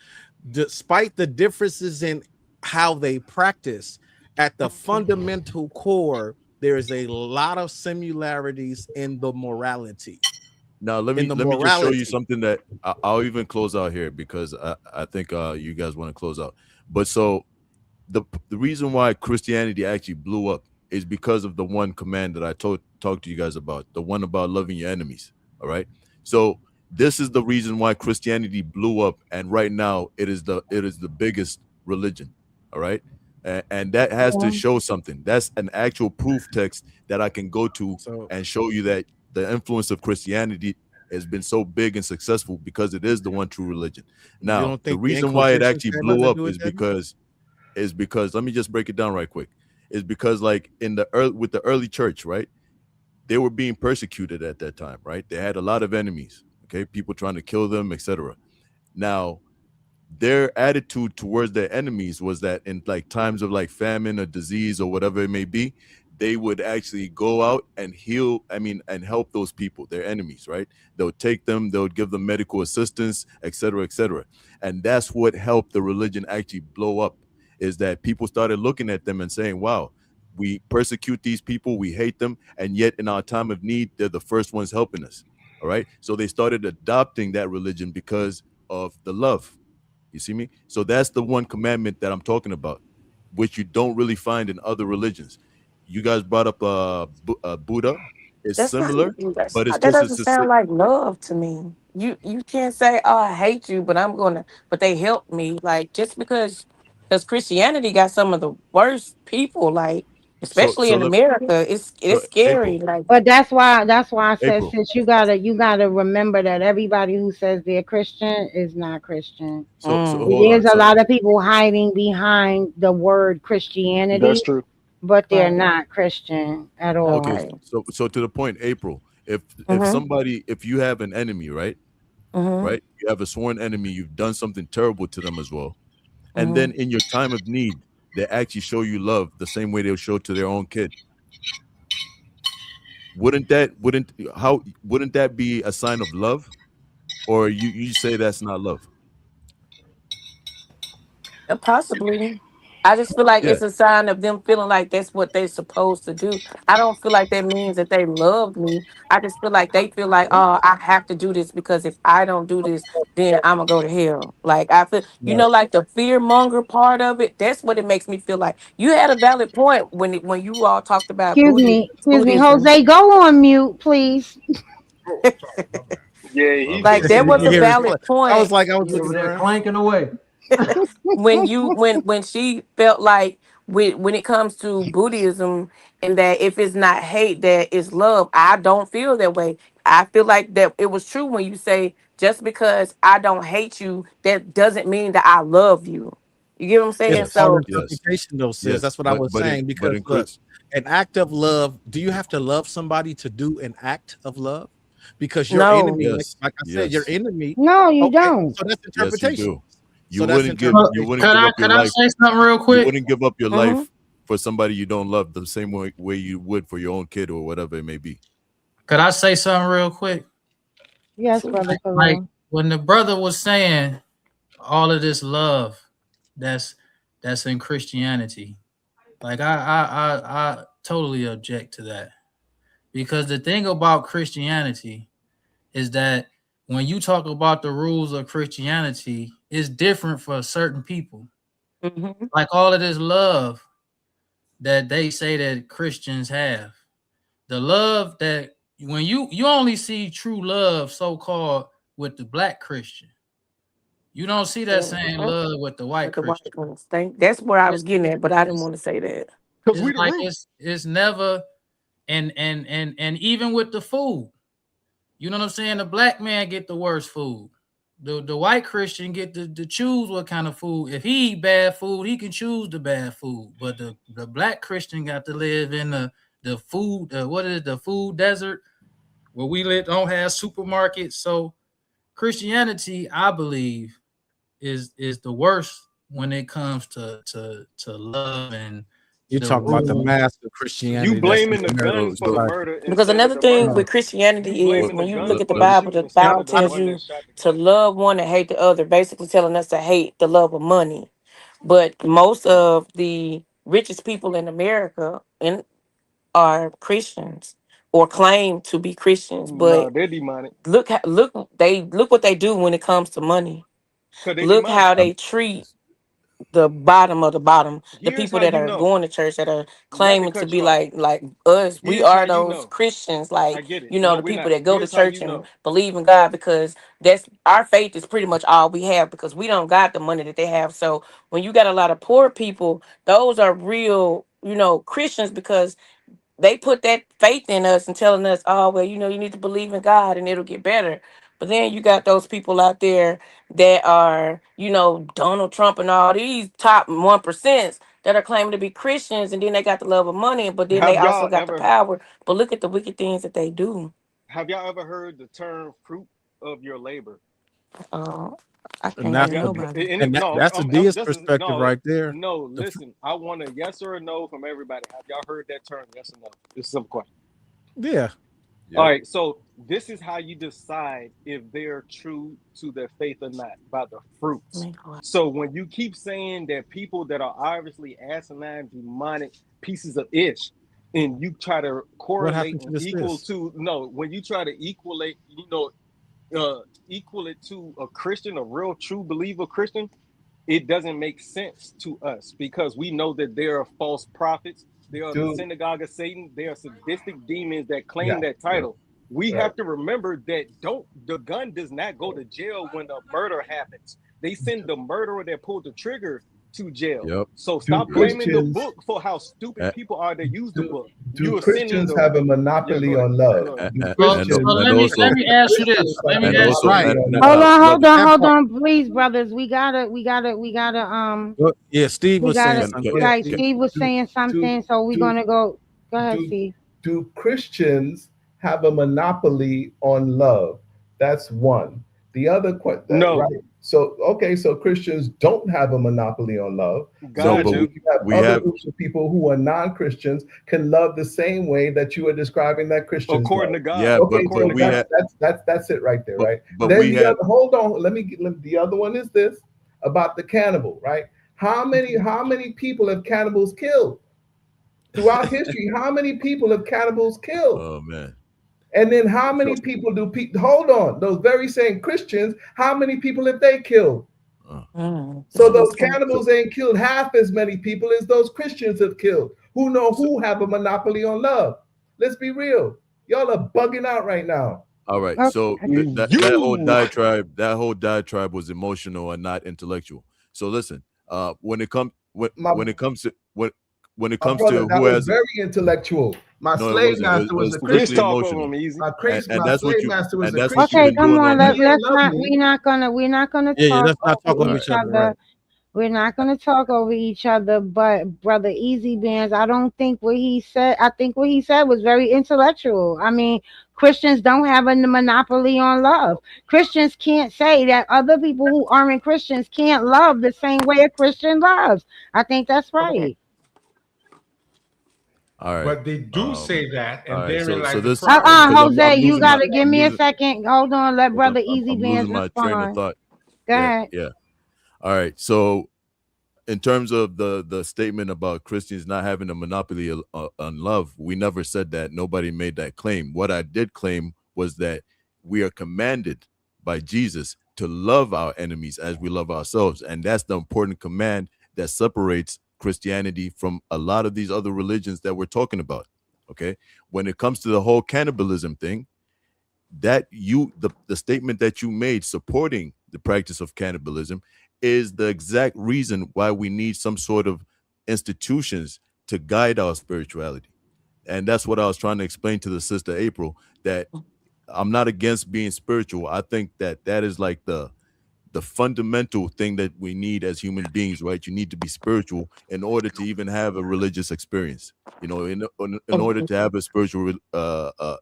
despite the differences in how they practice, at the fundamental core, there is a lot of similarities in the morality. Now In the let me just show you morality. something that I'll even close out here because I think you guys want to close out. But so the reason why Christianity actually blew up is because of the one command that I talked to you guys about, the one about loving your enemies. All right. So this is the reason why Christianity blew up, and right now it is the biggest religion. All right. And that has to Yeah. show something. That's an actual proof text that I can go to So and show you that the influence of Christianity has been so big and successful because it is the one true religion. you Now, don't the think the reason why it inquisitions actually had nothing blew to up do with that? is because let me just break it down right quick. Is because like in the early with the early church, right? They were being persecuted at that time, right? They had a lot of enemies, okay? People trying to kill them, etc. Now, their attitude towards their enemies was that in like times of like famine or disease or whatever it may be, they would actually go out and heal, I mean, and help those people, their enemies, right? They'll take them, they'll give them medical assistance, etc., etc. And that's what helped the religion actually blow up, is that people started looking at them and saying, wow, we persecute these people, we hate them, and yet in our time of need, they're the first ones helping us. All right. So they started adopting that religion because of the love. You see me? So that's the one commandment that I'm talking about, which you don't really find in other religions. You guys brought up Buddha. It's That's not similar, but it's that just doesn't sound like love to me. You can't say, "Oh, I hate you," but I'm gonna, but they help me. Like just because Christianity got some of the worst people, like so especially in America, so it's scary. April, Like But that's why I said, April. sis, you gotta remember that everybody who says they're Christian is not Christian. So mm, hold on. There's a So lot of people hiding behind the word That's Christianity, true. but they're right, not Christian at okay, all. okay, so to the point, April, if mm-hmm, somebody if you have an enemy, right? mm-hmm, Right? You have a sworn enemy, you've done something terrible to them as well. And mm-hmm. then in your time of need, they actually show you love the same way they'll show to their own kid. Wouldn't that be a sign of love? Or you say that's not love? Possibly. I just feel like Yeah. it's a sign of them feeling like that's what they're supposed to do. I don't feel like that means that they love me. I just feel like they feel like, oh, I have to do this because if I don't do this, then I'm gonna go to hell. Like I feel, Right. like the fear monger part of it. That's what it makes me feel like. You had a valid point when you all talked about Excuse me, Buddhism. Jose, go on mute, please. Oh, sorry, my bad. Yeah, I'm he Like so just that You was can a hear interrupted. his valid click. I was point like, I was He looking over there around. clanking away. when you when she felt like when it comes to Buddhism and that if it's not hate that it's love. I don't feel that way. I feel like that it was true when you say just because I don't hate you that doesn't mean that I love you. You get what I'm It's saying? yes, all So yes, interpretation, though, sis. yes. That's what I was But saying. Because in look, Chris, an act of love. Do you have to love somebody to do an act of love? Because your no. enemy, like, yes, like I said, your yes, enemy. No, you Okay, don't. so that's yes, you interpretation. do. So that's You interpretation. wouldn't give up your Could I life. say something real You quick? wouldn't give up your Hmm. life for somebody you don't love the same way you would for your own kid or whatever it may be. Could I say something real quick? Yes, Sure. brother Like Khalil. when the brother was saying all of this love that's that's in Christianity. Like I totally object to that. Because the thing about Christianity is that when you talk about the rules of Christianity, it's different for certain people. Mm-hmm. Like all of this love that they say that Christians have. The love that when you only see true love so called with the black Christian. You don't see that same Mhm. love with the white With the white Christian. ones. That's where I was It's, getting at, but I didn't it's, want to say that. Because it's we the like root. it's never and even with the food, you know what I'm saying? The black man get the worst food. The white Christian get to choose what kind of food. If he eat bad food, he can choose the bad food. But the black Christian got to live in the food, what is it, the food desert where we live, don't have supermarkets. So Christianity, I believe, is the worst when it comes to love and You're the talking about the rules. mass of You Christianity that's in blaming the American gun So for the so society. murder Because instead of another the thing murderer. with No, You Christianity is blaming when the you gun look let, at the for let the me Bible, shooting the instead Bible of the tells one that you shot the to gun. love one and hate the other, basically telling us to hate the love of money. But most of the richest people in America are Christians or claim to be Christians. No, But they're demonic. look what they do when it comes to money. Because they Look demonic. how they treat the bottom of the bottom, the Here's people how that you are know. going to church, that are Not to claiming to cut be you off. like us. We Here's how are you those know. Christians, I like, get it. you know, No, the we're people not. that go to Here's how church you and know. believe in God, because that's our faith is pretty much all we have, because we don't got the money that they have. So when you got a lot of poor people, those are real, Christians, because they put that faith in us and telling us, oh, well, you need to believe in God and it'll get better. But then you got those people out there that are, Donald Trump and all these top 1% that are claiming to be Christians, and then they got the love of money, but then they Have also y'all got the ever power. But look at the wicked things that they do. have y'all ever heard the term fruit of your labor? Uh, I and can't Have that's say y'all the nobody. no, that's the deist this is perspective right there. no, The listen. I want a yes or a no from everybody. Have y'all heard that term? Yes or no? This is a simple question. yeah, All Yep. right, so this is how you decide if they're true to their faith or not, by the fruits. Man, what? So when you keep saying that people that are obviously asinine, demonic pieces of ish, and you try to what correlate happened to and the equal sis? to no, when you try to equate, equal it to a Christian, a real true believer Christian, it doesn't make sense to us because we know that there are false prophets. There are the Dude, synagogue of Satan. There are sadistic demons that yeah, claim that Yep. title. We right. have to remember that the gun does not go to jail when a murder happens. They send the murderer that pulled the trigger to jail. Yep. So Do stop Yep. blaming the Christians book for how stupid And, people are that use the do book. do You are sending Christians the have a yeah. monopoly Go ahead. on love? Go ahead. Do Well, and well, Christians let me let also me ask you this. Christians Let have a me and ask also monopoly right. on Hold love? on, hold brother, on, That hold part. on, please, brothers. Yeah, Steve We was saying gotta, can, something. can, Go ahead, like Steve. can, Steve was Do saying do something, so we're do gonna go. Go ahead, do Steve. do Christians have a monopoly on love? That's one. The other question, No, right? So okay, so Christians don't have a monopoly on love. no, So God but which we, do. means you have we other have groups of people who are non-Christians can love the same way that you are describing that Christians According love. to God. yeah, Okay, According so to but we God. had that's it right there, right? but Then we the had other, hold on, the other one is this about the cannibal, right? How many people have cannibals killed throughout history? How many people have cannibals killed? oh man. And then how So many people do people hold on? Those very same Christians, how many people have they killed? uh, So That's a uh, good those point. so cannibals ain't killed half as many people as those Christians have killed. Who know so who have a monopoly on love? Let's be real. Y'all are bugging out right now. all right. So Okay. You that whole diatribe was emotional and not intellectual. So listen, My when it my comes brother, to that who was has very intellectual. My no, it slave wasn't. master It was was a just strictly Christian. talk over emotional, him easy. and My that's what slave you master was and a that's what you've Okay, Christian. been come doing all on. He night. didn't love me. We're not gonna Yeah, yeah. talk Let's not talk over All over right. each each other, right? other. We're not going to talk over each other, but Brother Easy Bands, I don't think what he said, I think what he said was very intellectual. I mean, Christians don't have a monopoly on love. Christians can't say that other people who aren't Christians can't love the same way a Christian loves. I think that's Correct. right. All right. But they do Um. say that, All and right. therein So lies the this problem. because Jose, I'm you losing got my to give I'm me a losing second. Hold on. Let hold on. Brother Easy I'm Bands losing my train of respond. thought. Go Yeah. ahead. Yeah. All right. So in terms of the statement about Christians not having a monopoly on love, we never said that. Nobody made that claim. What I did claim was that we are commanded by Jesus to love our enemies as we love ourselves, and that's the important command that separates Christianity from a lot of these other religions that we're talking about. Okay, when it comes to the whole cannibalism thing, that the statement that you made supporting the practice of cannibalism is the exact reason why we need some sort of institutions to guide our spirituality. And that's what I was trying to explain to the sister April, that I'm not against being spiritual. I think that that is like the fundamental thing that we need as human beings, right? You need to be spiritual in order to even have a religious experience, you know, in order to have a spiritual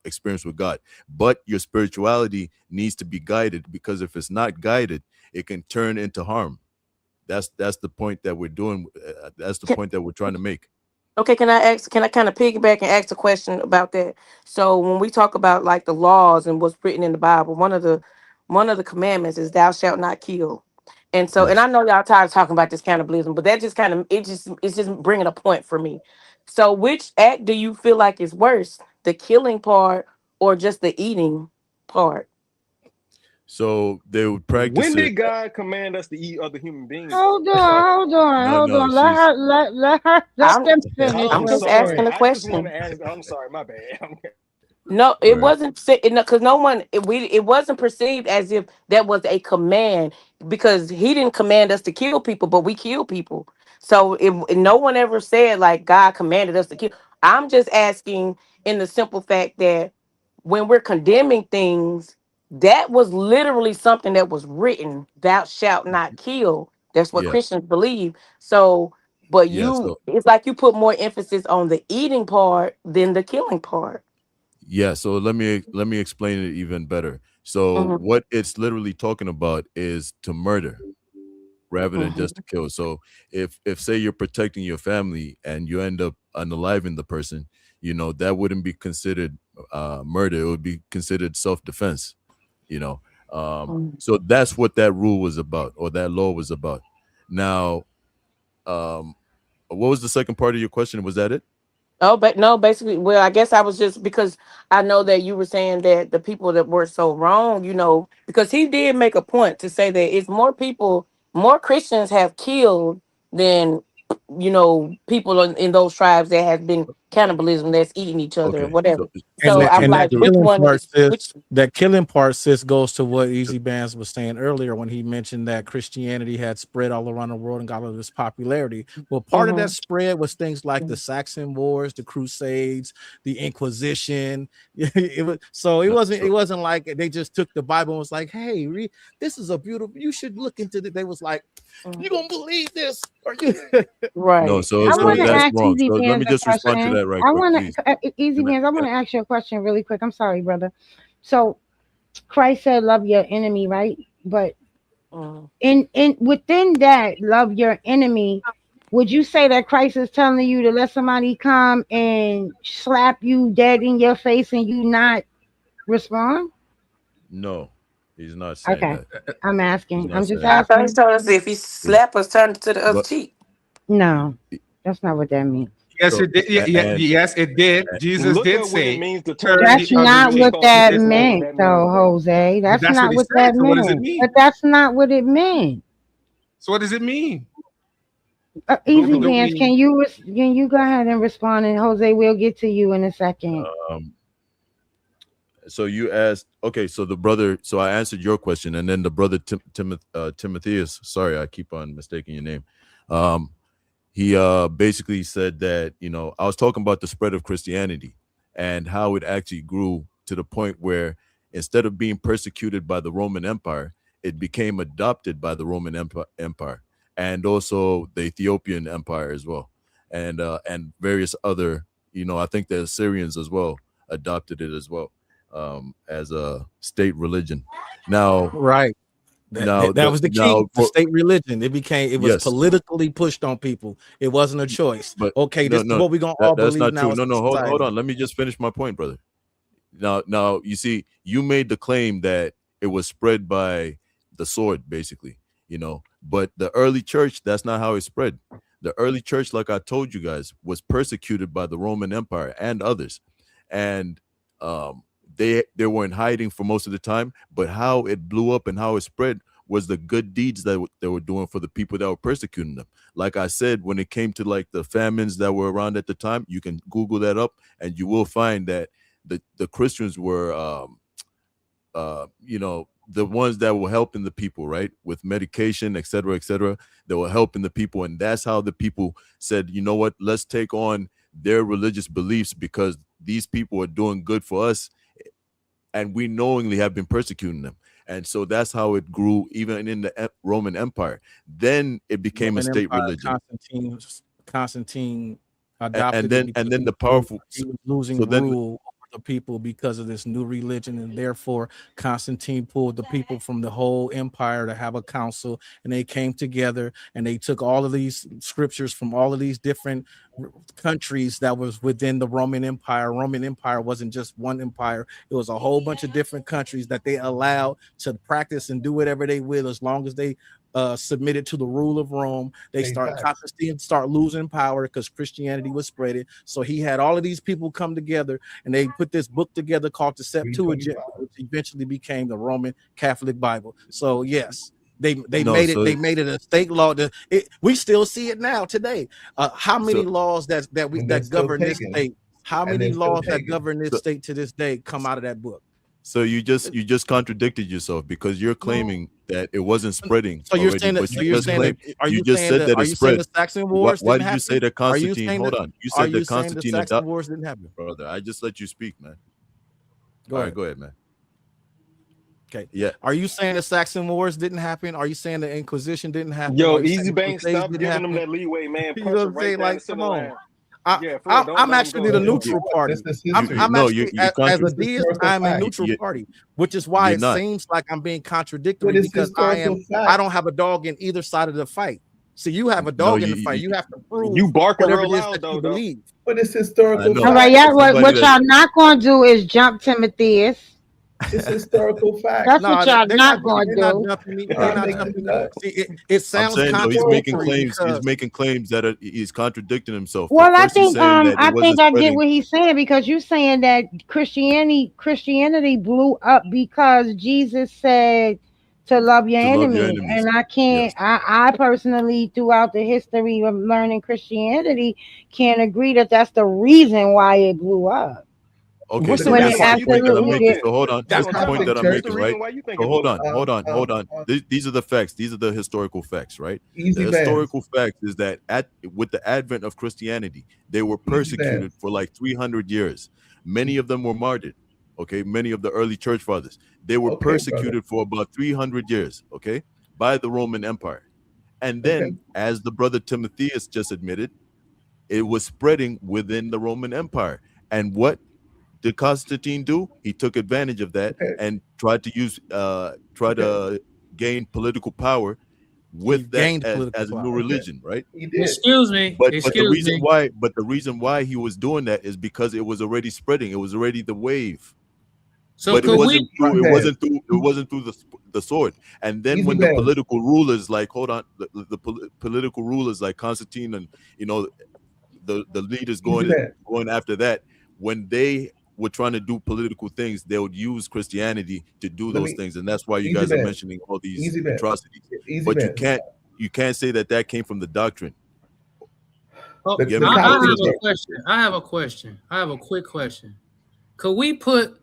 experience with God. But your spirituality needs to be guided, because if it's not guided, it can turn into harm. That's the point that we're doing. That's the point that we're trying to make. Okay, can I ask? Can I kind of piggyback and ask a question about that? So when we talk about like the laws and what's written in the Bible, one of the commandments is "Thou shalt not kill." And so, and Yes. I know y'all tired of talking about this cannibalism, but that just kind of it's just bringing a point for me. So, which act do you feel like is worse, the killing part or just the eating part? So they would practice When it. did God command us to eat other human beings, though? Hold on, hold on, No, hold no, on. Let she's her let I'm them finish I'm I'm real just quick. asking sorry. a I just want question. to ask. I'm sorry. My bad. No, it right. wasn't because no one it wasn't perceived as if that was a command, because he didn't command us to kill people, but we kill people. So no one ever said like God commanded us to kill. I'm just asking in the simple fact that when we're condemning things, that was literally something that was written, "Thou shalt not kill." That's what Yeah, Christians believe. So, but yeah. you, So it's like you put more emphasis on the eating part than the killing part. yeah, so let me explain it even better. So Mhm. what it's literally talking about is to murder rather than Mhm. just to kill. So if say you're protecting your family and you end up unaliving the person, you know, that wouldn't be considered murder. It would be considered self-defense, you know. Mhm. So that's what that rule was about, or that law was about. Now, um what was the second part of your question? Was that it? Oh, but no, basically, well, I guess I was just because I know that you were saying that the people that were so wrong, because he did make a point to say that it's more people, more Christians have killed than, people in those tribes that has been cannibalism, that's eating each other, Okay. whatever. And So that I'm and So like, that so which killing one part, is sis, which? that killing part, sis, goes to what Easy Bands was saying earlier when he mentioned that Christianity had spread all around the world and got all this popularity. Well, part of that Mhm. spread was things like the Saxon Wars, the Crusades, the Inquisition. It no, wasn't so it wasn't like they just took the Bible and was like, hey, this is a beautiful. You should look into it. They was like, you Mhm. gonna believe this? Or you? no, Right. so I so want to that's ask wrong. Easy So let Bands me a just respond to question. that right I quick, want please. to Easy Can I, Bands. I want to ask you a question really quick. I'm sorry, brother. So Christ said, "Love your enemy," right? But Mhm. in within that, love your enemy. Would you say that Christ is telling you to let somebody come and slap you dead in your face and you not respond? no, he's not saying Okay, that. I'm He's asking. not I'm just saying that. I thought he asking. told us if he He's, slap us, turn it to the other but cheek. No, that's not what that means. Yes, so it did. Yeah, yeah, yes, it did. Jesus Look did at what it say, means to turn "Turn the the That's cheek other and not get what cheek." caught He that did slipping. That's say, what meant, that though, means, bro. Jose. but That's that's what not he what said. that So what does it meant. mean? But that's not what it meant. So what does it mean? Both Easy of them. Don't Vance, mean can you go ahead and respond? And Jose, we'll get to you in a second. um so you asked, okay, so the brother, so I answered your question, and then the brother Timotheus, sorry, I keep on mistaking your name. Um he basically said that, you know, I was talking about the spread of Christianity and how it actually grew to the point where instead of being persecuted by the Roman Empire, it became adopted by the Roman Empire, and also the Ethiopian Empire as well, and various other, you know, I think the Assyrians as well adopted it as well, as a state religion. Now, Right. That was the key. The for state religion. It was yes, politically pushed on people. It wasn't a choice. but Okay, this no, is no, what we're gonna all that's believe not now true. as No, a no, hold society. on. Let me just finish my point, brother. Now, you see, you made the claim that it was spread by the sword, basically, you know, But the early church, that's not how it spread. The early church, like I told you guys, was persecuted by the Roman Empire and others, and um, they were in hiding for most of the time. But how it blew up and how it spread was the good deeds that they were doing for the people that were persecuting them. Like I said, when it came to like the famines that were around at the time, you can Google that up, and you will find that the Christians were the ones that were helping the people, right, with medication, etc., etc. They were helping the people, and that's how the people said, you know what, let's take on their religious beliefs because these people are doing good for us, and we knowingly have been persecuting them. And so that's how it grew, even in the Roman Empire. Then it became Roman a state Empire, religion. Constantine adopted And then the powerful. he was losing So then rule over the people because of this new religion, and therefore Constantine pulled the people from the whole empire to have a council, and they came together and they took all of these scriptures from all of these different countries that was within the Roman Empire. Roman Empire wasn't just one empire, it was a whole bunch of different countries that they allowed to practice and do whatever they will as long as they submitted to the rule of Rome. Constantine start losing power because Christianity was spreading. So he had all of these people come together, and they put this book together called the Septuagint, which eventually became the Roman Catholic Bible. So yes, they made it a state law. We still see it now today. How many laws that govern this state? How many laws that govern this state to this day come out of that book? So you just contradicted yourself because you're claiming that it wasn't spreading. So you're already, saying that? but So you're saying that? you just said that it spread. The Saxon Wars? Why did you say that Constantine? Hold on. You said that Constantine the Saxon Wars didn't happen, brother. I just let you speak, man. Go ahead, man. Okay. Yeah. Are you saying the Saxon Wars didn't happen? Are you saying the Inquisition didn't happen? Yo, Easy Bang, stop giving them that leeway, man. You know what I'm saying? Like, come on. I'm actually the neutral party. I'm actually as a deist, I'm a neutral party, which is why it seems like I'm being contradictory because I don't have a dog in either side of the fight. See, you have a dog in the fight. You have to prove you barking whatever real it is loud, that you though. believe. But it's historical fact. All right, yeah. What y'all not gonna do is jump Timothy. It's historical fact. That's what y'all not gonna do. Not jumping me. See, it sounds he's making claims. He's making claims that he's contradicting himself. Well, I think I get what he's saying, because you're saying that Christianity blew up because Jesus said to love your enemy, and I can't. Yes. I personally, throughout the history of learning Christianity, can't agree that that's the reason why it blew up. Okay, so that's the point that I'm making. So hold on, that's the point that I'm making, right? So hold on. These are the facts. These are the historical facts, right? The historical fact is that with the advent of Christianity, they were persecuted for like 300 years. Many of them were martyred. Okay, many of the early church fathers, they were persecuted for about 300 years. Okay, by the Roman Empire, and then, as the brother Timotheus just admitted, it was spreading within the Roman Empire. And what did Constantine do? He took advantage of that and tried to gain political power with that as a new religion, right? He did. Excuse me. But the reason why he was doing that is because it was already spreading. It was already the wave. So but it wasn't through the sword. And then when the political rulers, like, hold on, the political rulers like Constantine and the leaders going after that, when they were trying to do political things, they would use Christianity to do those things, and that's why you guys are mentioning all these atrocities. But you can't say that came from the doctrine. I have a question. I have a quick question. Could we put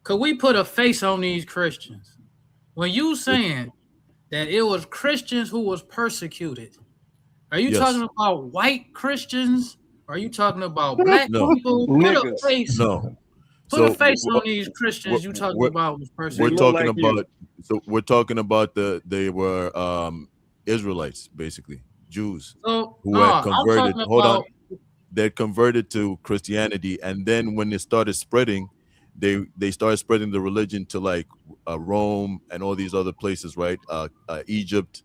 a face on these Christians? When you saying that it was Christians who was persecuted, are you talking about white Christians? Are you talking about black people? Put a face. Put a face on these Christians you talking about was persecuted. We're talking about they were Israelites, basically Jews who had converted. They converted to Christianity, and then when it started spreading, they started spreading the religion to like Rome and all these other places, right? Egypt,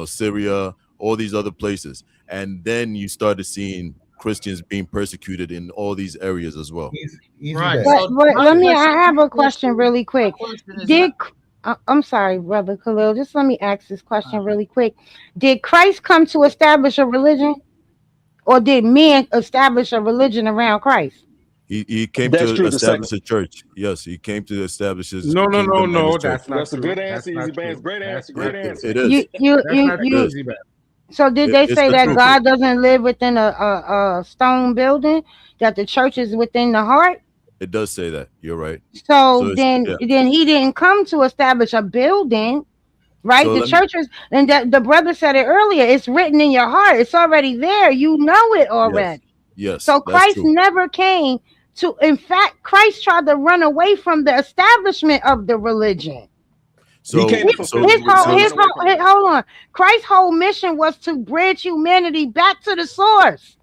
Syria, all these other places, and then you started seeing Christians being persecuted in all these areas as well. Right. But I have a question really quick. I'm sorry, brother Khalil. Just let me ask this question really quick. Did Christ come to establish a religion, or did men establish a religion around Christ? He came That's to true. The second. establish a church. Yes, he came to establish his No, no, no, kingdom and his no. church. That's not That's a good true. answer, That's Easy not Bands. true. Great That's answer. not Great It, true. answer. it You, is. you, That's you, not It true, you. is. Easy Man. So did they It's say the that truth. God doesn't live within a stone building? That the church is within the heart? It does say that. You're right. So So it's then, yeah. he didn't come to establish a building, right? So The let me. church is, and that the brother said it earlier. It's written in your heart. It's already there. You know it Yes. already. Yes, So that's Christ true. never came to. In fact, Christ tried to run away from the establishment of the religion. He So came to so fulfill it. His He did whole, not so run away from it. hold on. Christ's whole mission was to bridge humanity back to the source.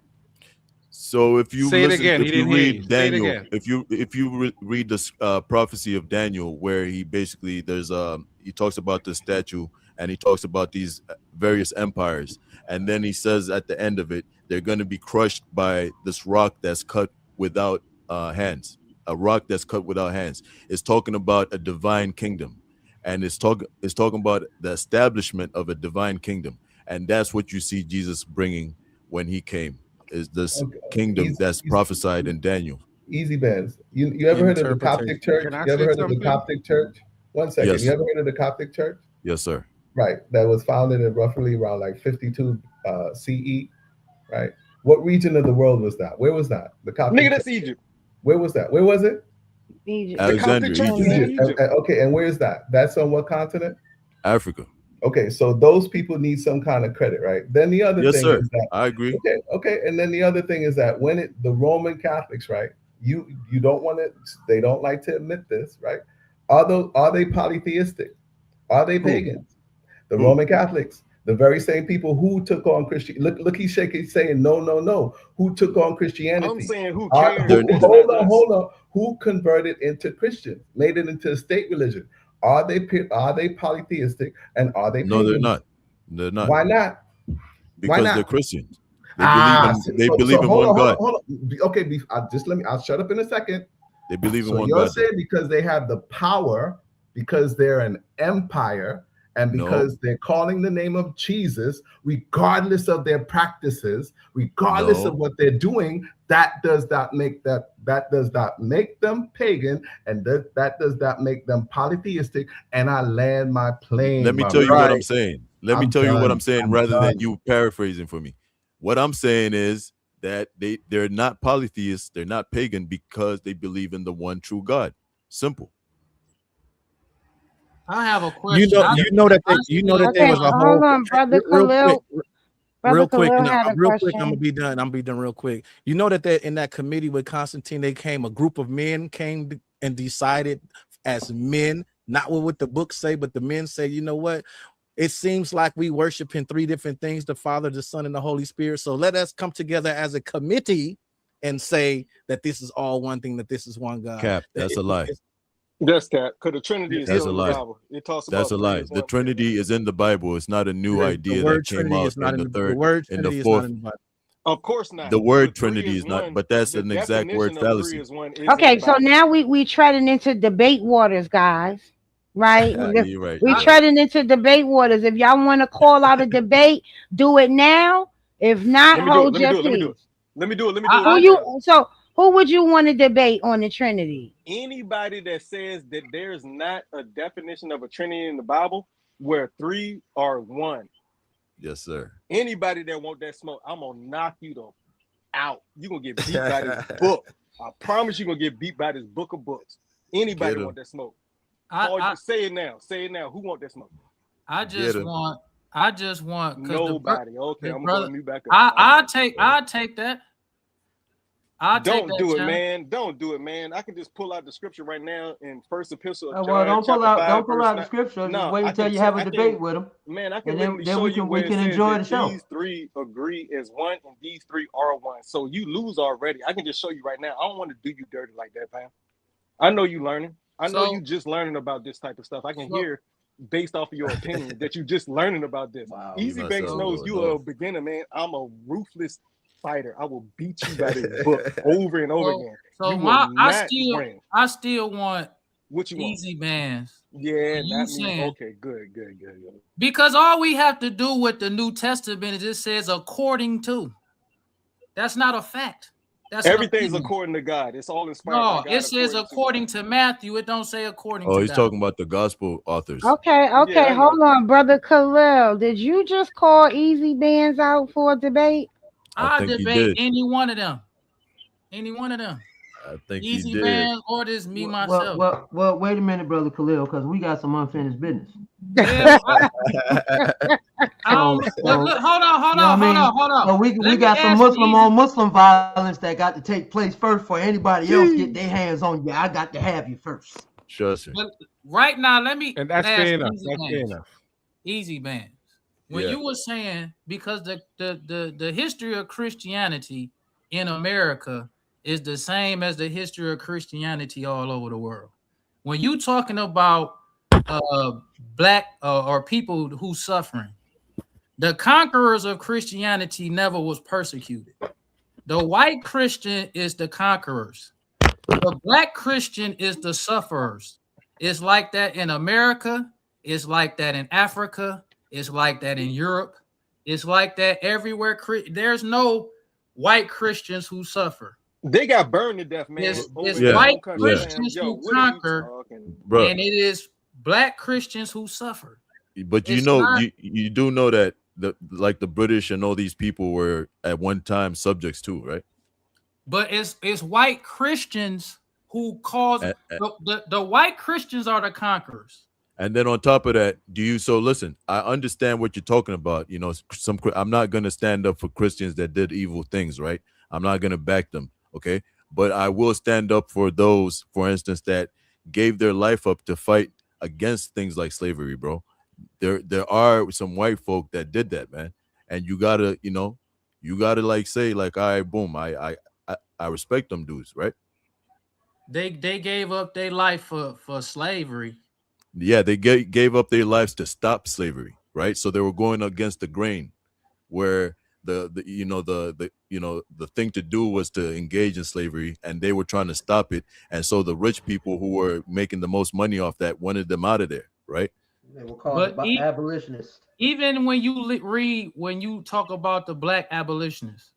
So if you Say it listen, again. He if you didn't hear you. read Say it Daniel, again. if you read this prophecy of Daniel, where he basically he talks about the statue and he talks about these various empires, and then he says at the end of it, they're going to be crushed by this rock that's cut without hands, a rock that's cut without hands. It's talking about a divine kingdom, and it's talking about the establishment of a divine kingdom, and that's what you see Jesus bringing when he came. Is this Okay. kingdom that's prophesied in Daniel? Easy bands. You ever heard of the Interpretation. Coptic Church? Can I You ever say heard of the something? Coptic Church? One second. You Yes, ever heard of the Coptic Church? yes, sir. Right. That was founded in roughly around like 52 CE. Right. What region of the world was that? Where was that? The Nigga, Coptic Church. that's Egypt. Where was that? Where was it? Egypt. The Coptic Alexandria, Church Egypt, is in Egypt. Egypt. Okay. And where's that? That's on what continent? Africa. Okay. So those people need some kind of credit, right? Then the other Yes, thing sir. is that I agree. okay. And then the other thing is that when the Roman Catholics, right? You don't want to. They don't like to admit this, right? Are they polytheistic? Are they Who? pagans? The Who? Roman Catholics, the very same people who took on Christianity. Look, he's shaking, saying no, no, no. Who took on I'm Christianity? saying who Are, cares? They're That's hold not on, us. hold on. Who converted into Christian, made it into a state religion? Are they polytheistic and are they no, they're pagans? not. They're not Why not? Why because they're not? Christians. They believe Ah, in they so believe in hold one on, hold on, God. hold on. Okay, just let me. I'll shut up in a second. They believe in So one you're God, though. saying because they have the power, because they're an empire, and No, because they're calling the name of Jesus, regardless of their practices, regardless of no. what they're doing, that does not make them pagan, and that does not make them polytheistic. And I land my Let plane, me my tell you brother. what I'm Right. saying. Let me I'm tell you what I'm done. saying I'm rather than done. you paraphrasing for me. What I'm saying is that they're not polytheists, they're not pagan because they believe in the one true God. Simple. I have a question. I You know still that there Okay, was a want. hold whole on, brother real quick. Khalil. Brother Real quick, Khalil and had I'm a real quick. I'm gonna question. be done. I'm gonna be done real quick. You know that in that committee with Constantine, they came. A group of men came and decided as men, not what the books say, but the men say, you know what? It seems like we worship in three different things: the Father, the Son, and the Holy Spirit. So let us come together as a committee and say that this is all one thing, that this is one God. Cap, That that's a lie. That's cat. Because the Trinity is That's still a in the lie. Bible. It talks That's about a three lie. as The one. Trinity is in the Bible. It's not a new the idea word that came Trinity out is not in in the the third, word in the Trinity is not fourth. in the Bible. Of course not. The word But three Trinity is is not, one. but that's The an exact word definition of three fallacy. is one is in the Okay, so Bible. now we treading into debate waters, guys. Right? You're right. We You're right. treading into debate waters. If y'all want to call out a debate, do it now. If not, Let me do it. hold Let me your do it. Let me do it. peace. Let me do it. Let me do it Who right I you? now. So who would you want to debate on the Trinity? Anybody that says that there's not a definition of a Trinity in the Bible where three are one, Yes, sir. anybody that want that smoke, I'm gonna knock you out. You're gonna get beat by this book. I promise you're gonna get beat by this book of books. Get Anybody him. want that smoke? I Say it now. Say it now. Who want that smoke? I Get just him. want because Nobody. Okay, the I'm gonna go brother and mute back up. I take that. I'll take Don't that do it, challenge. man. Don't do it, man. I can just pull out the scripture right now in First Epistle of Well, John, chapter 5, don't pull verse out the 9. scripture. Just No, wait I until can you have a I can debate with them, man, I can and literally then show you we where it can says enjoy that the show. these three agree as one and these three are one. So you lose already. I can just show you right now. I don't want to do you dirty like that, fam. I know you learning. I know you So just learning about this type of stuff. I can so hear based off of your opinion that you just learning about this. Wow. Leave Easy Banks myself so knows going you are a off. beginner, man. I'm a ruthless fighter. I will beat you by this book over and over so again. so You will my not win. I still want What you want? Easy bands. Yeah, And you not me. saying Okay, good. because all we have to do with the New Testament is it says according to. That's not a fact. That's an Everything's opinion. according to God. It's all inspired by No, God. it says according to Matthew. It don't say according Oh, to he's God. talking about the gospel authors. Okay, Yeah, I hold know. on, brother Khalil. Did you just call easy bands out for a debate? I I'll think he debate did. any one of them. Any one of them. I think he Easy did. bands or this me myself. Well, wait a minute, brother Khalil, because we got some unfinished business. Yeah, So, but look, hold on. So we got some Muslim on Muslim violence that got to take place first for anybody else get their hands on you. I got to have you first. Sure, sir. But right now, let me And that's ask fair enough. easy That's fair bands. enough. Easy bands. When Yeah. you were saying because the history of Christianity in America is the same as the history of Christianity all over the world. When you talking about black or people who suffering, the conquerors of Christianity never was persecuted. The white Christian is the conquerors. The black Christian is the sufferers. It's like that in America. It's like that in Africa. It's like that in Europe. It's like that everywhere. There's no white Christians who suffer. They got burned to death, man. It's Yeah, white yeah. Christians Yo, who what are you conquer, talking? Bro. and it is black Christians who suffer. But you It's know, not- you do know that the British and all these people were at one time subjects too, right? But it's white Christians who cause the white Christians are the conquerors. And then on top of that, listen, I understand what you're talking about. You know, I'm not going to stand up for Christians that did evil things, right? I'm not going to back them, okay? But I will stand up for those, for instance, that gave their life up to fight against things like slavery, bro. There are some white folk that did that, man. And you gotta like say like, all right, boom, I respect them dudes, right? They gave up their life for slavery. Yeah, they gave up their lives to stop slavery, right? So they were going against the grain, where the thing to do was to engage in slavery, and they were trying to stop it. And so the rich people who were making the most money off that wanted them out of there, right? They were called abolitionists. Even when you read, when you talk about the black abolitionists,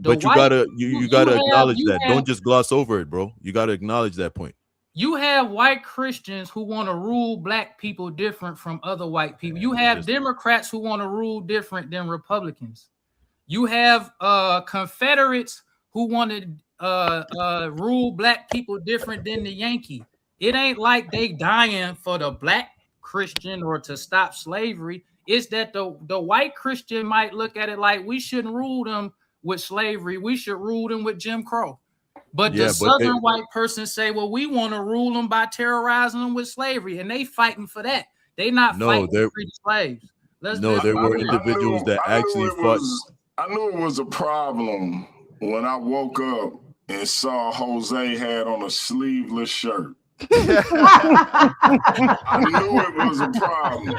But you gotta acknowledge that. Don't just gloss over it, bro. You gotta acknowledge that point. You have white Christians who want to rule black people different from other white people. You have Democrats who want to rule different than Republicans. You have Confederates who want to rule black people different than the Yankee. It ain't like they dying for the black Christian or to stop slavery. It's that the white Christian might look at it like we shouldn't rule them with slavery. We should rule them with Jim Crow. But the Southern white person say, well, we want to rule them by terrorizing them with slavery, and they fighting for that. They not fighting to free the slaves. There were individuals that actually fought. I knew it was a problem when I woke up and saw Jose had on a sleeveless shirt. I knew it was a problem.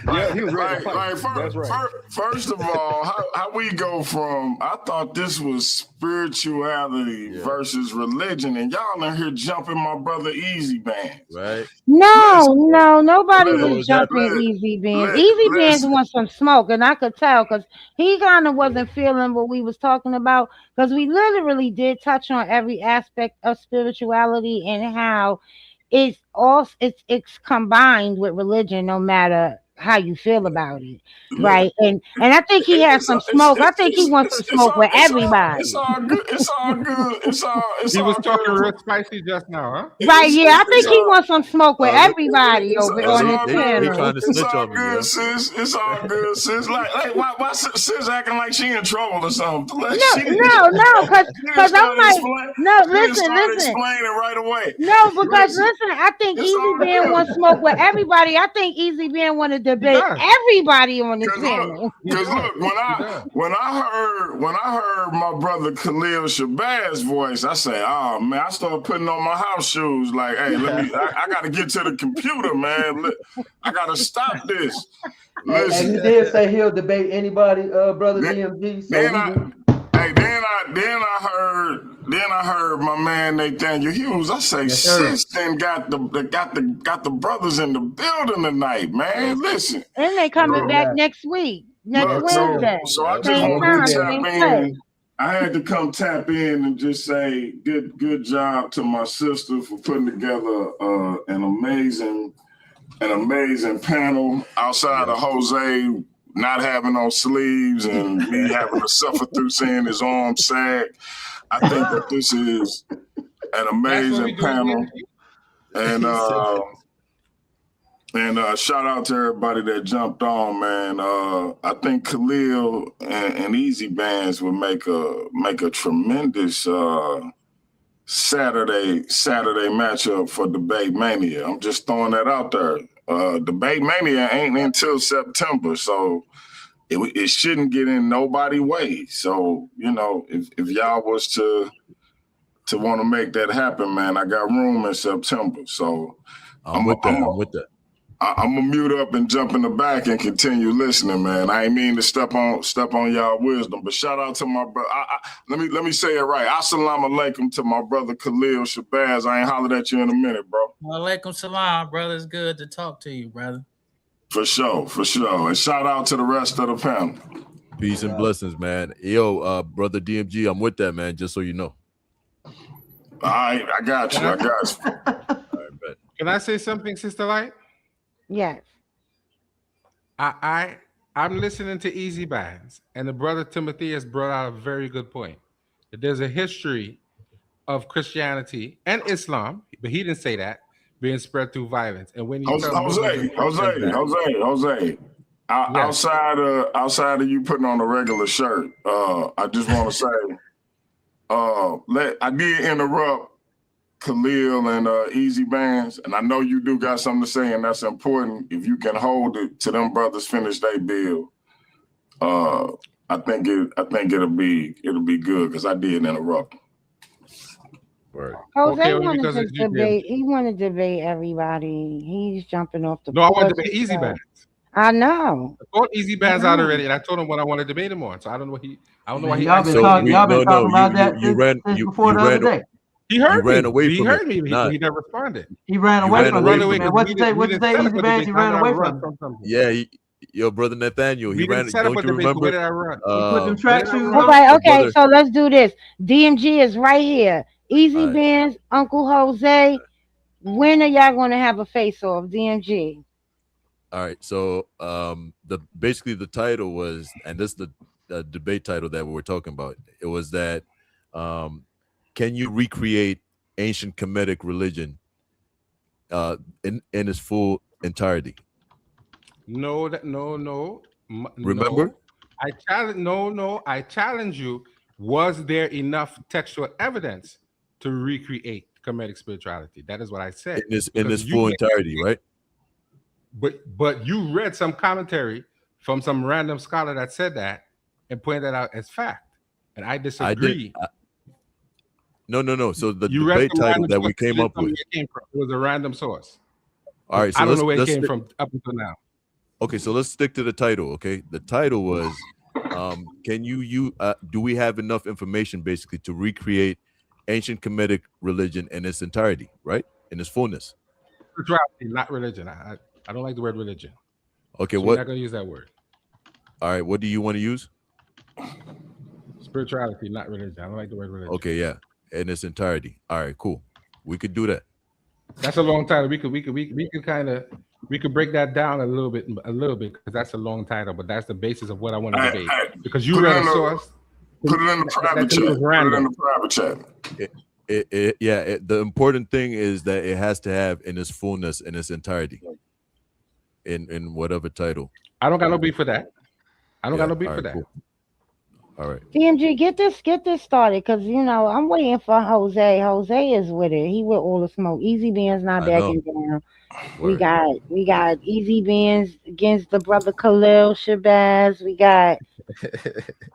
Yeah, he was ready to fight. That's right. First of all, how we go from, I thought this was spirituality versus religion, and y'all in here jumping my brother Easy Bands. Right. Nobody was jumping Easy Bands. Easy Bands wants some smoke, and I could tell because he kind of wasn't feeling what we was talking about, because we literally did touch on every aspect of spirituality and how it's combined with religion, no matter how you feel about it, right? And I think he has some smoke. I think he wants some smoke with everybody. It's all good. It's all good. He was talking real spicy just now, huh? Right? Yeah, I think he wants some smoke with everybody over on this channel. They trying to snitch on me, good, sis. It's all good, sis. Like why sis acting like she in trouble or something? Like no, because I'm like, no, listen. Explaining right away. No, because listen, I think Easy Band wants smoke with everybody. I think Easy Band want to debate everybody on the channel. Because look, when I heard my brother Khalil Shabazz voice, I say, oh man, I started putting on my house shoes. Like, hey, I got to get to the computer, man. I got to stop this. And he did say he'll debate anybody, brother DMG. So then I heard Then I heard my man Nathaniel Hughes. I say, Yes, sir. sis, then got the brothers in the building tonight, man. Listen, And they coming Word back that. next week, next look. Yes, ma'am. Wednesday. So I just Same I'll be wanted to time, there. tap same place. in. I had to come tap in and just say good job to my sister for putting together an amazing panel outside of Jose not having on sleeves and me having to suffer through seeing his arm sag. I think that this is an That's what we amazing do. panel. And He said shout out to everybody that jumped on, man. I think Khalil and Easy Bands would make a tremendous Saturday matchup for Debate Mania. I'm just throwing that out there. Debate Mania ain't until September, so it shouldn't get in nobody's way. So, you know, if y'all was to want to make that happen, man, I got room in September. So I'm with that. I'm gonna mute up and jump in the back and continue listening, man. I ain't mean to step on y'all wisdom, but shout out to my brother. Let me say it right. Assalamu alaikum to my brother Khalil Shabazz. I ain't hollered at you in a minute, bro. Walaikum salam, brother. It's good to talk to you, brother. For sure. And shout out to the rest of the panel. Peace and blessings, man. Yo, brother DMG, I'm with that, man. Just so you know. All right, I got you. All right, bet. Can I say something, Sister Lyte? Yes. I'm listening to Easy Bands, and the brother Timothy has brought out a very good point. That there's a history of Christianity and Islam, but he didn't say that, being spread through violence. And when you tell Jose, outside of you putting on a regular shirt, I just want to say, I did interrupt Khalil and Easy Bands, and I know you do got something to say, and that's important. If you can hold it to them brothers finish their bill, I think it'll be good because I did interrupt. Right. Jose Okay, wanted because to it's you, debate. He wanted to debate everybody. He's jumping off the. No, I want to porch. debate Easy Bands. I know. I called Easy Bands out already, and I told him what I want to debate him on. So I don't know why he. Y'all been talking about that since before the other day. He heard ran me. away He from heard it. me. Nah. He never responded. He ran away from it. Man. What you say, Easy Bands? He ran away from it. Yeah, your brother Nathaniel. He ran. Don't you remember? Where did I run? He put them track shoes All on. right, okay. So let's do this. DMG is right here. Easy right. Bands, Uncle Jose. When are y'all going to have a face-off, DMG? All right. So basically the title was, and this is the debate title that we were talking about. It was that can you recreate ancient Kemetic religion in its full entirety? No. Remember? No. I challenge you. Was there enough textual evidence to recreate Kemetic spirituality? That is what I said. In this full entirety, right? But you read some commentary from some random scholar that said that and pointed that out as fact, and I disagree. No. So the debate title that we came up with, it was a random source. All right, so I don't know where it came from up until now. Okay, so let's stick to the title. Okay, the title was, can you do we have enough information basically to recreate ancient Kemetic religion in its entirety, right, in its fullness? Spirituality, not religion. I don't like the word religion. Okay, so we're not going to use that word. All right, what do you want to use? Spirituality, not religion. I don't like the word religion. Okay, yeah, in its entirety. All right, cool. We could do that. That's a long title. We could break that down a little bit because that's a long title, but that's the basis of what I want to debate. Because you read a source. Put it in the private chat. Put it in the private chat. The important thing is that it has to have in its fullness, in its entirety, in whatever title. I don't got no beef for that. I don't got no beef for that. Cool. All right. DMG, get this started, because I'm waiting for Jose. Jose is with it. He with all the smoke. Easy Bands not backing down. Word. We got Easy Bands against the brother Khalil Shabazz. We got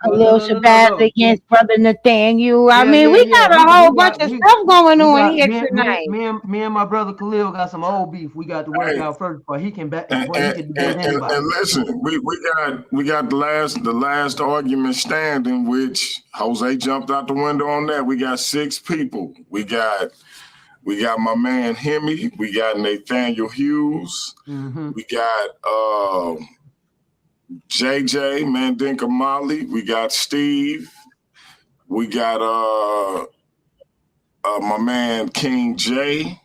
Khalil Shabazz against brother Nathaniel. We got a whole bunch of stuff going on here tonight. Me and my brother Khalil got some old beef. We got to work out first before he can debate anybody. And listen, we got the last argument standing. understanding, which Jose jumped out the window on that. We got 6 people. We got my man Hemi. We got Nathaniel Hughes. Mm-hmm. We got JJ Mandinka Molly. We got Steve. We got my man King J.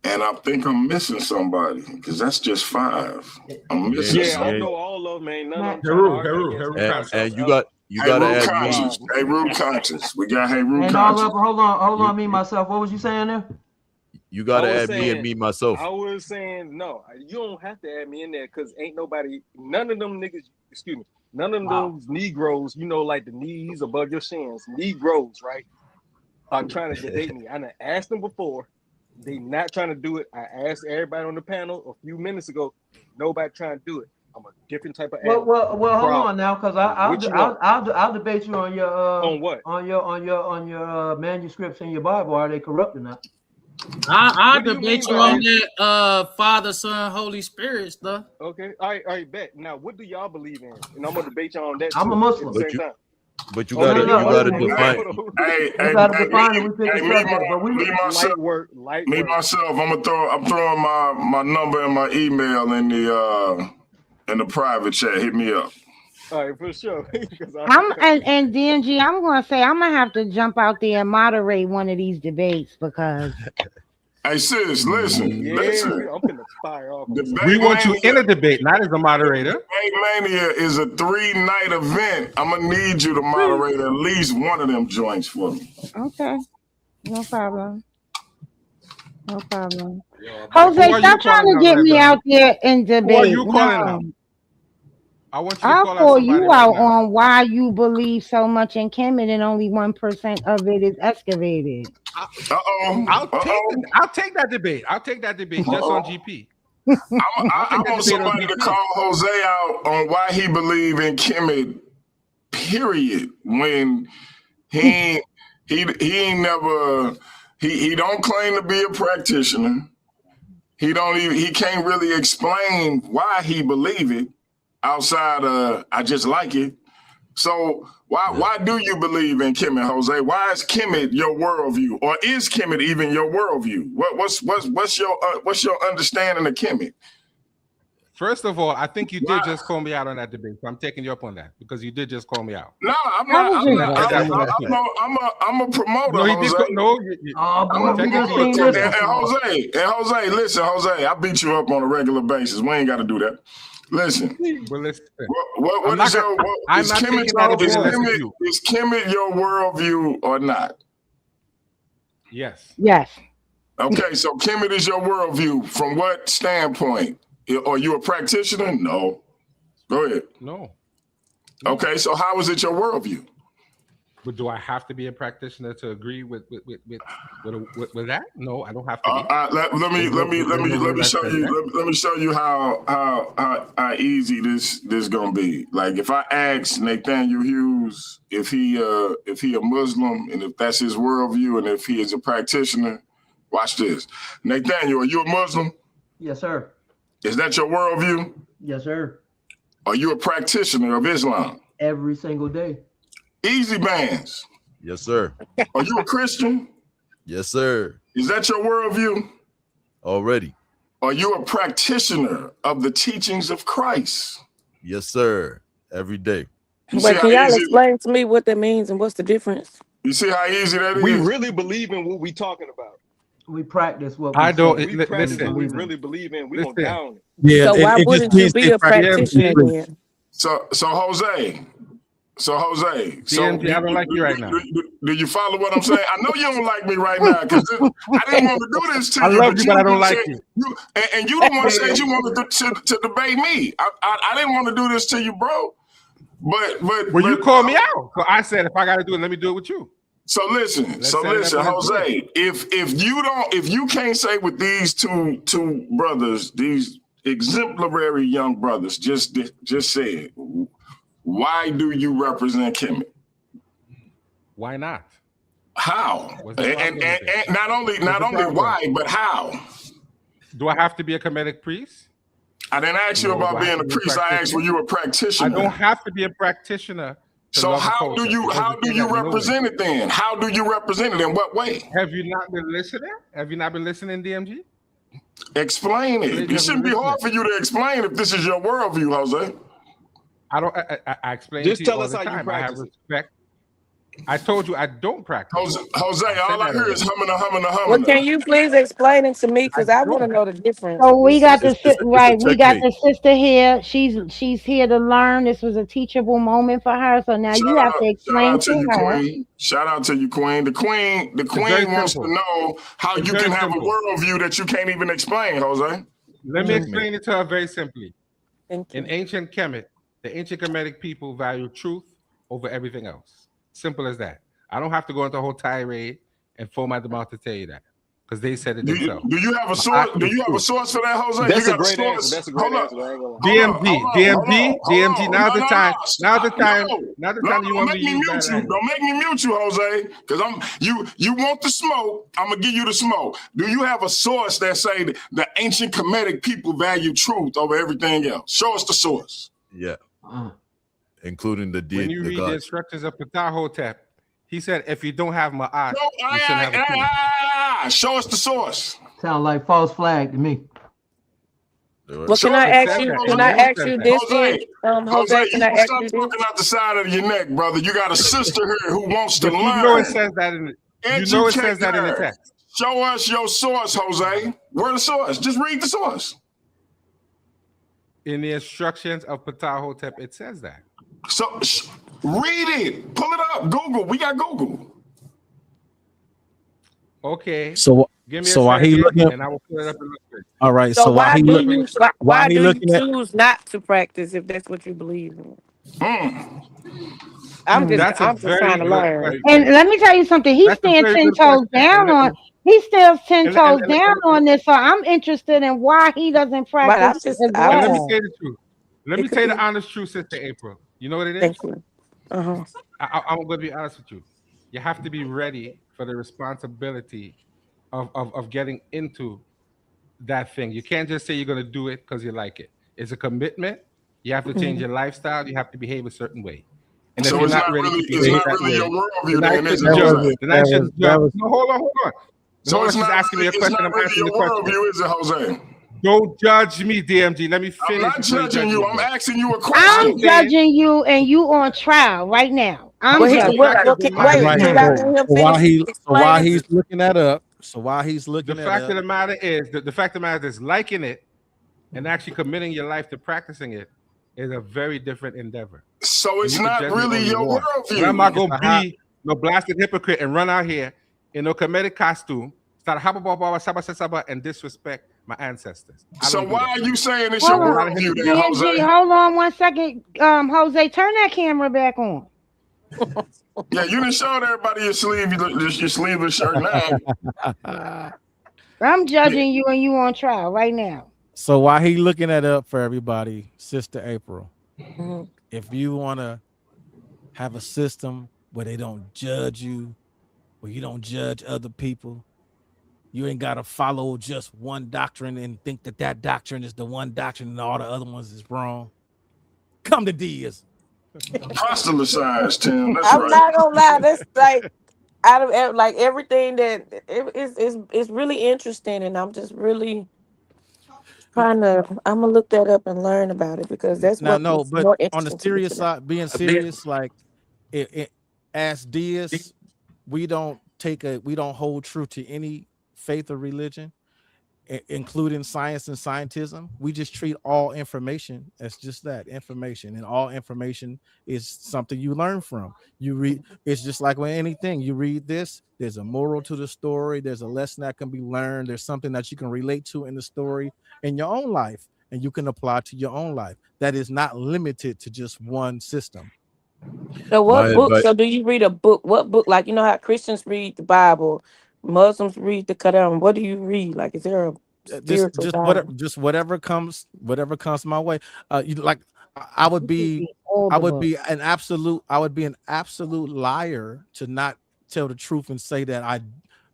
And I think I'm missing somebody because that's just 5. I'm missing Yeah, I somebody. know all of them. Ain't none of them Heru. And you gotta Root add Conscious. me. Hey, Root Conscious. We got Hey Root And Conscious. hold on, me myself. What was you saying there? You gotta I was add me and saying- me myself. I was saying no, you don't have to add me in there because ain't nobody, none of them niggas, excuse me, none of those Negroes, you know, like the knees above your shins, Negroes, right, are trying to debate me. I done asked them before. They not trying to do it. I asked everybody on the panel a few minutes ago. Nobody trying to do it. I'm a different type of animal. Well, hold on now, because I'll debate you on your on what? On your manuscripts in your Bible. Are they corrupt or not? I'll What do you debate mean you by on that Father, Son, Holy Spirit stuff. Okay, all right, bet. Now, what do y'all believe in? And I'm gonna debate y'all on that. I'm too a Muslim. At the same time. But you Oh, gotta no, define. Hey, we gotta define it. We pick a subject, but we myself, light me work. myself. I'm throwing my number and my email in the private chat. Hit me up. All right, for sure. And DNG, I'm gonna say I'm gonna have to jump out there and moderate one of these debates because Hey sis, listen. I'm gonna fire off. We want you in a debate, not as a moderator. Debate Mania is a 3-night event. I'm gonna need you to moderate at least one of them joints for me. Okay, no problem. No problem. Who Jose, are you stop trying calling to out get right me now? out there in debate. Who are you calling No. out? I want you to I'll call out call somebody you right out now. on why you believe so much in Kemet and only 1% of it is excavated. I'll take that debate. I'll take that debate just on GP. I want somebody to call Jose out on why he believe in Kemet, period. When he ain't never he don't claim to be a practitioner. He can't really explain why he believe it outside of I just like it. So why do you believe in Kemet, Jose? Why is Kemet your worldview, or is Kemet even your worldview? What's your understanding of Kemet? First of all, I think you did just call me out on that debate, so I'm taking you up on that because you did just call me out. No, I'm not. I'm a promoter. No, he Jose. did. No, I'm a promoter. And Jose, listen, Jose, I beat you up on a regular basis. We ain't got to do that. Listen. Well, listen. Is Kemet your worldview or not? Yes. Yes. Okay, so Kemet is your worldview from what standpoint? Are you a practitioner? No. Go ahead. No. Okay, so how is it your worldview? But do I have to be a practitioner to agree with that? No, I don't have to be. Let me show you how easy this gonna be. Like if I ask Nathaniel Hughes if he a Muslim and if that's his worldview and if he is a practitioner, watch this. Nathaniel, are you a Muslim? Yes, sir. Is that your worldview? Yes, sir. Are you a practitioner of Islam? Every single day. Easy bands. Yes, sir. Are you a Christian? Yes, sir. Is that your worldview? Already. Are you a practitioner of the teachings of Christ? Yes, sir. Every day. Wait, can y'all explain to me what that means and what's the difference? You see how easy that is? We really believe in what we talking about. We practice what we I don't. say. We practice Listen. what we really believe in. We gonna Listen. down it. Yeah. So why wouldn't you be a practitioner then? So Jose. DNG, I don't like you right now. Do you follow what I'm saying? I know you don't like me right now because I didn't want to do this to you. I love you, but I don't like you. And you the one said you wanted to debate me. I didn't want to do this to you, bro. But you called me out. So I said, if I got to do it, let me do it with you. So listen, Jose. If you can't say with these two brothers, these exemplary young brothers, just said, why do you represent Kemet? Why not? How? And not only why, but how? Do I have to be a Kemetic priest? I didn't ask you about being a priest. I asked were you a practitioner? I don't have to be a practitioner So how do you represent it then? How do you represent it? In what way? Have you not been listening? Have you not been listening, DMG? Explain it. It shouldn't be hard for you to explain if this is your worldview, Jose. I explain Just to you tell all us the how you time. I have practice it. respect. I told you I don't practice. Jose, all I hear is humming. Well, can you please explain it to me? Because I want to know the difference. So we got It's we got technique. the sister here. She's here to learn. This was a teachable moment for her. So now you have to Shout explain out to you, her. Queen. Shout out to you, Queen. The Queen wants to know how you can have a worldview that you can't even explain, Jose. Let me explain it to her very simply. Thank you. In ancient Kemet, the ancient Kemetic people value truth over everything else. Simple as that. I don't have to go into a whole tirade and foam at the mouth to tell you that, because they said it themselves. Do you have a source? Do you have a source for that, Jose? That's you a got great source? answer. That's a great answer. I ain't DMG. Now's the time. Now's the time you want me to use that language. Don't make me mute you, Jose, because you want the smoke. I'm gonna give you the smoke. Do you have a source that say that the ancient Kemetic people value truth over everything else? Show us the source. Yeah, including the When you read the instructions of Ptahhotep, he said, if you don't have ma'at, you shouldn't have a king. Show us the source. Sound like false flag to me. Well, can I ask you? Can I ask you this, Jose? Jose, can I ask stop you this? talking out the side of your neck, brother. You got a sister here who wants to learn. You know it says that in the text. Show us your source, Jose. Where's the source? Just read the source. In the instructions of Ptahhotep, it says that. So read it. Pull it up. Google. We got Google. Okay. So give me so a while he second, looking, and I will pull it up and look at it. all right. So while why he do looking, you why he do you looking at, choose not to practice if that's what you believe in? I'm That's a just very trying to good learn. question. And let me tell you something. He's staying 10 toes down on. He still 10 toes down on this. So I'm interested in why he doesn't practice as And let me well. tell you the truth. Let me tell you the honest truth, Sister April. You know what it is? Thank you. Uh-huh. I'm going to be honest with you. You have to be ready for the responsibility of getting into that thing. You can't just say you're going to do it because you like it. It's a commitment. You have to change your lifestyle. You have to behave a certain way. And if So you're it's not not ready really, to it's behave not that really way, your worldview, then I then, is shouldn't it? judge. Jose? Then I shouldn't judge. No, hold on. So Hold it's on, she's not asking me really, a it's question. not I'm really answering your the question. worldview, is it, Jose? Don't judge me, DMG. Let me I'm finish. not before judging judge you. me. I'm asking you a I'm question. judging you, and you on trial right now. I'm Well, judging. wait, all right. can So, y'all let him while finish explaining? he's looking that up, The fact of the matter is, the fact of the matter is, liking it and actually committing your life to practicing it is a very different endeavor. So it's You can not judge me all really you your want. worldview. But I'm not gonna be no blasted hypocrite and run out here in no comedic costume, start saba and disrespect my ancestors. So why are you saying it's Hold your on. worldview then, DMG, Jose? hold on one second. Jose, turn that camera back on. Yeah, you didn't show everybody your sleeveless shirt now. I'm judging you, and you on trial right now. So while he looking that up for everybody, Sister April, Mhm. if you want to have a system where they don't judge you, where you don't judge other people, you ain't got to follow just one doctrine and think that doctrine is the one doctrine and all the other ones is wrong. Come to deism. Proselytize, Tim. That's I'm right. not gonna lie. That's like out of like everything that it's really interesting, and I'm just really trying to. I'm gonna look that up and learn about it because that's Now, what no, is but more on the interesting to me serious today. side, being serious, like as deists, we don't hold true to any faith or religion, including science and scientism. We just treat all information as just that information, and all information is something you learn from. You read, it's just like with anything. You read this, there's a moral to the story, there's a lesson that can be learned, there's something that you can relate to in the story in your own life, and you can apply to your own life. That is not limited to just one system. So what book? So do you read a book? What book? Like you know how Christians read the Bible, Muslims read the Quran. What do you read? Like is there a spiritual guide? Whatever comes my way. You like I would be an absolute liar to not tell the truth and say that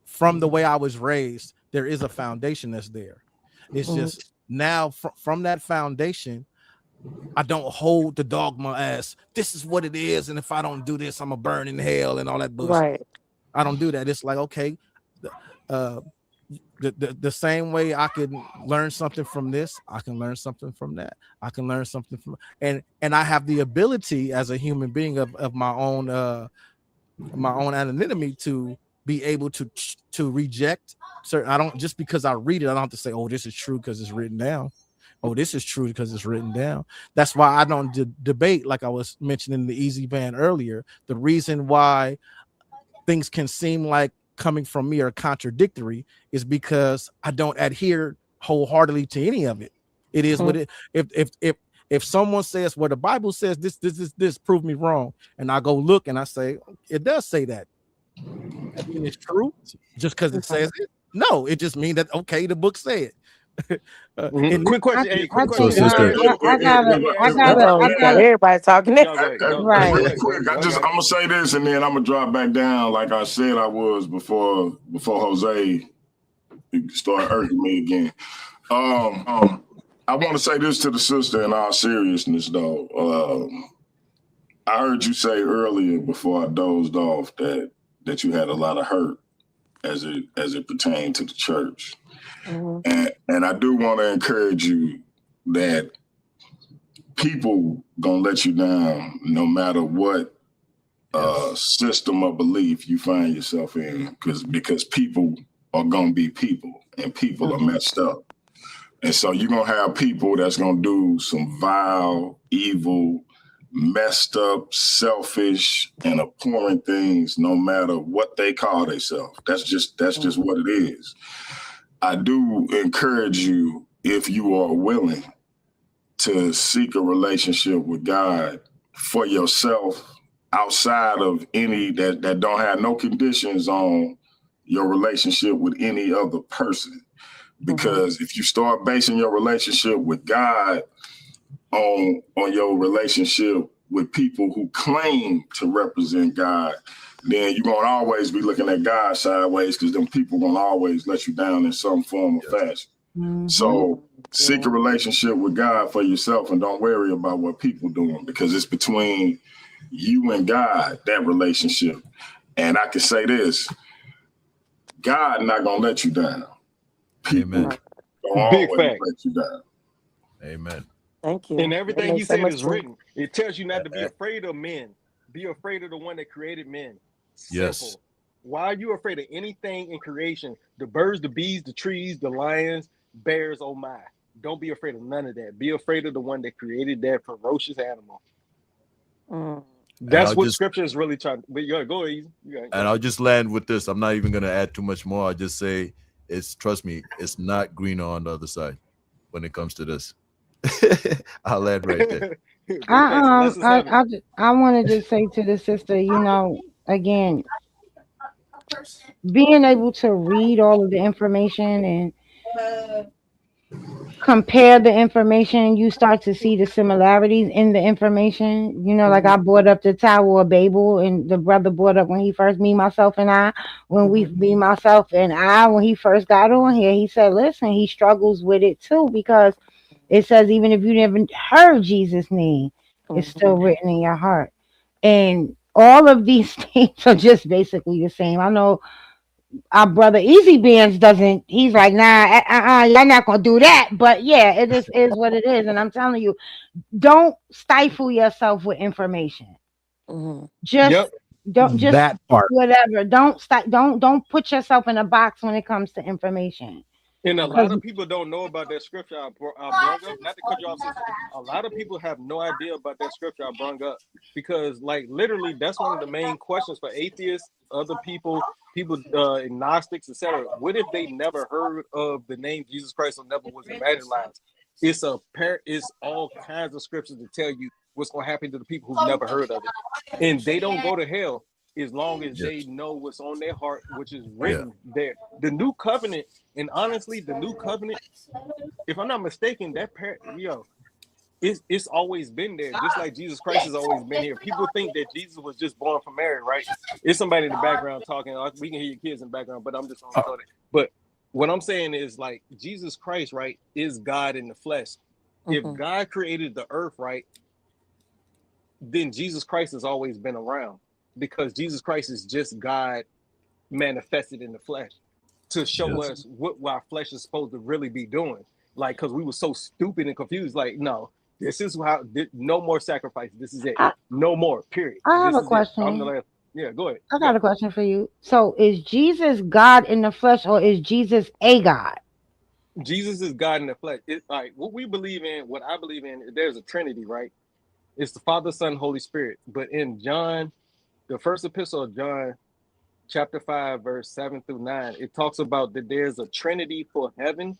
from the way I was raised, there is a foundation that's there. It's just now from that foundation, I don't hold the dogma as this is what it is, and if I don't do this, I'm gonna burn in hell and all that bullshit. Right. I don't do that. It's like, okay, uh, the same way I can learn something from this, I can learn something from that. I can learn something from, and I have the ability as a human being of my own anonymity to be able to reject certain. I don't, just because I read it, I don't have to say, oh, this is true because it's written down. Oh, this is true because it's written down. That's why I don't debate, like I was mentioning the easy band earlier. The reason why things can seem like coming from me are contradictory is because I don't adhere wholeheartedly to any of it. It is what it. If someone says, well, the Bible says this, prove me wrong, and I go look and I say it does say that, I mean, it's true just because it says it. No, it just means that, okay, the book said it. Quick question. Hey, quick So, question. sister, I gotta. Everybody talking. Right. Real quick, I'm gonna say this and then I'm gonna drop back down like I said I was before Jose started irking me again. I want to say this to the sister in all seriousness, though. I heard you say earlier before I dozed off that you had a lot of hurt as it pertained to the church. And I do want to encourage you that people gonna let you down no matter what system of belief you find yourself in, because people are gonna be people and people are messed up. And so you're gonna have people that's gonna do some vile, evil, messed up, selfish, and abhorrent things no matter what they call themselves. That's just what it is. I do encourage you, if you are willing, to seek a relationship with God for yourself outside of any that don't have no conditions on your relationship with any other person. Because if you start basing your relationship with God on your relationship with people who claim to represent God, then you're gonna always be looking at God sideways, because them people gonna always let you down in some form or fashion. So seek a relationship with God for yourself and don't worry about what people doing, because it's between you and God, that relationship. And I can say this, God not gonna let you down. People Amen. don't always let you down. Amen. Thank you. And everything he so said much is sense. written. It tells you not to be afraid of men. Be afraid of the one that created men. Simple. Yes. Why are you afraid of anything in creation? The birds, the bees, the trees, the lions, bears, oh my. Don't be afraid of none of that. Be afraid of the one that created that ferocious animal. That's what scripture is really trying to. But you gotta go easy. And I'll just land with this. I'm not even gonna add too much more. I'll just say trust me, it's not greener on the other side when it comes to this. I'll land right there. I want to just say to the sister, again, being able to read all of the information and compare the information, you start to see the similarities in the information. Like I brought up the Tower of Babel, and the brother brought up when he first when he first got on here, he said, listen, he struggles with it too, because it says even if you never heard Jesus' name, it's still written in your heart. And all of these things are just basically the same. I know our brother Easy Bands doesn't. He's like, nah, you're not gonna do that. But yeah, it just is what it is. And I'm telling you, don't stifle yourself with information. Just don't just that part. whatever. Don't put yourself in a box when it comes to information. And a lot of people don't know about that scripture I brought up. Not to cut you off, sister. A lot of people have no idea about that scripture I brought up, because, like, literally, that's one of the main questions for atheists, other people, agnostics, etc. What if they never heard of the name Jesus Christ or never was evangelized? It's all kinds of scriptures to tell you what's going to happen to the people who've never heard of it, and they don't go to hell as long as they know what's on their heart, which is written there. The new covenant, and honestly, the new covenant, if I'm not mistaken, it's always been there, just like Jesus Christ has always been here. People think that Jesus was just born from Mary, right? It's somebody in the background talking. We can hear your kids in the background, but I'm just on that. But what I'm saying is, like, Jesus Christ, right, is God in the flesh. If God created the earth, right, then Jesus Christ has always been around, because Jesus Christ is just God manifested in the flesh to show Yes. us what our flesh is supposed to really be doing. Like, because we were so stupid and confused. Like, no, this is how. No more sacrifice. This is it. I, No more. Period. I have This a is it. I'm the question. last. Yeah, go ahead. I Go got ahead. a question for you. So, is Jesus God in the flesh, or is Jesus a God? Jesus is God in the flesh. Like what we believe in, what I believe in. There's a Trinity, right? It's the Father, Son, Holy Spirit. But in John, the first epistle of John, chapter 5, verse 7 through 9, it talks about that there's a Trinity for heaven,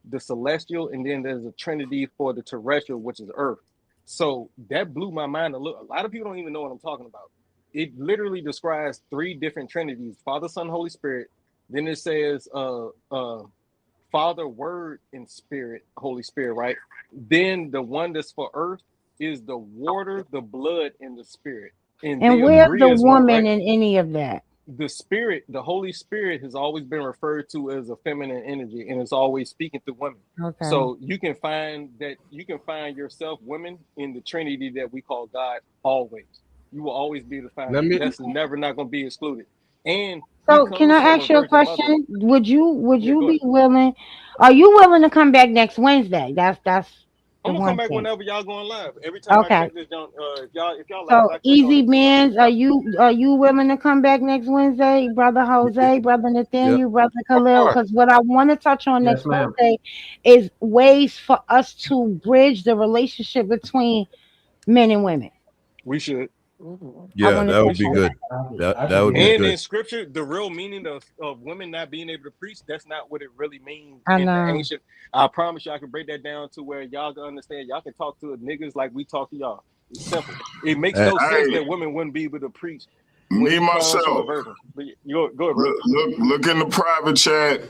the celestial, and then there's a Trinity for the terrestrial, which is earth. So that blew my mind a little. A lot of people don't even know what I'm talking about. It literally describes three different Trinities: Father, Son, Holy Spirit. Then it says Father, Word, and Spirit, Holy Spirit, right? Then the one that's for earth is the water, the blood, and the spirit. And And they where's agree the as one, woman right? in any of that? The spirit, the Holy Spirit, has always been referred to as a feminine energy, and it's always speaking to women. Okay. So you can find yourself, women, in the Trinity that we call God. Always, you will always be able to find Let that. me That's never not going to be excluded. And he So, can comes I from a ask you a virgin mother. question? Would Yeah, you go be ahead. willing? Are you willing to come back next Wednesday? That's I'm the gonna come one back thing. whenever y'all going live. Every time I Okay. check this, junk, if y'all live, So, I click on Easy it. Bands, are you willing to come back next Wednesday, brother Jose, brother Yep. Nathaniel, brother of Khalil? course. Because what I want to touch on Yes, next ma'am. Wednesday is ways for us to bridge the relationship between men and women. We should. I Yeah, want to that would touch be on good. that. I That could would do be that. And good. in scripture, the real meaning of women not being able to preach, that's not what it really means I in the know. ancient. I promise you, I can break that down to where y'all can understand. Y'all can talk to niggas like we talk to y'all. It's simple. It makes And, no sense Hey, that women wouldn't be able to preach when me he comes from a myself. virgin. But you go ahead, brother. Look in the private chat.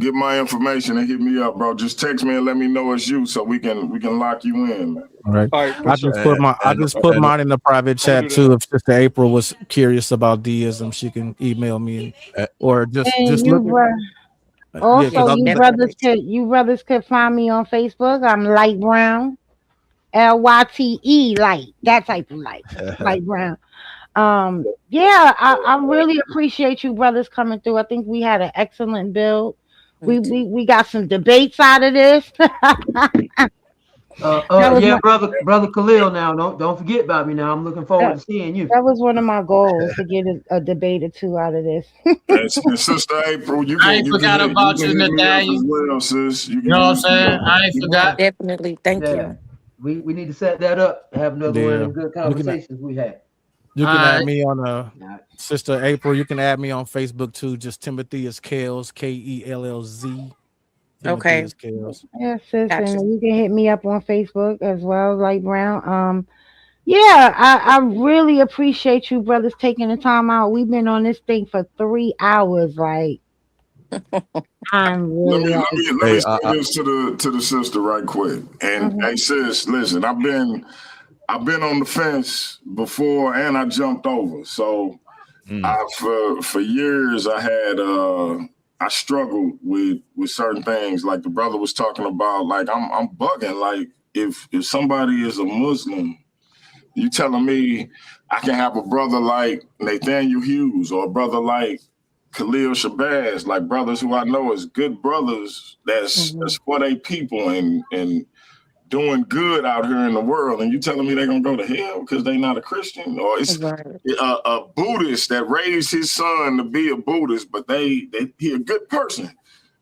Get my information and hit me up, bro. Just text me and let me know it's you, so we can lock you in, man. All right. All right, for I sure. just put and, my I and, just put and mine in the private I'm gonna chat do that too. now. If Sister April was curious about deism, she can email me or And just look at yeah, because also I Yes, was gonna definitely. you brothers could find me on Facebook. I'm Light Brown, Lyte, light, that type of light, say, light brown. Yeah, I really appreciate you brothers coming through. I think we had an excellent build. Me too. We got some debates out of this. that was Yeah, my brother Khalil. Now, don't forget about me. Now, I'm looking forward that, to seeing you. that was one of my goals to get a debate or two out of this. And Sister April, you I can ain't you can forgot hit you about can you, hit me up as Nathaniel. well, sis. You You can know what I'm hit me saying? up. I ain't forgot. Definitely. Thank Yeah, you. we need to set that up. Have another one of yeah. them good You can conversations we had. you All can add right. me on Nah, Sister April. You can add me on Facebook too. Just Timothy is Kales, Kellz. Timothy Okay. is Kales. Yeah, sis, Gotcha. and you can hit me up on Facebook as well, Light Brown. Yeah, I really appreciate you brothers taking the time out. We've been on this thing for 3 hours. Like, I'm Let really me let like, me let me hey, say this to the sister right quick. And mhm. hey, sis, listen, I've been on the fence before, and I jumped over. So mm, I for years I struggled with certain things. Like the brother was talking about. Like I'm bugging. Like if somebody is a Muslim, you telling me I can have a brother like Nathaniel Hughes or a brother like Khalil Shabazz, like brothers who I know as good brothers that's for their people and doing good out here in the world, and you telling me they're gonna go to hell because they're not a Christian, or it's Right. a Buddhist that raised his son to be a Buddhist, but he a good person.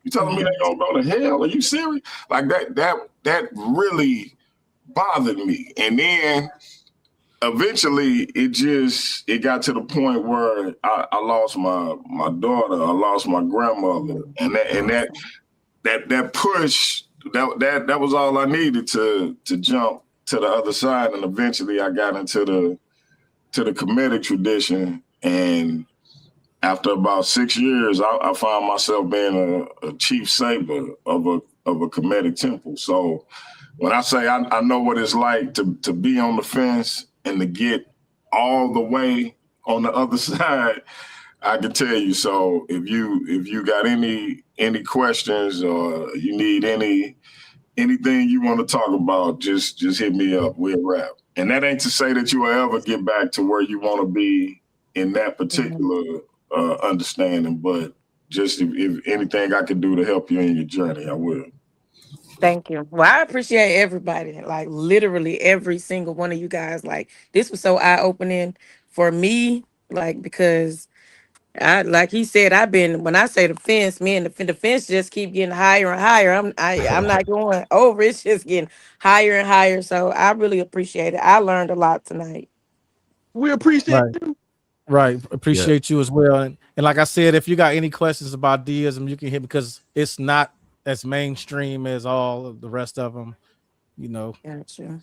You telling me Mhm. they're gonna go to hell? Are you serious? Like that really bothered me, and then eventually it got to the point where I lost my daughter, I lost my grandmother, and that push that was all I needed to jump to the other side, and eventually I got into the Kemetic tradition, and after about 6 years, I found myself being a chief saber of a Kemetic temple. So when I say I know what it's like to be on the fence and to get all the way on the other side, I can tell you. So if you got any questions or you need anything you want to talk about, just hit me up. We'll wrap. And that ain't to say that you will ever get back to where you want to be in that particular understanding, but just if anything I could do to help you in your journey, I will. Thank you. Well, I appreciate everybody, like literally every single one of you guys. Like this was so eye opening for me, like because I, like he said, I've been when I say the fence, man, the fence just keep getting higher and higher. I'm not going over. It's just getting higher and higher. So I really appreciate it. I learned a lot tonight. We appreciate Right. you. Right. Yeah. Appreciate you as well. And like I said, if you got any questions about deism, you can hit because it's not as mainstream as all of the rest of them, you know. Gotcha.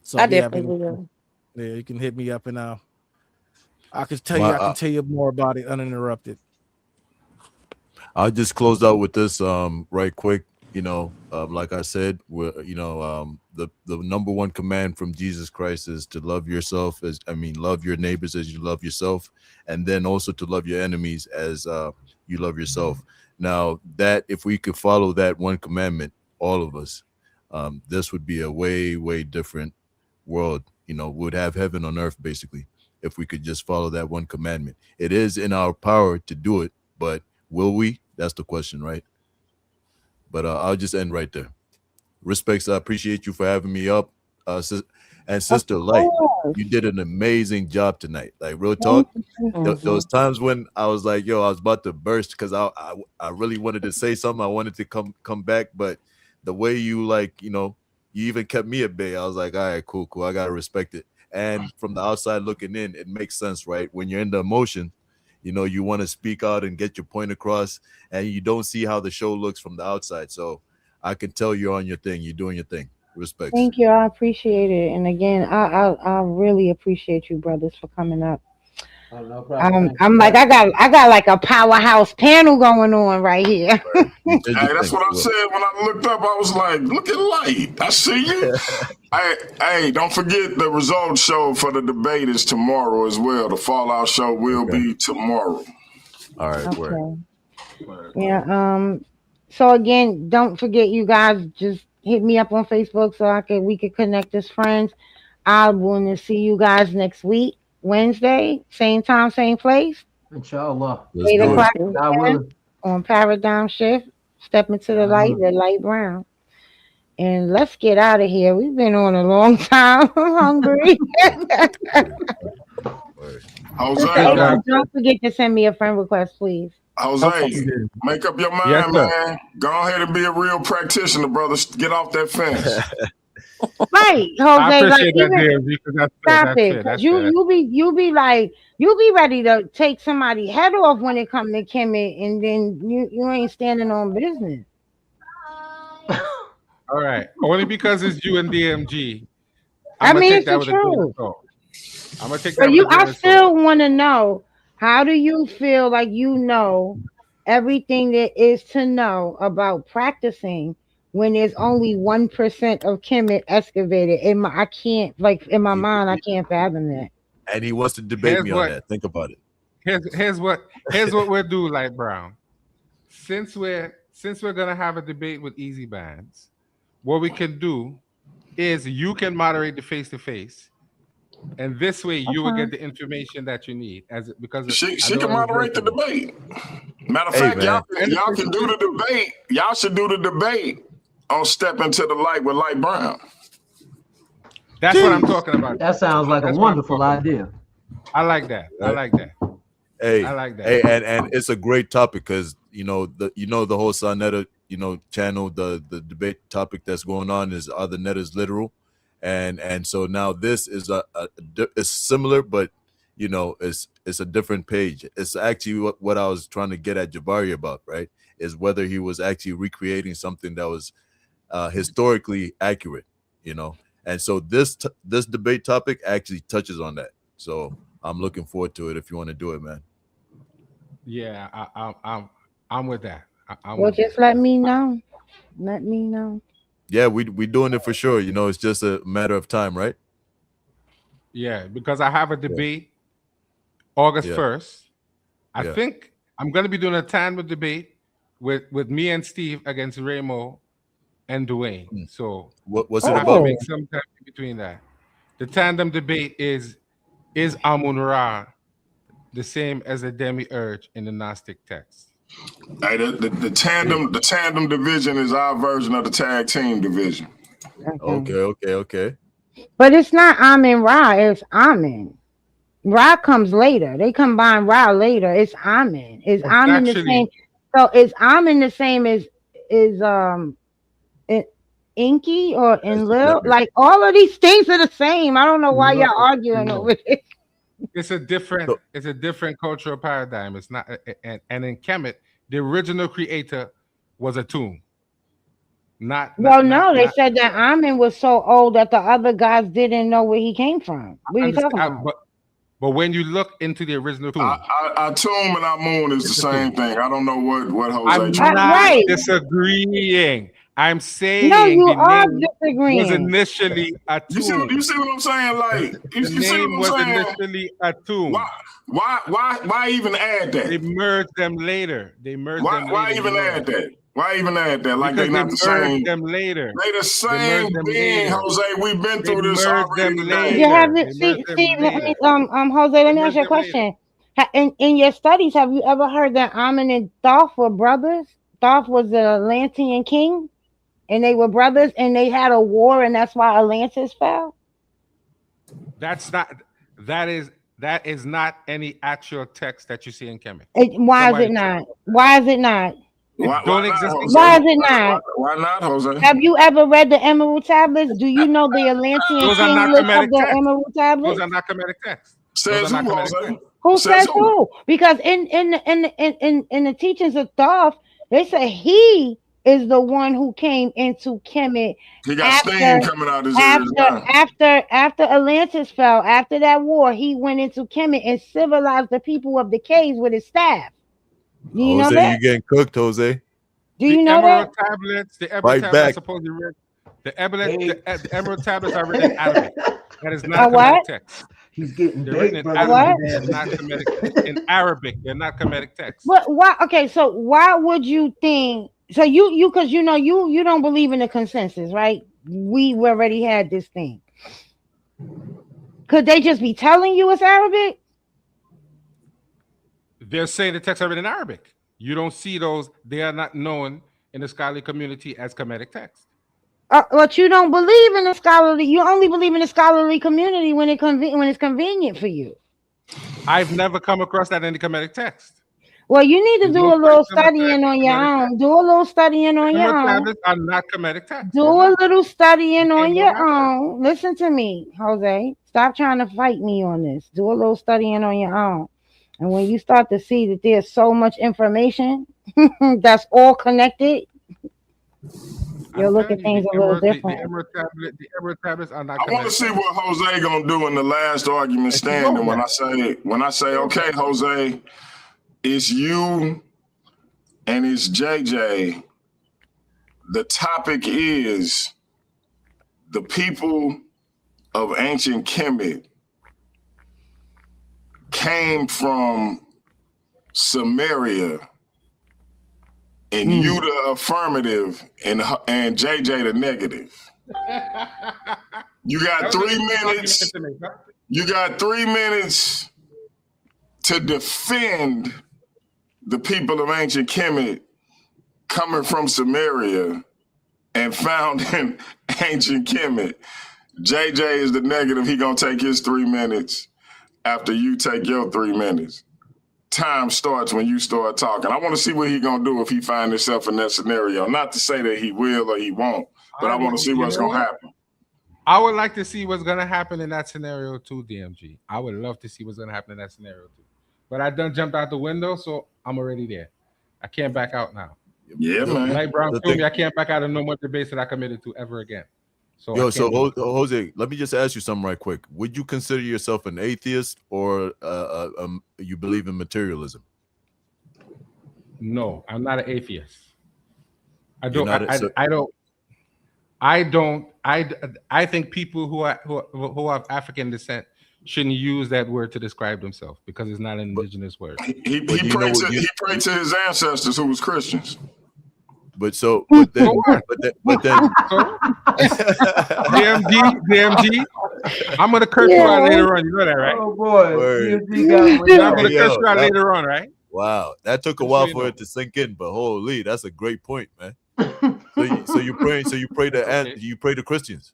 So I if you have definitely any, will. yeah, you can hit me up and I My can tell you more about it uninterrupted. I'll just close out with this right quick. Like I said, the number one command from Jesus Christ is to love yourself love your neighbors as you love yourself, and then also to love your enemies as you love yourself. Now, that if we could follow that one commandment, all of us, this would be a way different world. Would have heaven on earth basically if we could just follow that one commandment. It is in our power to do it, but will we? That's the question, right? But I'll just end right there. Respects, I appreciate you for having me up. And Of Sister Light, course. you did an amazing job tonight. Like, real Thank talk. you. Those times when I was like, yo, I was about to burst because I really wanted to say something. I wanted to come back, but the way you you even kept me at bay. I was like, all right, cool. I gotta respect it. And from the outside looking in, it makes sense, right? When you're in the emotion, you want to speak out and get your point across, and you don't see how the show looks from the outside. So I can tell you're on your thing. You're doing your thing. Respects. Thank you. I appreciate it. And again, I really appreciate you brothers for coming up. Oh, no problem. Thanks I'm for like that. I got like a powerhouse panel going on right here. You did your Hey, that's thing. what I said when I looked up. I was like, look at Light. I see you. Hey, don't forget the results show for the debate is tomorrow as well. The Fallout show will be tomorrow. All right, word. Okay. Yeah. So again, don't forget you guys just hit me up on Facebook so we could connect as friends. I want to see you guys next week, Wednesday, same time, same place, Inshallah. Let's 8 do it. o'clock God p.m. willing. on Paradigm Shift. Step into the God light willing. with Light Brown. And let's get out of here. We've been on a long time. I'm hungry. Word. Jose, Good April, job. don't forget to send me a friend request, please. Jose, make up your Yes, mind, sir. man. Go ahead and be a real practitioner, brother. Get off that fence. Right, I Jose. Like appreciate that, even dear, because that's fair. stop That's it, fair. cause That's fair. you be ready to take somebody head off when it come to Kemet, and then you ain't standing on business. All right. Only because it's you and DMG, I I'm gonna mean, take it's that the with a grain of truth. salt. I'm gonna take So that with a I grain of salt. still want to know, how do you feel like you know everything there is to know about practicing when there's only 1% of Kemet excavated? I can't, like, in my He- mind, I he- can't fathom that. and he wants to debate Here's me on what that. Think about it. here's what we'll do, like Brown. Since we're gonna have a debate with easy bands, what we can do is you can moderate the face to face, and this way you will get Okay. the information that you need. Because I She know can it was moderate the working. debate. Matter of Hey, fact, man. And the y'all face can to do face the too. debate. Y'all should do the debate on Step Into the Light with Light Brown. That's what I'm Jeez. talking about. That sounds like a That's what I'm wonderful talking about. idea. I like that. I Right? like that. I Hey, like that. hey, and it's a great topic because the whole Sonetta channel, the debate topic that's going on is, are the netters literal, and so now this is it's similar, but it's a different page. It's actually what I was trying to get at Jabari about, right? Is whether he was actually recreating something that was historically accurate, and so this debate topic actually touches on that. So I'm looking forward to it if you want to do it, man. Yeah, I'm with that. I'm Well, with just that. let me know. Let me know. Yeah, we doing it for sure. It's just a matter of time, right? Yeah, because I have a Yeah, debate August yeah, 1st. I yeah. think I'm going to be doing a tandem debate with me and Steve against Ramo and Dwayne. So What's I it have to about? make some time in between that. The tandem debate is Amun Ra the same as the demiurge in the Gnostic text? Hey, the tandem division is our version of the tag team division. Okay. But it's not Amen Ra, it's Amen. Ra comes later. They combine Ra later. It's Amen. Is It's Amen the same? actually So is Amen the same as is Inky or That's Enlil? generic. Like all of these things are the same. I don't know why no, y'all arguing no. over this. It's a different cultural paradigm. It's not, and in Kemet, the original creator was a tomb. Well, no, they said that Amen was so old that the other gods didn't know where he came from. What are you talking about? But when you look into the original tomb, Our tomb and our moon is the same thing. I don't know what Jose. I'm not disagreeing. I'm saying No, you the are name disagreeing. was initially a tomb. You see what I'm saying? Like the name was initially a tomb. Why even add that? They merged them later. Why even add that? Why even add that? Like because they not the same. Them later. They the same being, Jose. We've been through this already today. You haven't see. Let me Jose. Let me ask you a question. In your studies, have you ever heard that Amun and Thoth were brothers? Thoth was the Atlantean king, and they were brothers, and they had a war, and that's why Atlantis fell. That is not any actual text that you see in Kemet. Why is it not? Why is it not? Don't exist. Why is it not? Why not, Jose? Have you ever read the Emerald Tablets? Do you know the Atlantean king list of the Emerald Tablets? Those are not Kemetic texts. Says who, Jose? Who says who? Because in the teachings of Thoth, they say he is the one who came into Kemet. He got steam coming out his ears. After Atlantis fell, after that war, he went into Kemet and civilized the people of the caves with his staff. Do you know that? You're getting cooked, Jose. Do you know that? The Emerald Tablets, supposedly read. The Emerald Tablets are written in Arabic. That is not Kemetic text. He's getting written in Arabic. Not Kemetic, in Arabic. They're not Kemetic texts. But why? Okay, so why would you think? So you because you don't believe in the consensus, right? We already had this thing. Could they just be telling you it's Arabic? They're saying the texts are written in Arabic. You don't see those. They are not known in the scholarly community as Kemetic texts. But you don't believe in the scholarly. You only believe in the scholarly community when it's convenient for you. I've never come across that in the Kemetic text. Well, you need to do a little studying on your own. Do a little studying on your own. Tablets are not Kemetic texts. Do a little studying on your own. Listen to me, Jose. Stop trying to fight me on this. Do a little studying on your own. And when you start to see that there's so much information that's all connected, you'll look at things a little different. The Emerald Tablets are not. I want to see what Jose gonna do in the last argument standing. When I say, okay, Jose, it's you and it's JJ. The topic is the people of ancient Kemet came from Samaria, and you the affirmative and JJ the negative. You got 3 minutes. You got 3 minutes to defend the people of ancient Kemet coming from Samaria and founding ancient Kemet. JJ is the negative. He gonna take his 3 minutes after you take your 3 minutes. Time starts when you start talking. I want to see what he gonna do if he find himself in that scenario. Not to say that he will or he won't, but I want to see what's gonna happen. I would like to see what's gonna happen in that scenario too, DMG. I would love to see what's gonna happen in that scenario too. But I done jumped out the window, so I'm already there. I can't back out now. Yeah, man. Like Brown told me, I can't back out of no more debates that I committed to ever again. So Jose, let me just ask you something right quick. Would you consider yourself an atheist or you believe in materialism? No, I'm not an atheist. I think people who have African descent shouldn't use that word to describe themselves because it's not an indigenous word. He prayed to his ancestors who was Christians. but then, what? but then, So, DMG, I'm gonna curse you out later on. You know that, right? Oh boy, Word. DMG got one. I'm gonna curse you out later on, right? Wow, that took a Just while so you for know. it to sink in, but holy, that's a great point, man. So you pray Okay. and you pray to Christians.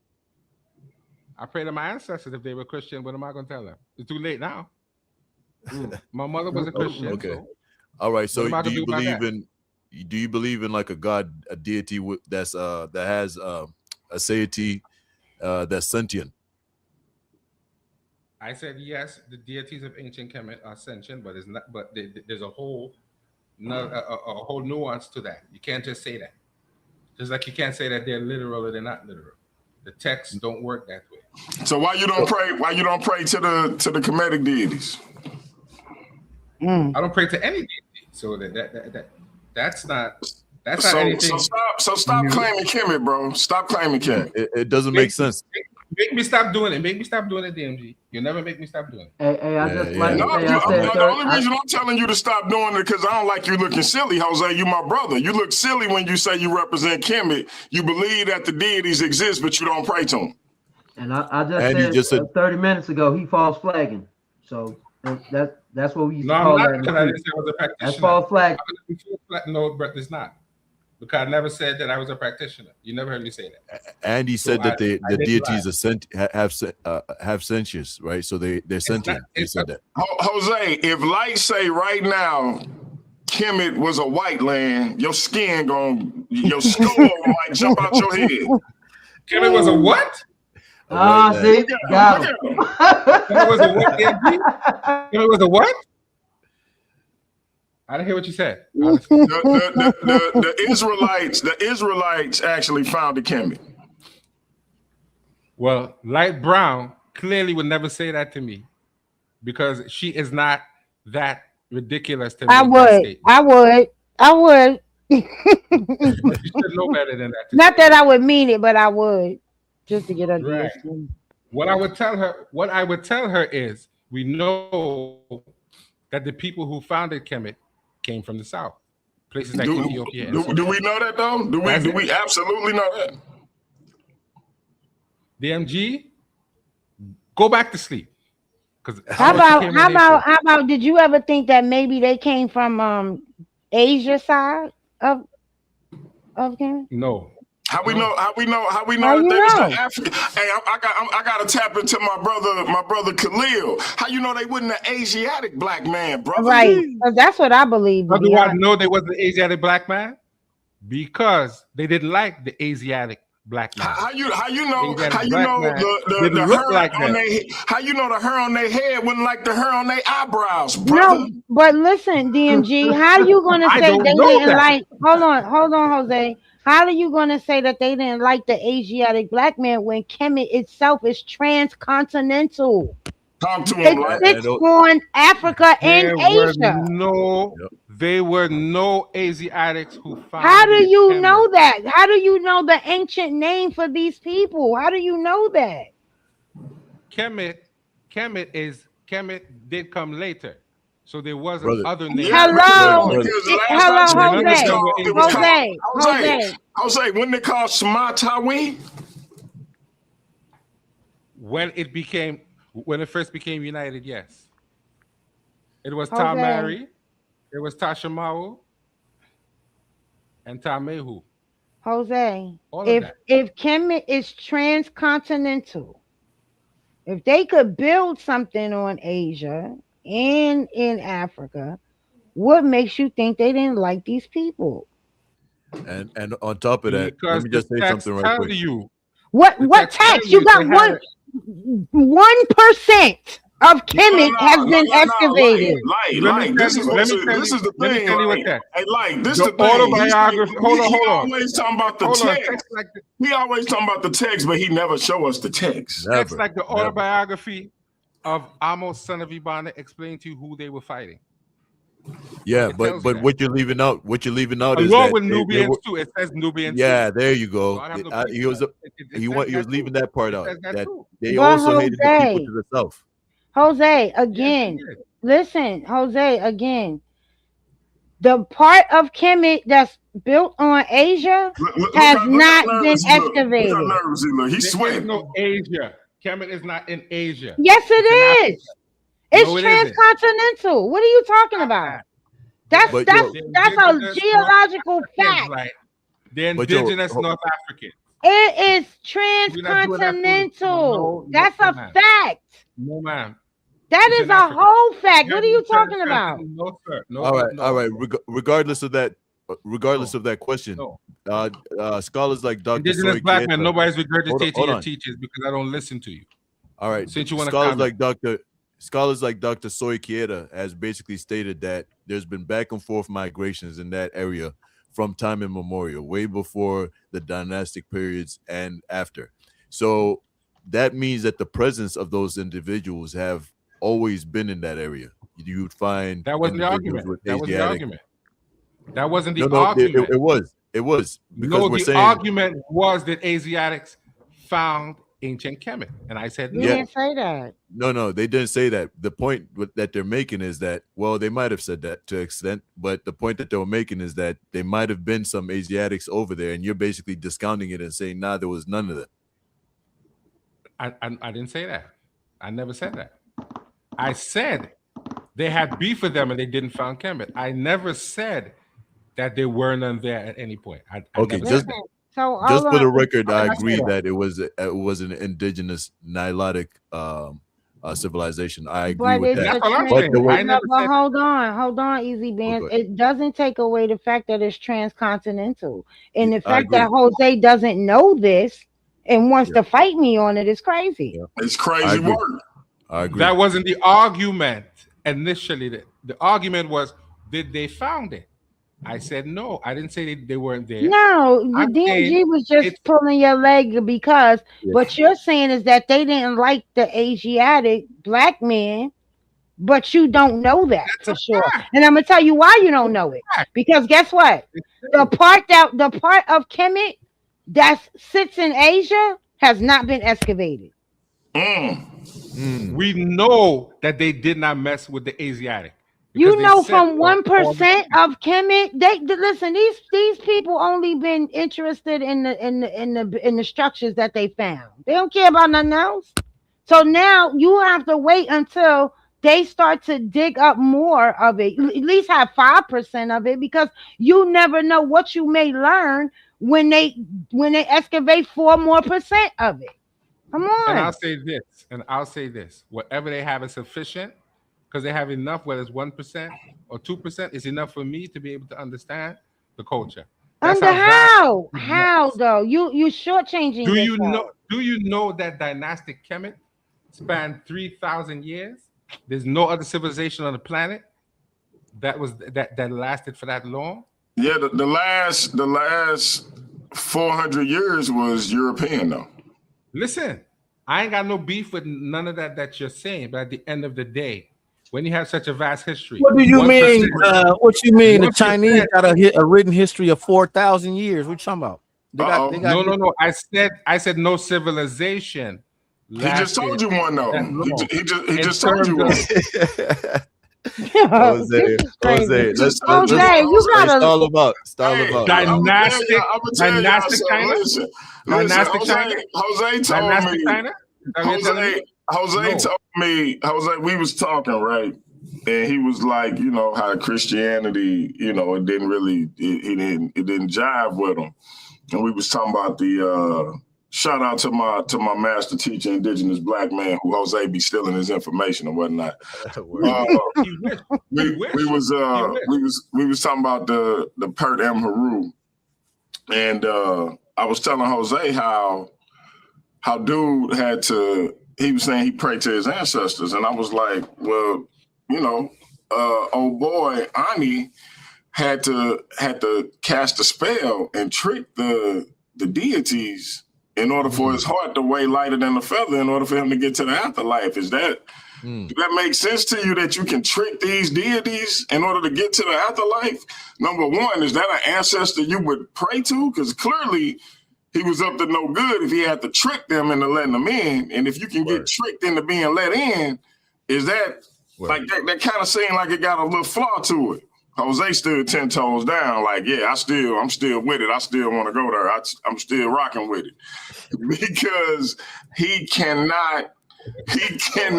I pray to my ancestors if they were Christian. What am I gonna tell them? It's too late now. My mother was a Christian. Okay. So All right. So what am I do gonna you do about believe that? in like a God, a deity that's that has a deity that's sentient? I said yes. The deities of ancient Kemet are sentient, but it's not. But there's a whole whole nuance to that. You can't just say that. Just like you can't say that they're literal or they're not literal. The texts don't work that way. So why you don't pray? Why you don't pray to the Kemetic deities? I don't pray to any deity. So that's not anything. So stop new. claiming Kemet, bro. Stop claiming Kemet. It doesn't make sense. Make me stop doing it. Make me stop doing it, DMG. You'll never make me stop doing it. Hey, I just like No, to say, I said the only reason I'm telling you to stop doing it because I don't like you looking silly, Jose. You my brother. You look silly when you say you represent Kemet. You believe that the deities exist, but you don't pray to them. and I And you just said just said 30 minutes ago he false flagging. So that's what we used No, to I'm call not that. because I didn't say I was a practitioner. That's false flag. No, but it's not. Because I never said that I was a practitioner. You never heard me say that. And he said that the didn't deities lie. have sentience, right? So they're sentient. He said that. Jose, if Lyte say right now Kemet was a white land, your skull might jump out your head. Kemet was a what? See, got him. Kemet was a what? Kemet was a what? I didn't hear what you said. The Israelites actually founded Kemet. Well, Lyte Brown clearly would never say that to me because she is not that ridiculous to make that statement. I would. You should know better than that. Not that I would mean it, but I would, just to get under your Right. skin. What I would tell her is, we know that the people who founded Kemet came from the south, places like Ethiopia. Do we know that though? Do we absolutely know that? DMG, go back to sleep. How about? Did you ever think that maybe they came from Asia side of Kemet? No. How we know that they was the African? Hey, I gotta tap into my brother Khalil. How you know they wasn't an Asiatic black man, brother? Right. That's what I believe. How do I know they wasn't an Asiatic black man? Because they didn't like the Asiatic black man. How you know the hair on their head wasn't like the hair on their eyebrows, brother? No, but listen, DMG, how are you gonna say they didn't like? Hold on, Jose. How are you going to say that they didn't like the Asiatic black man when Kemet itself is transcontinental? Talk to him. It sits on Africa and Asia. There were no Asiatics who founded How do you Kemet. know that? How do you know the ancient name for these people? How do you know that? Kemet did come later. So there wasn't other names. Hello, Jose, when they called Smatawi? When it first became united, yes. It was Tamari, it was Tashamawu, and Tamehu. Jose, if Kemet is transcontinental, if they could build something on Asia and in Africa, what makes you think they didn't like these people? And on top of that, let me just say something right quick. What tax? You got 1% of Kemet has been excavated. This is the thing. Hey, Lyte, this is the thing. Autobiography. Hold on. He always talking about the text. He always talking about the text, but he never show us the text. That's like the autobiography of Amos, son of Ibana, explain to you who they were fighting. Yeah, but what you're leaving out is along with Nubians too. It says Nubians. Yeah, there you go. He was leaving that part out. That they also hated the people to the south. Jose, again, listen, Jose, again. The part of Kemet built on Asia Look has how not been nervous he look. Look how excavated. nervous he look. He's There is sweating. no Asia. Kemet is not in Asia. Yes, It's in Africa. it is. It's No, it isn't. transcontinental. What are you talking about? That's But that's yo, that's a geological fact. Like they're But yo, indigenous North Africans. It is We're not doing that transcontinental. no, That's a ma'am. fact. No, ma'am. That It's is in a Africa. whole fact. Yeah, What are you it's talking about? No, sir. No, all right, no, all right. no. Regardless of that, of that question, No. scholars like Dr. Indigenous Soy black man, Kieta- nobody's hold regurgitating your on. teachings because I don't listen to you. All right, Since you want to scholars comment. like Dr. Soy Kieta has basically stated that there's been back and forth migrations in that area from time immemorial, way before the dynastic periods and after. So that means that the presence of those individuals have always been in that area. You would find That wasn't the individuals argument. with That wasn't the Asiatic. argument. That wasn't the No, argument. it was because No, we're the saying argument was that Asiatics found ancient Kemet. And I said You no. didn't say that. no, they didn't say that. The point that they're making is that, well, they might have said that to an extent, but the point that they were making is that there might have been some Asiatics over there, and you're basically discounting it and saying, nah, there was none of that. I didn't say that. I never said that. I said they had beef with them and they didn't found Kemet. I never said that there were none there at any point. I Okay, never just said that. So just hold for the on. record, I I agree say that it was an indigenous Nilotic civilization. I agree But with it's that. That's all I'm But saying. there was I never but said hold on, Easy Bands. go ahead. It doesn't take away the fact that it's transcontinental, and the I fact that agree. Jose doesn't know this and wants Yeah. to fight me on it is crazy. Yeah. It's I crazy agree. work. I agree. that wasn't the argument initially. The argument was, did they found it? I said no. I didn't say they weren't there. No, the I'm DMG saying was just it's pulling your leg because Yeah. what you're saying is that they didn't like the Asiatic black man, but you don't know that that's for a sure. fact. And I'm gonna tell you why you don't know it. Fact. Because guess what? It's The true. part of Kemet that sits in Asia has not been excavated. We know that they did not mess with the Asiatic. You because they know, said from so all the 1% time. of Kemet, listen. These people only been interested in the structures that they found. They don't care about nothing else. So now you have to wait until they start to dig up more of it. At least have 5% of it, because you never know what you may learn when they excavate 4% more of it. Come And I'll say this. Whatever they have is sufficient because they have enough, whether it's 1% or 2%, is enough for me to be able to understand the culture. That's Under how vast how though? You shortchanging do you yourself. know that dynastic Kemet spanned 3,000 years? There's no other civilization on the planet that lasted for that long. Yeah, the last 400 years was European though. Listen, I ain't got no beef with none of that you're saying, but at the end of the day, when you have such a vast history, What do you 1%, mean? What you mean? The 1%. Chinese got a written history of 4,000 years. What you talking about? They got No. I said no civilization. He just told you one though. He just In told you terms one. Jose, This is crazy. let's Jose, you gotta stall about. Dynastic China. Listen, Dynastic China. Jose told Dynastic me. China. Is that what you're telling me? Jose told me. Jose, we was talking right, and he was like, you know, how Christianity, you know, it didn't really, it didn't jive with him, and we was talking about the. Shout out to my master teacher, indigenous black man, who Jose be stealing his information and whatnot. We was talking about the Pert M. Haru, and I was telling Jose how dude he was saying he prayed to his ancestors, and I was like, well, you know, old boy Ani had to cast a spell and trick the deities in order for his heart to weigh lighter than a feather in order for him to get to the afterlife. Does that make sense to you that you can trick these deities in order to get to the afterlife? Number one, is that an ancestor you would pray to? Because clearly he was up to no good if he had to trick them into letting them in. And if you can get tricked into being let in, is that like that kind of seemed like it got a little flaw to it. Jose stood 10 toes down. Like, yeah, I'm still with it. I still want to go there. I'm still rocking with it because he cannot concede.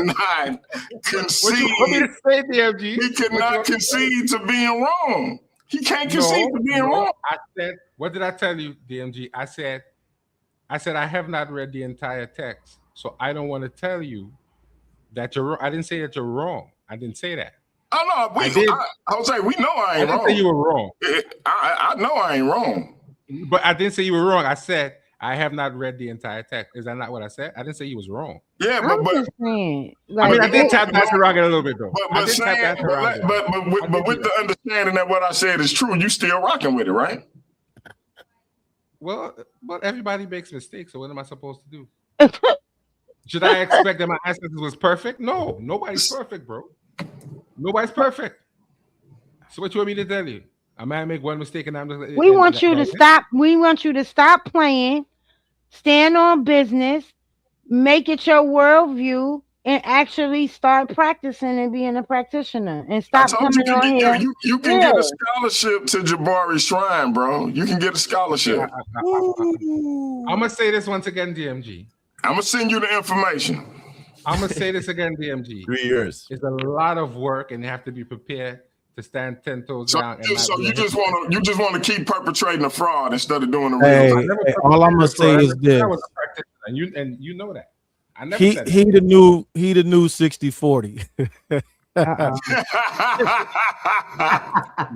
What did you say, DMG? He cannot concede to being wrong. He can't concede to being wrong. I said, what did I tell you, DMG? I said I have not read the entire text, so I don't want to tell you that you're wrong. I didn't say that you're wrong. I didn't say that. Oh no, I was saying we know I ain't wrong. I didn't say you were wrong. I know I ain't wrong. But I didn't say you were wrong. I said I have not read the entire text. Is that not what I said? I didn't say you was wrong. Yeah, I'm just saying, I mean, I did tap dance around it a little bit though. But with the understanding that what I said is true, you still rocking with it, right? Well, but everybody makes mistakes. So what am I supposed to do? Should I expect that my ancestors was perfect? No, nobody's perfect, bro. Nobody's perfect. So what you want me to tell you? I might make one mistake and I'm just. We want you to stop. We want you to stop playing, stand on business, make it your worldview, and actually start practicing and being a practitioner. And stop coming on here. You can get a scholarship to Jabari Shrine, bro. You can get a scholarship. I'm gonna say this once again, DMG. I'm gonna send you the information. I'm gonna say this again, DMG. 3 years. It's a lot of work, and you have to be prepared to stand 10 toes down. So you just want to keep perpetrating a fraud instead of doing the real. Hey, all I'm gonna say is this. And you know that. I never he said he the new 60-40.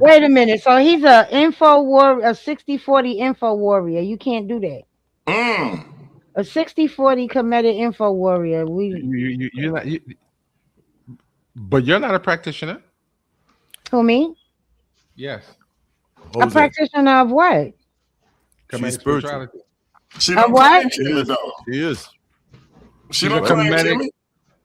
Wait a minute. So he's a 60-40 info warrior. You can't do that. A 60-40 committed info warrior. But you're not a practitioner. Who, me? Yes. A practitioner of what? She's spiritual. She don't what? She is. She's a comedic.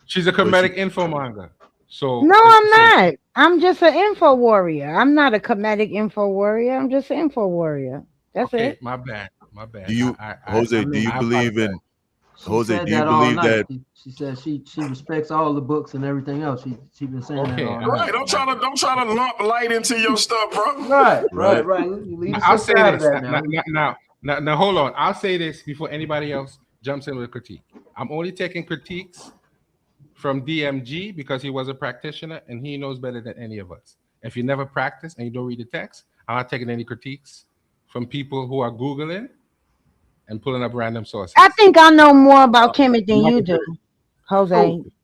She's a comedic infomonger. So no, I'm not. I'm just an info warrior. I'm not a comedic info warrior. I'm just an info warrior. That's it. My bad. Do you, Jose? Do you believe in? Jose, do you believe that? She said she respects all the books and everything else. She been saying that all night. Right. Don't try to lump light into your stuff, bro. Right. I'll say this now. Hold on. I'll say this before anybody else jumps in with a critique. I'm only taking critiques from DMG because he was a practitioner and he knows better than any of us. If you never practice and you don't read the text, I'm not taking any critiques from people who are Googling and pulling up random sources. I think I know more about Kemet than you do, Jose.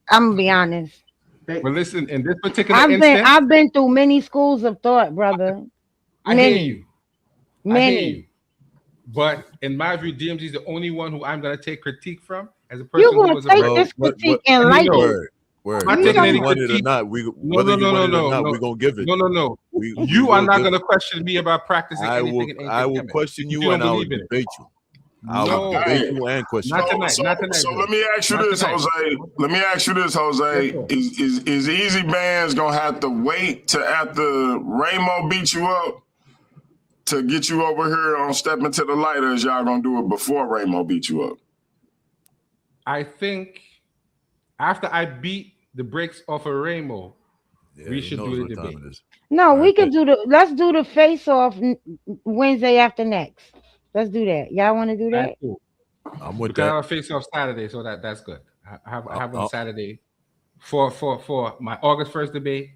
I'm gonna be honest. Well, listen, in this particular instance, I've been through many schools of thought, brother. I hear you. Many. I hear you. But in my view, DMG is the only one who I'm gonna take critique from as a person who was a this critique and like it. Word. I'm taking any critique. It or not, we're gonna give it. No. You are not gonna question me about practicing anything. I will question you and I will debate you. I will debate you and question. Not tonight. So let me ask you this, Jose. Is Easy Bands gonna have to wait to after Ramo beat you up to get you over here on Stepping to the Light, or is y'all gonna do it before Ramo beat you up? I think after I beat the brakes off of Ramo, we should do the debate. No, we could do let's do the face off Wednesday after next. Let's do that. Y'all want to do that? Cool. I'm with that. I have a face off Saturday, so that's good. I have on Saturday for my August 1st debate,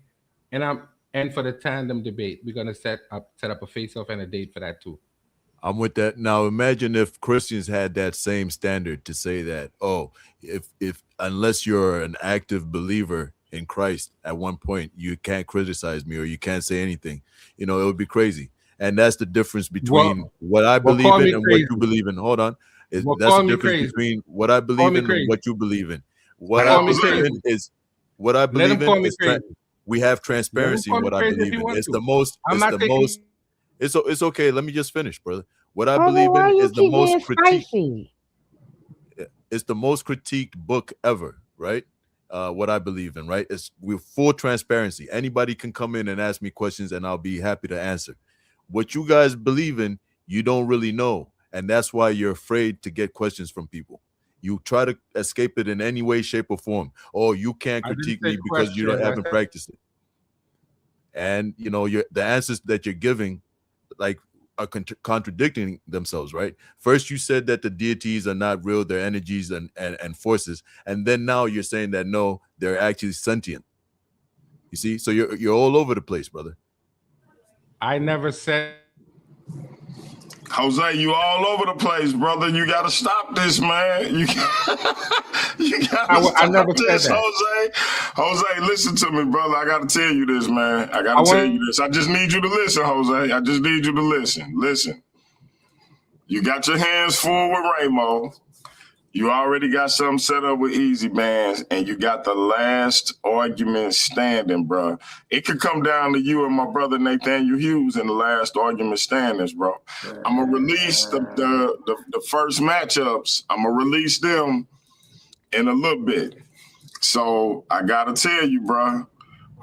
and for the tandem debate, we're gonna set up a face off and a date for that too. I'm with that. Now imagine if Christians had that same standard to say that, if unless you're an active believer in Christ at one point, you can't criticize me or you can't say anything. It would be crazy. And that's the difference between what I believe in and what you believe in. Hold on. That's the difference between what I believe in and what you believe in. What I believe in is we have transparency in what I believe in. It's the most. It's okay. Let me just finish, brother. What I believe in is the most critiqued. It's the most critiqued book ever, right? What I believe in, right? It's with full transparency. Anybody can come in and ask me questions, and I'll be happy to answer. What you guys believe in, you don't really know, and that's why you're afraid to get questions from people. You try to escape it in any way, shape, or form. Oh, you can't critique me because you haven't practiced it. and the answers that you're giving, like, are contradicting themselves, right? First, you said that the deities are not real; they're energies and forces, and then now you're saying that no, they're actually sentient. You see, so you're all over the place, brother. I never said. Jose, you all over the place, brother. You gotta stop this, man. You gotta stop never this, said that. Jose. Jose, listen to me, brother. I gotta tell you this, man. I gotta tell you this. I just need you to listen, Jose. I just need you to listen. Listen. You got your hands full with Ramo. You already got something set up with Easy Bands, and you got the last argument standing, bro. It could come down to you and my brother Nathaniel Hughes in the last argument standings, bro. I'm gonna release the first matchups. I'm gonna release them in a little bit. So I gotta tell you, bro.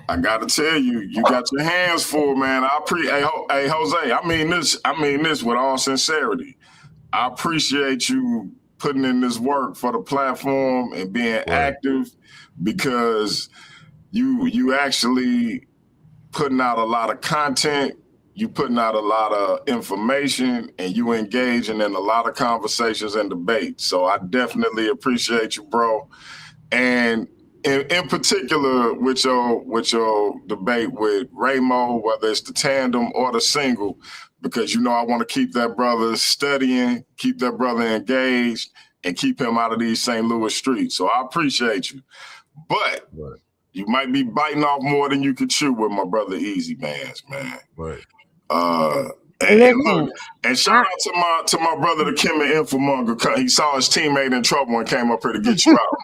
I gotta tell you, you got your hands full, man. Hey, Jose. I mean this with all sincerity. I appreciate you putting in this work for the platform and being active, because you actually putting out a lot of content, you putting out a lot of information, and you engaging in a lot of conversations and debates. So I definitely appreciate you, bro. And in particular with your debate with Ramo, whether it's the tandem or the single, because I want to keep that brother studying, keep that brother engaged, and keep him out of these St. Louis streets. So I appreciate you. But you might be biting off more than you could chew with my brother Easy Bands, man. Right. And shout out to my brother the Kimmy Infomonger. He saw his teammate in trouble and came up here to get you out.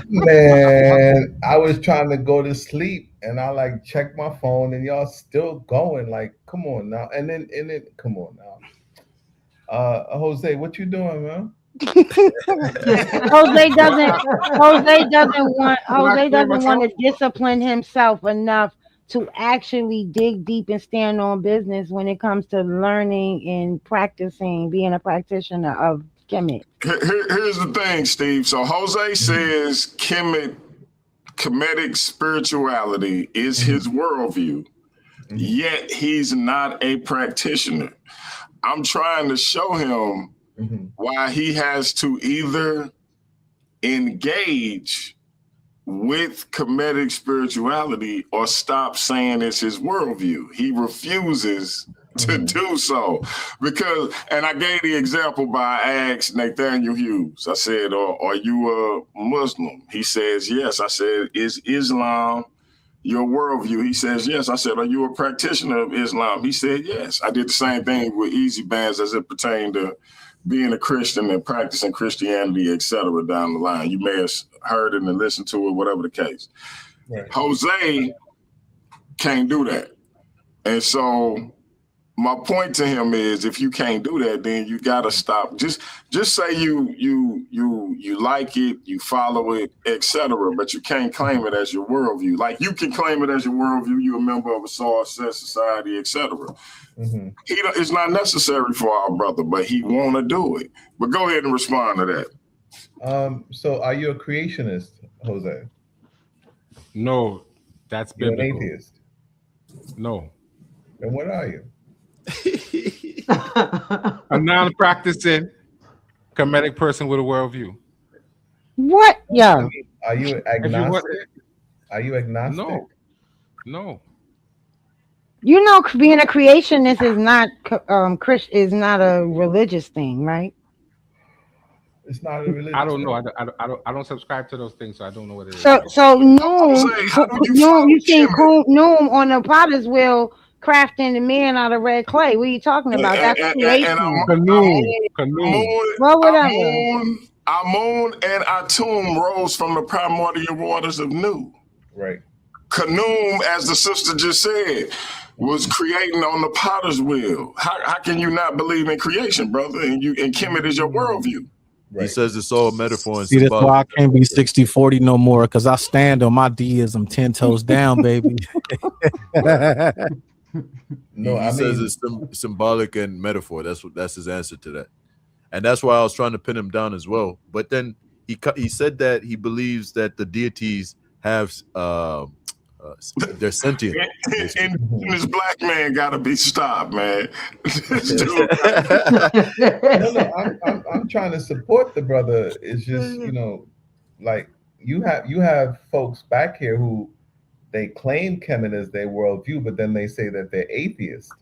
Man, I was trying to go to sleep and I checked my phone and y'all still going. Like, come on now. And then come on now. Jose, what you doing, man? Jose doesn't want to discipline himself enough to actually dig deep and stand on business when it comes to learning and practicing, being a practitioner of Kemet. Here's the thing, Steve. So Jose says Kemetic spirituality is his worldview, yet he's not a practitioner. I'm trying to show him why he has to either engage with Kemetic spirituality or stop saying it's his worldview. He refuses to do so and I gave the example by I asked Nathaniel Hughes. I said, are you a Muslim? He says, yes. I said, is Islam your worldview? He says, yes. I said, are you a practitioner of Islam? He said, yes. I did the same thing with Easy Bands as it pertained to being a Christian and practicing Christianity, etc. down the line. You may have heard it and listened to it, whatever the case. Right. Jose can't do that. And so my point to him is, if you can't do that, then you gotta stop. Just say you like it, you follow it, etc. But you can't claim it as your worldview. Like, you can claim it as your worldview. You're a member of a Saw-Set society, etc. It's not necessary for our brother, but he want to do it. But go ahead and respond to that. So are you a creationist, Jose? No, that's biblical. You're an atheist? No. Then what are you? A non-practicing Kemetic person with a worldview. What? Yeah. Are you agnostic? Are you agnostic? No. You know, being a creationist is not a religious thing, right? It's not a religious. I don't know. I don't subscribe to those things, so I don't know what it is. So Noom, you seen Noom on the Potter's wheel crafting the man out of red clay. What are you talking about? That's creation. Well, whatever. Amun and Atum rose from the primordial waters of Nu. Right. Khnum, as the sister just said, was creating on the potter's wheel. How can you not believe in creation, brother? And Kemet is your worldview. Right. He says it's all metaphor and see, that's symbolic. why I can't be 60-40 no more, because I stand on my deism 10 toes down, baby. No, he says it's symbolic and metaphor. That's his answer to that, and that's why I was trying to pin him down as well. But then he said that he believes that the deities have They're sentient. Indigenous black man gotta be stopped, man. This dude, No, I'm trying to support the brother. It's just, like you have folks back here who they claim Kemet as their worldview, but then they say that they're atheist.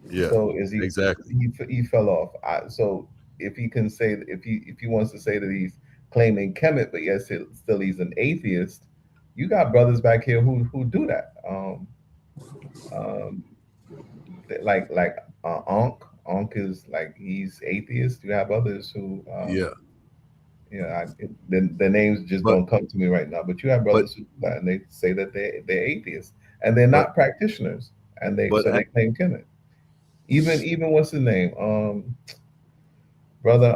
Yeah, So is he exactly. he fell off. So if he can say if he wants to say that he's claiming Kemet, but yet still he's an atheist, you got brothers back here who do that. Um, like Ankh is like he's atheist. You have others who Yeah, the names just but don't come to me right now. But you have but brothers who do that, and they say that they're atheists and they're but not practitioners, and they but so they claim Kemet. Even what's his name? Brother,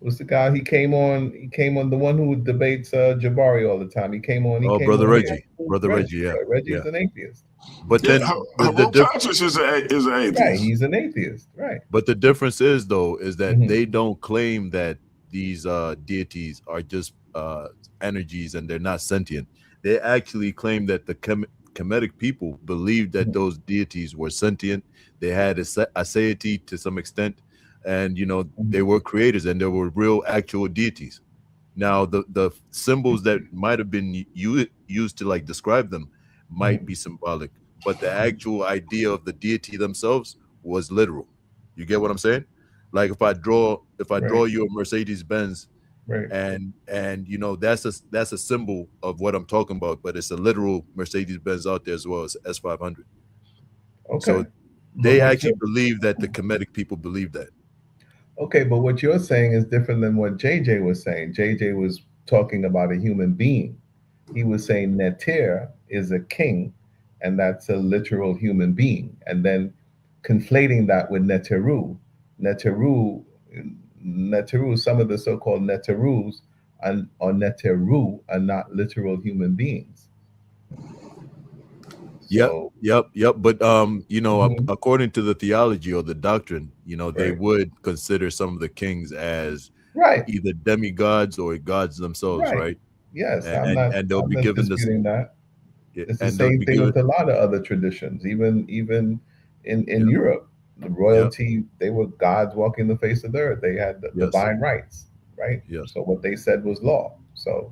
what's the guy? He came on the one who debates Jabari all the time. He came brother on here. Reggie, yeah, Right? Reggie yeah. is an atheist. But yeah, then the Conscious is an Right, atheist. he's an atheist. Right. but the difference is though is that Mhm. they don't claim that these deities are just energies and they're not sentient. They actually claim that the Kemetic people believed that those deities were sentient. They had a aseity to some extent, and they were creators and there were real actual deities. Now the symbols that might have been used to like describe them might be symbolic, but the actual idea of the deity themselves was literal. You get what I'm saying? Like if I draw Right. you a Mercedes Benz, Right. and that's a symbol of what I'm talking about, but it's a literal Mercedes Benz out there as well as S500. Okay. So But they actually believe that the Kemetic people believe that. okay, but what you're saying is different than what JJ was saying. JJ was talking about a human being. He was saying Neter is a king, and that's a literal human being, and then conflating that with Neteru. Neteru, Neteru. Some of the so-called Neterus or Neteru are not literal human beings. Yep, So, yep. But mhm, according to the theology or the doctrine, they right, would consider some of the kings as right, either demigods or gods themselves, right. right? Yes, And they'll I'm be not given this, disputing that. It's the and they'll same be thing given, with a lot of other traditions, even in yeah, Europe. The yeah, royalty, they were gods walking the face of the earth. They had the yes, divine rights, right? yes, So what they said was law. So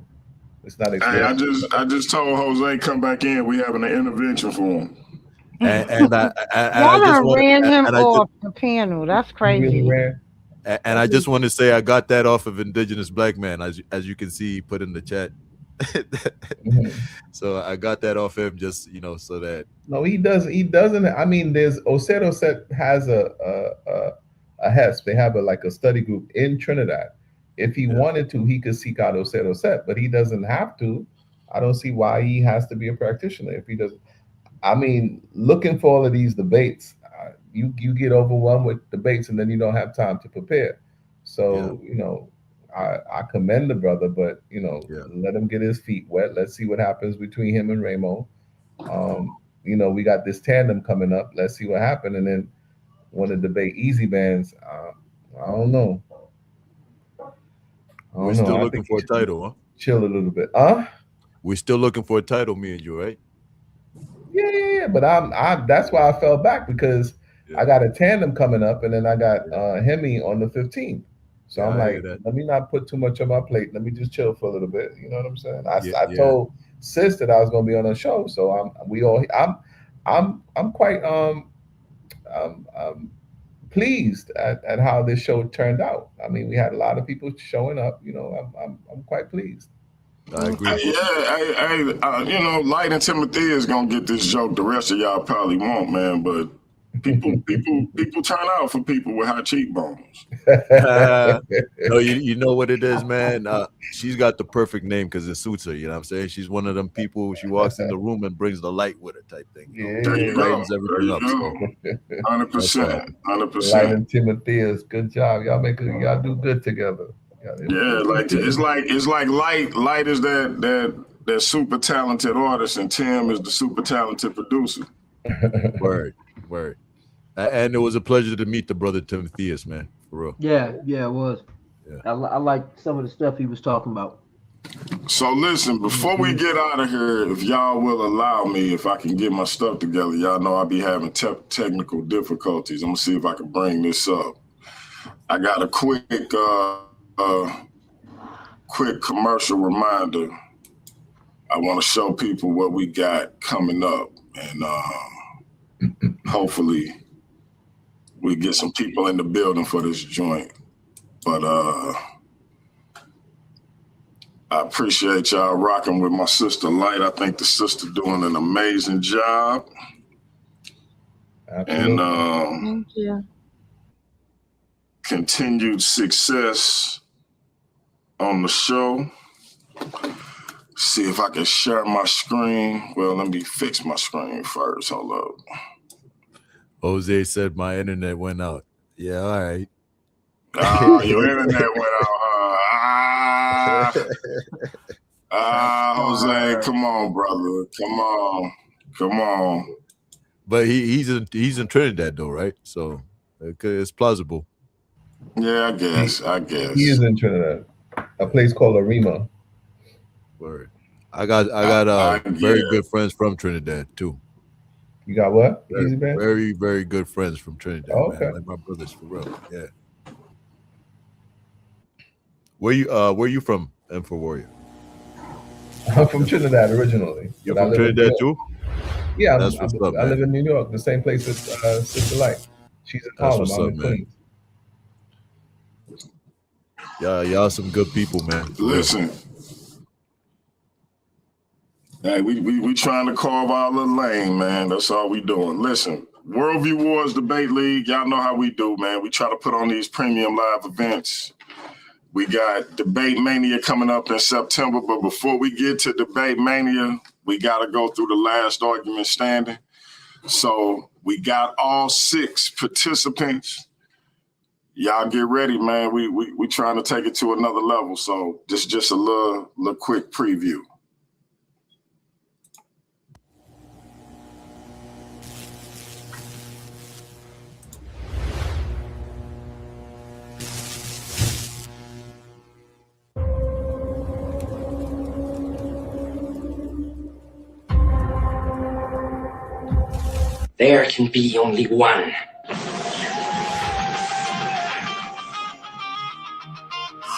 it's not Hey, yeah. I exclusive. just I just told Jose come back in. We having an intervention for him. And I Y'all just done want ran him and I just off the panel. That's You really crazy. ran. and I Okay. just want to say I got that off of Indigenous Black Man, as you can see, he put in the chat. Mhm. So I got that off him just so that No, he doesn't. He doesn't. I mean, there's Oset has a HESP. They have like a study group in Trinidad. If he yeah, wanted to, he could seek out Oset, but he doesn't have to. I don't see why he has to be a practitioner if he doesn't. I mean, looking for all of these debates, you get overwhelmed with debates, and then you don't have time to prepare. yeah, So I commend the brother, but yeah. let him get his feet wet. Let's see what happens between him and Ramo. Um, we got this tandem coming up. Let's see what happens, and then want to debate easy bands. I don't know. I We're don't know. still I looking think he for a should title, huh? chill a little bit. Huh? We're still looking for a title, me and you, right? Yeah. But I'm. That's why I fell back because Yeah, I got a tandem coming up, and then I got yeah, Hemi on the 15th. So yeah. I'm I hear like, that. let me not put too much on my plate. Let me just chill for a little bit. You know what I'm saying? Yeah, I yeah, told sis that I was going to be on a show, so I'm quite pleased at how this show turned out. I mean, we had a lot of people showing up. I'm quite pleased. I Hey, agree. yeah, Light and Timothy is gonna get this joke. The rest of y'all probably won't, man. But people turn out for people with high cheekbones. No, you know what it is, man. She's got the perfect name because it suits her. You know what I'm saying? She's one of them people. She walks in the room and brings the light with her, type thing. There Yeah. you go. Lightens There everything you up. So go. Hundred that's what percent. happened. 100%. Light and Timotheus, good job. Y'all do good together. Yeah, like it's like Light. Light is that super talented artist, and Tim is the super talented producer. Word, word. And it was a pleasure to meet the brother Timotheus, man. For real. Yeah, it was. Yeah. I like some of the stuff he was talking about. So listen, before we get out of here, if y'all will allow me, if I can get my stuff together, y'all know I'll be having technical difficulties. I'm gonna see if I can bring this up. I got a quick commercial reminder. I want to show people what we got coming up, and hopefully we get some people in the building for this joint. But I appreciate y'all rocking with my sister Lyte. I think the sister doing an amazing job. Absolutely. And Thank you. continued success on the show. See if I can share my screen. Well, let me fix my screen first. Hold up. Jose said my internet went out. Yeah, all right. Oh, your internet went out. Jose, come on, brother. Come on. But he's in Trinidad though, right? So it's plausible. Yeah, I guess. He is in Trinidad, a place called Arima. Word. I got very good friends from Trinidad too. You got what? Very, very, very good friends from Trinidad. Oh, okay. Man. Like my brothers for real. Yeah. Where you from, M4 Warrior? I'm from Trinidad originally. You're from Trinidad too? Yeah, that's what's up, I live in New York, the same place as Sister Lyte. She's in Harlem. I'm in Queens. Yeah, y'all some good people, man. Listen. Hey, we trying to carve our little lane, man. That's all we doing. Listen, Worldview Wars Debate League, y'all know how we do, man. We try to put on these premium live events. We got Debate Mania coming up in September, but before we get to Debate Mania, we got to go through the last argument standing. So we got all 6 participants. Y'all get ready, man. We trying to take it to another level. So this is just a little quick preview. There can be only one.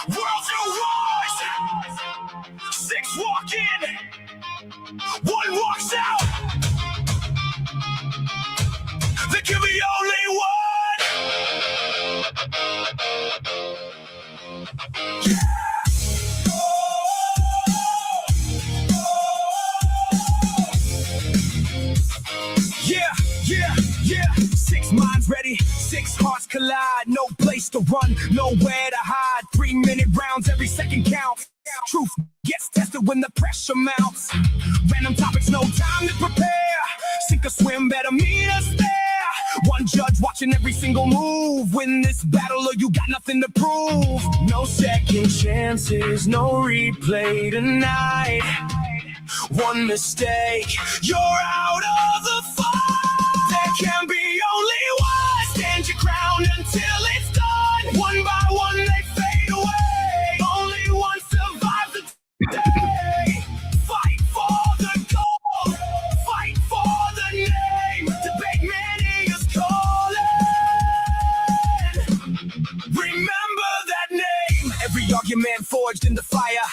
Worldview Wars! 6 walk in, 1 walks out. There can be only one. Yeah. 6 minds ready, 6 hearts collide. No place to run, nowhere to hide. 3-minute rounds, every second counts. Truth gets tested when the pressure mounts. Random topics, no time to prepare. Sink or swim, better meet us there. One judge watching every single move. Win this battle or you got nothing to prove. No second chances, no replay tonight. One mistake, you're out of the fight. There can be only one. Stand your ground until it's done. One by one they fade away. Only one survives the day. Fight for the goal. Fight for the name. Debate Mania's calling. Remember that name. Every argument forged in the fire.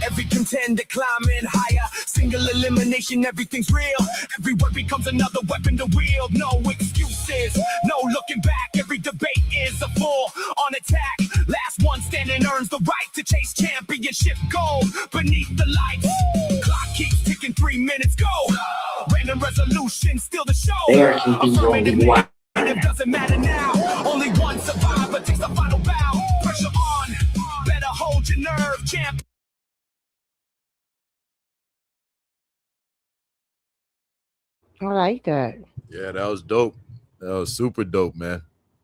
Every contender climbing higher. Single elimination, everything's real. Every word becomes another weapon to wield. No excuses, no looking back. Every debate is a full on attack. Last one standing earns the right to chase championship gold beneath the lights. Clock keeps ticking, 3 minutes go. Random resolution, still the show. There can be only one. It doesn't matter now. Only one survivor takes the final bow. Pressure on, better hold your nerve, champ. I like that. Yeah, that was dope. That was super dope, man.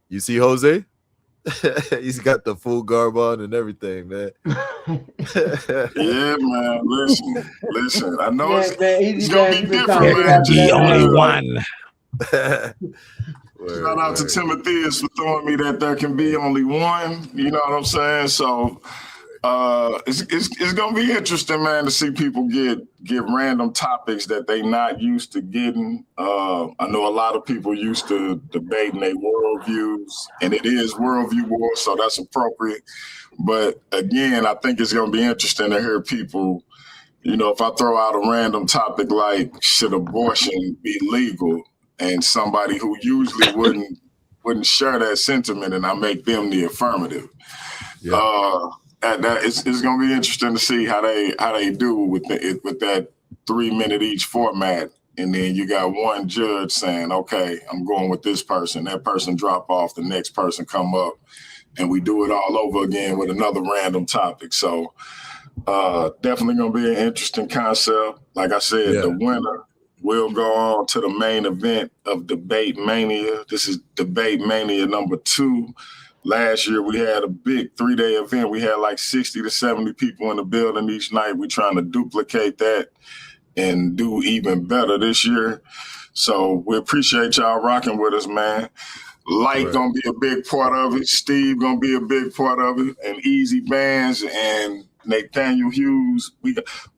You see Jose? He's got the full garb on and everything, man. Yeah, man. Listen. I know Yeah, man, it's gonna be different, There man. can be only one. Shout out to Timotheus for throwing me that there can be only one. You know what I'm saying? So It's gonna be interesting, man, to see people get random topics that they not used to getting. I know a lot of people used to debating their worldviews, and it is worldview war, so that's appropriate. But again, I think it's gonna be interesting to hear people. You know, if I throw out a random topic like should abortion be legal, and somebody who usually wouldn't share that sentiment, and I make them the affirmative. Yeah. It's going to be interesting to see how they do with that 3 minute each format, and then you got one judge saying, "Okay, I'm going with this person." That person drop off, the next person come up, and we do it all over again with another random topic. So definitely going to be an interesting concept. Like I said, the winner will go on to the main event of Debate Mania. This is Debate Mania number 2. Last year, we had a big 3-day event. We had like 60 to 70 people in the building each night. We're trying to duplicate that and do even better this year. So we appreciate y'all rocking with us, man. Lyte gonna be a big part of it. Steve gonna be a big part of it. And Easy Bands and Nathaniel Hughes.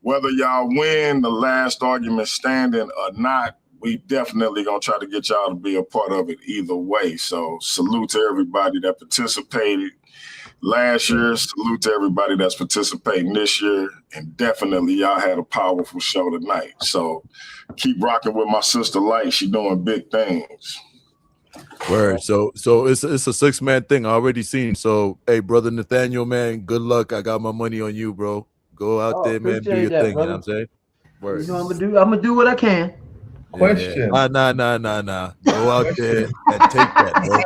Whether y'all win the last argument standing or not, we definitely gonna try to get y'all to be a part of it either way. So salute to everybody that participated last year. Salute to everybody that's participating this year. And definitely y'all had a powerful show tonight. So keep rocking with my sister Lyte. She doing big things. Word. So it's a 6-man thing. I already seen. So hey, brother Nathaniel, man, good luck. I got my money on you, bro. Go out there, man. Do your thing. Brother. You know what I'm saying? Word. You know I'm gonna do what I can. Question. Yeah. Nah. Go out there and take that, bro.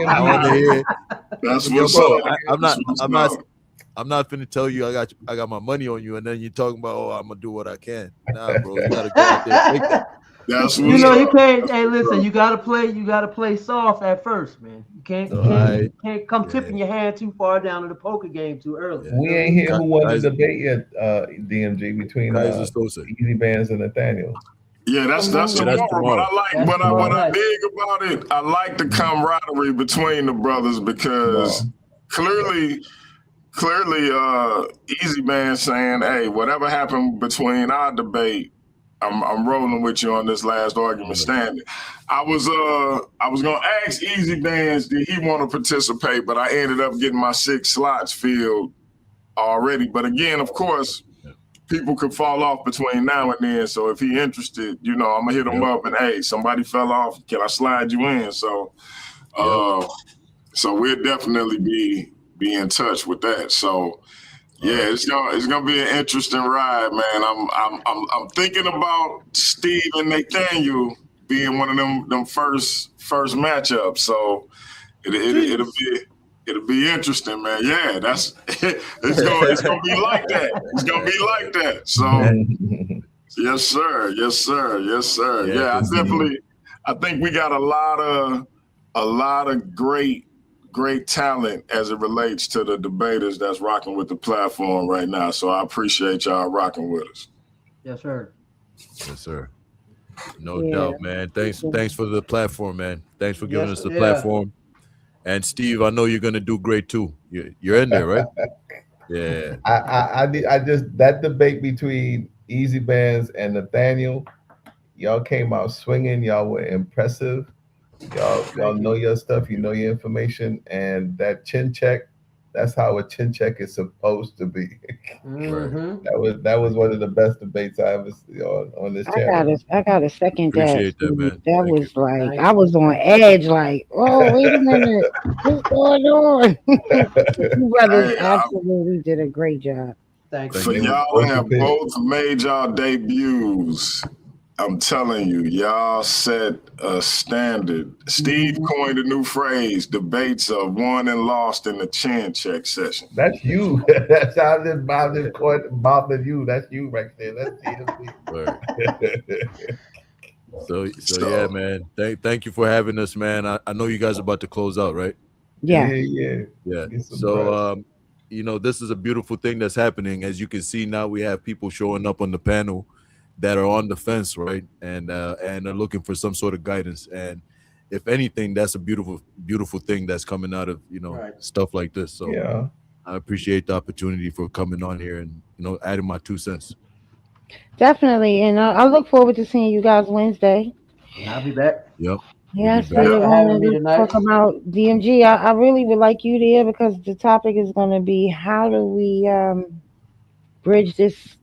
I want to hear. That's what's up. I'm not finna tell you I got my money on you, and then you're talking about, oh, I'm gonna do what I can. Nah, bro, you gotta go out there and take that. That's you know, you can't. Hey, listen, you gotta play soft at first, man. You can't come tipping your hand too far down to the poker game too early. We ain't hear who won the debate yet, DMG, between Easy Bands and Nathaniel. Yeah, that's tomorrow. What I dig about it, I like the camaraderie between the brothers because clearly, Easy Man saying, "Hey, whatever happened between our debate, I'm rolling with you on this last argument standing." I was gonna ask Easy Bands, did he want to participate, but I ended up getting my 6 slots filled already. But again, of course, people could fall off between now and then. So if he interested, you know, I'm gonna hit him up and, hey, somebody fell off. Can I slide you in? So, so we'll definitely be in touch with that. So, yeah, it's gonna be an interesting ride, man. I'm thinking about Steve and Nathaniel being one of them first matchups. So it'll be interesting, man. Yeah, that's it's gonna be like that. It's gonna be like that. So yes, sir. Yeah, I think we got a lot of great talent as it relates to the debaters that's rocking with the platform right now. So I appreciate y'all rocking with us. Yes, sir. Yes, sir. No doubt, man. Thanks for the platform, man. Thanks for giving us the platform. And Steve, I know you're gonna do great too. You're in there, right? Yeah. I just that debate between Easy Bands and Nathaniel, y'all came out swinging. Y'all were impressive. Y'all know your stuff. You know your information, and that chin check. That's how a chin check is supposed to be. Mm-hmm. That was one of the best debates I ever see on this channel. I got a second Appreciate that, man. That was like I was on edge, like, oh wait a minute, what's going on? You brothers absolutely did a great job. Thanks. For y'all have both made y'all debuts. I'm telling you, y'all set a standard. Steve coined a new phrase: debates are won and lost in the chin check session. That's you. That's how this bothered you. That's you right there. That's So yeah, man. Thank you for having us, man. I know you guys are about to close out, right? Yeah. So you know, this is a beautiful thing that's happening. As you can see now, we have people showing up on the panel that are on the fence, right? And are looking for some sort of guidance. And if anything, that's a beautiful thing that's coming out of, you know, stuff like this. So I appreciate the opportunity for coming on here and adding my 2 cents. Definitely, and I look forward to seeing you guys Wednesday. And I'll be back. Yep, we'll be Yes, back. Thanks we're for going having me to tonight. talk about DMG. I really would like you there because the topic is going to be how do we bridge this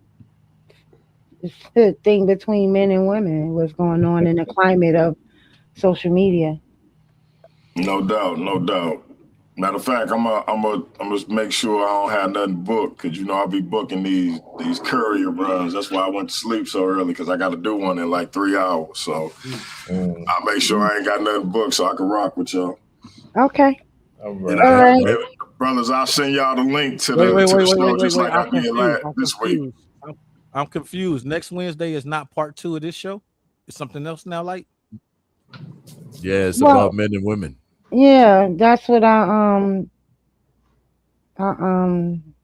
thing between men and women, what's going on in the climate of social media. No doubt, no doubt. Matter of fact, I'm gonna make sure I don't have nothing booked because I'll be booking these courier runs. That's why I went to sleep so early because I got to do one in like 3 hours. So I'll make sure I ain't got nothing booked so I can rock with y'all. Okay. All And, right. All right. brothers, I'll send y'all the link to Wait, the wait, to the wait, wait, show wait, wait, just wait. like I'm I did confused. I'm this week. confused. I'm confused. Next Wednesday is not part 2 of this show. It's something else now, like. Yeah, it's about Well, men and women. yeah, that's what I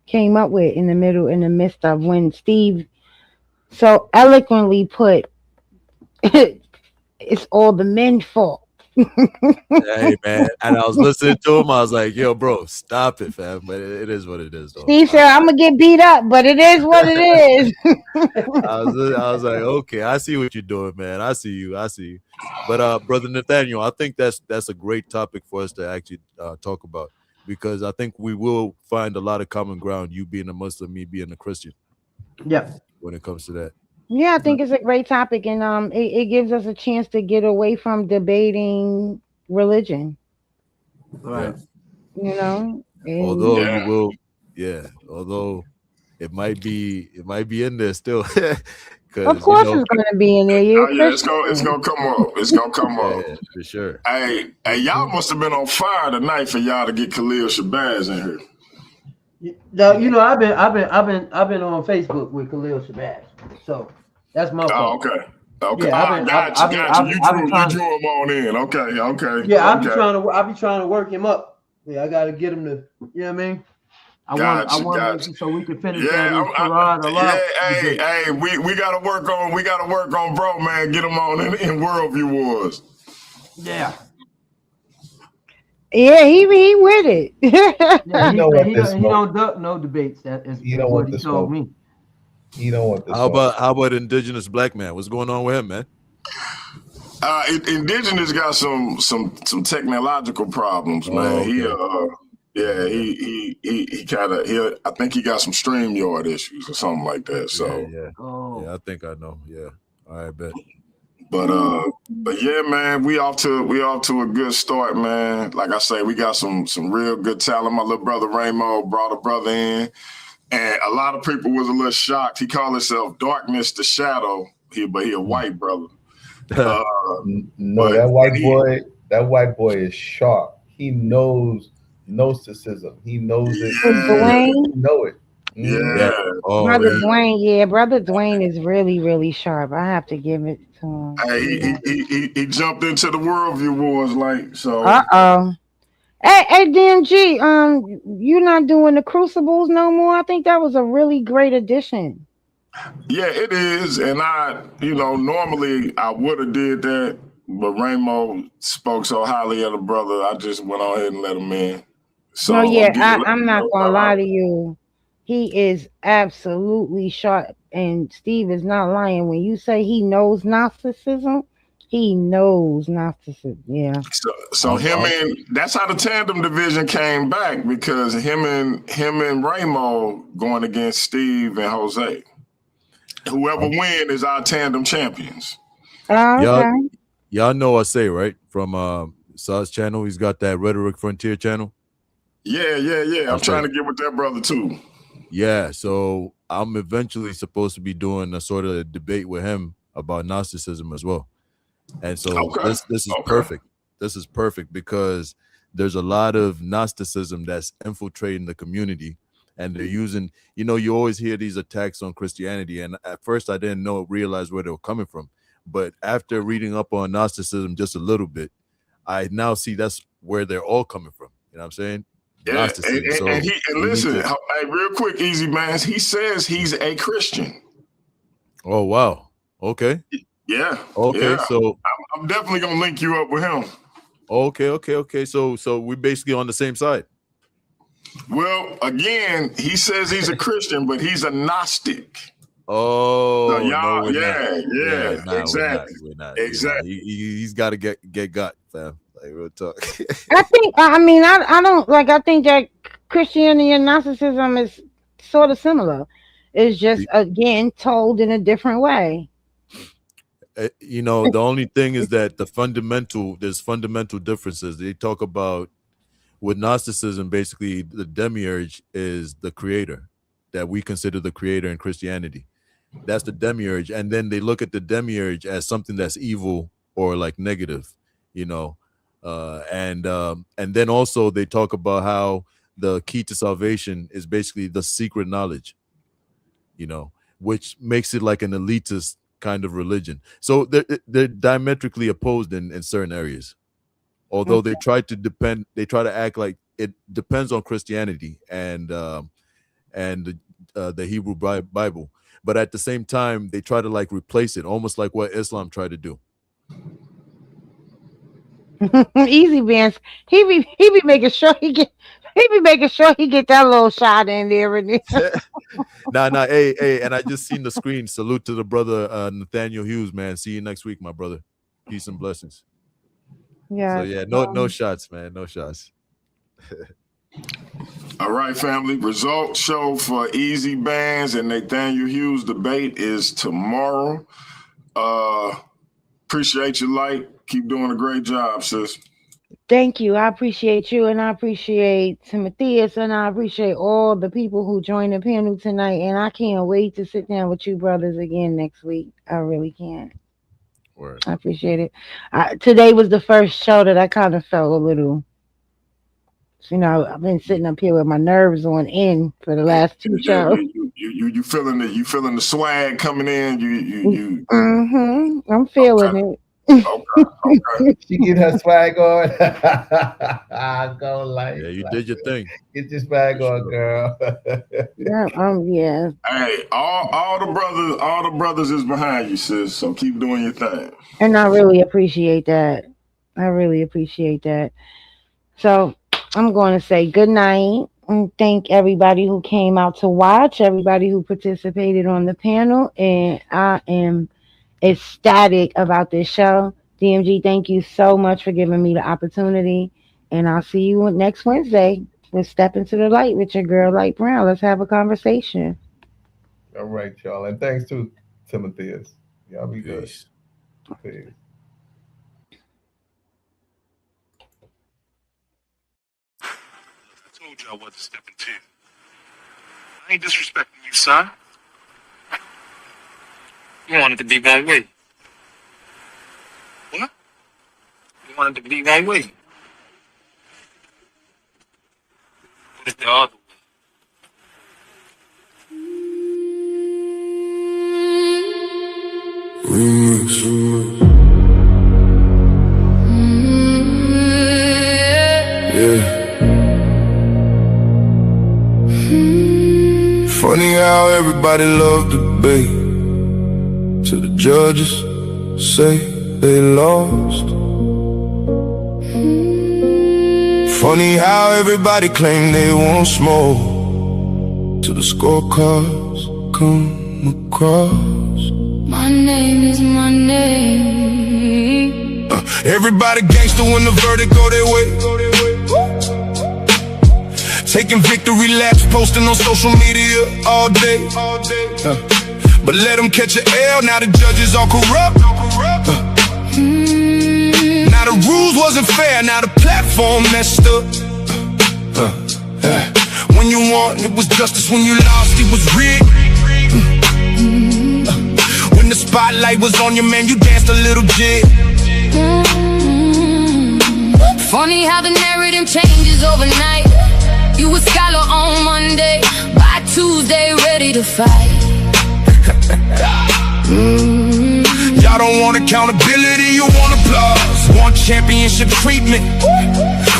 came up with in the midst of when Steve so eloquently put it's all the men's fault. Hey man, and I was listening to him. I was like, "Yo, bro, stop it, fam." But it is what it is, though. Steve said, "I'm gonna get beat up, but it is what it is." I was like, okay, I see what you're doing, man. I see you. I see you. But brother Nathaniel, I think that's a great topic for us to actually talk about because I think we will find a lot of common ground. You being a Muslim, me being a Christian, Yep. when it comes to that. Yeah, I think it's a great topic, and it gives us a chance to get away from debating religion. Yeah. Right. And Although Yeah. you will, yeah. Although it might be in there still, of because course it's gonna be in there. You're a Oh yeah, it's Christian. gonna come up. It's gonna come yeah, up. for sure. Hey, y'all must have been on fire tonight for y'all to get Khalil Shabazz in here. No, I've been on Facebook with Khalil Shabazz, so that's my Oh, fault. okay. Okay. Yeah, Ah, got you. I've been You trying to. drew him on in. Okay, okay, Yeah, okay. I be trying to work him up. Yeah, I got to get him to. You know what I mean? I want Got to you. so we can finish Yeah, that is Farad yeah. Allah debate. Hey, we gotta work on bro, man. Get him on in Worldview Wars. Yeah, Yeah, he with it. yeah. You He don't said want this he smoke. don't duck no debates. That is You don't what want he this told smoke. me. You don't want this How smoke. about indigenous black man? What's going on with him, man? Indigenous got some technological problems, Oh, man. okay. Yeah, Okay. he kind of I think he got some StreamYard issues or something like that. Yeah, So, yeah, Oh, yeah. I think I know. Yeah. All right, bet. but yeah, man, we off to a good start, man. Like I say, we got some real good talent. My little brother Ramo brought a brother in, and a lot of people was a little shocked. He called himself Darkness the Shadow. But he a white brother. Uh, No, but that white boy is sharp. He knows Gnosticism. He knows it. With yeah, Dwayne, He know it. Yeah. yeah. Oh, brother yeah. Dwayne, yeah, brother Dwayne is really, really sharp. I have to give it to him. Hey, Yeah. he jumped into the worldview wars like so. Uh-oh. Hey, DMG, you not doing the crucibles no more? I think that was a really great addition. Yeah, it is, and normally I would have did that, but Ramo spoke so highly of the brother, I just went on ahead and let him in. No, So yeah, I'm getting. I'm not gonna lie to you. He is absolutely sharp, and Steve is not lying. When you say he knows Gnosticism, he knows Gnosticism. Yeah. So I'm, him I'm, and that's how the tandem division came back because him and Ramo going against Steve and Jose. Whoever I'm, win is our tandem champions. Oh, y'all, okay. y'all know I say right from Saw's channel. He's got that Rhetoric Frontier channel. Yeah. I I'm trying say, to get with that brother too. yeah. So I'm eventually supposed to be doing a sort of debate with him about Gnosticism as well. And so Okay. this is Okay. perfect. This is perfect because there's a lot of Gnosticism that's infiltrating the community, and they're using. You always hear these attacks on Christianity, and at first I didn't realize where they were coming from. But after reading up on Gnosticism just a little bit, I now see that's where they're all coming from. You know what I'm saying? Yeah, Gnosticism. and So we need listen, to. hey, real quick, easy man. He says he's a Christian. Oh wow. Okay. Yeah, Okay. yeah. So I'm definitely gonna link you up with him. okay. So we're basically on the same side. Well, again, he says he's a Christian, but he's a Gnostic. Oh, So y'all, no, we're yeah, not. exactly. We're not. Exactly. He's got to get got, fam. Like, real talk. I think that Christianity and Gnosticism is sort of similar. It's just again told in a different way. The only thing is that there's fundamental differences. They talk about with Gnosticism, basically the demiurge is the creator that we consider the creator in Christianity. That's the demiurge. And then they look at the demiurge as something that's evil or like negative, and then also they talk about how the key to salvation is basically the secret knowledge, which makes it like an elitist kind of religion. So they're diametrically opposed in certain areas. Although they try to act like it depends on Christianity and the Hebrew Bible, but at the same time they try to like replace it, almost like what Islam tried to do. Easy Vance, he be making sure he get that little shot in there. Nah, hey, and I just seen the screen. Salute to the brother Nathaniel Hughes, man. See you next week, my brother. Peace and blessings. Yeah. So yeah, no shots, man. No shots. All right, family. Result show for Easy Bands and Nathaniel Hughes debate is tomorrow. Appreciate you, Lyte. Keep doing a great job, sis. Thank you. I appreciate you, and I appreciate Timotheus, and I appreciate all the people who joined the panel tonight. And I can't wait to sit down with you brothers again next week. I really can't. Word. I appreciate it. Today was the first show that I kind of felt a little, I've been sitting up here with my nerves on end for the last two shows. You feeling the swag coming in? I'm feeling it. Okay. She get her swag on. Go Lyte. Yeah, you did your thing. Get your swag on, girl. Yeah. Hey, all the brothers is behind you, sis. So keep doing your thing. And I really appreciate that. So I'm going to say good night and thank everybody who came out to watch, everybody who participated on the panel, and I am ecstatic about this show. DMG, thank you so much for giving me the opportunity, and I'll see you next Wednesday with Step Into the Light with your girl Lyte Brown. Let's have a conversation. All right, y'all, and thanks to Timotheus. Y'all be good. Peace. Peace. I told you I wasn't stepping to. I ain't disrespecting you, son. You wanted to be that way. What? You wanted to be that way. But it's the other way. Funny how everybody loved debate till the judges say they lost. Funny how everybody claim they want smoke till the scorecards come across. My name is my name. Everybody gangster when the verdict go their way. Taking victory laps, posting on social media all day. But let them catch an L, now the judges all corrupt. Now the rules wasn't fair, now the platform messed up. When you won, it was justice. When you lost, it was rigged. When the spotlight was on you, man, you danced a little jig. Funny how the narrative changes overnight. You a scholar on Monday, by Tuesday ready to fight. Y'all don't want accountability, you want applause. Want championship treatment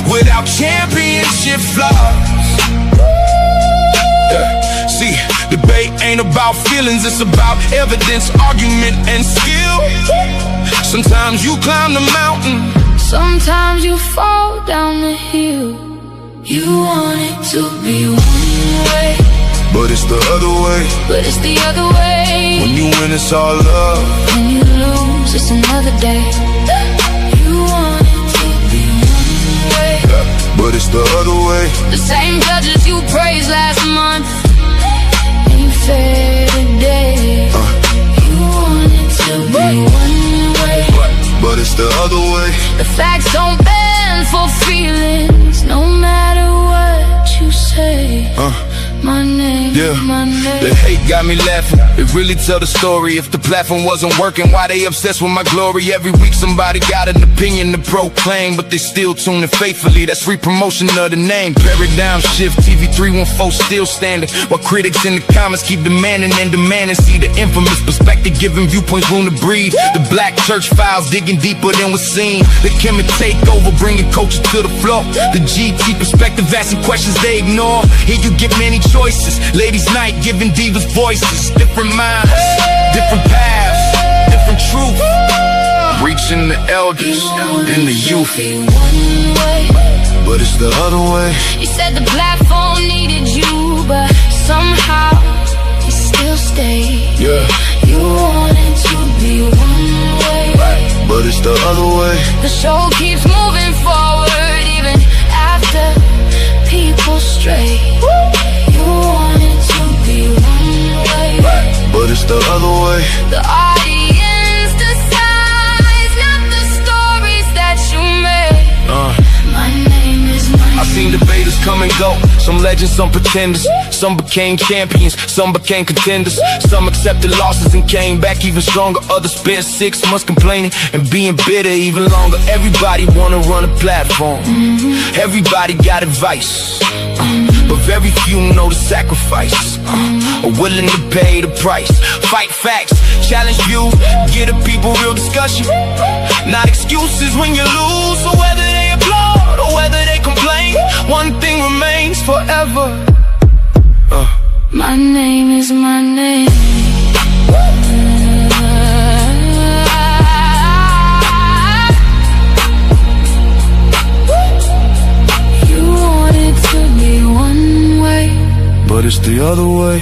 without championship flaws. See, debate ain't about feelings, it's about evidence, argument, and skill. Sometimes you climb the mountain, sometimes you fall down the hill. You want it to be one way, but it's the other way. but it's the other way. When you win, it's all love. When you lose, it's another day. You want it to be one way, But it's the other way. the same judges you praised last month ain't fair today. You want it to be one way, But it's the other way. the facts don't bend for feelings, no matter what you say. My name, Yeah, my name. the hate got me laughing. It really tell the story. If the platform wasn't working, why they obsessed with my glory? Every week somebody got an opinion to proclaim, but they still tune in faithfully. That's free promotion of the name. Paradigm shift, TV 314 still standing, while critics in the comments keep demanding and demanding. See the infamous perspective, giving viewpoints room to breathe. The black church files digging deeper than was seen. The Kemet takeover, bringing culture to the floor. The GT perspective, asking questions they ignore. Here you get many choices. Ladies' night, giving divas voices. Different minds, different paths, different truth. Reaching the elders and the youth. But it's the other way. You said the platform needed you, but somehow you still stayed. Yeah, You wanted to be one way, but it's the other way. the show keeps moving forward even after people stray. You wanted to be one way, But it's the other way. the audience decides, not the stories that you made. My name is my I've seen debaters come and go. Some legends, some pretenders. Some became champions, some became contenders. Some accepted losses and came back even stronger. Others spent 6 months complaining and being bitter even longer. Everybody wanna run a platform. Everybody got advice, but very few know the sacrifice. Are willing to pay the price. Fight facts, challenge views, give the people real discussion. Not excuses when you lose. So whether they applaud or whether they complain, one thing remains forever. My name is my name. You want it to be one way, But it's the other way.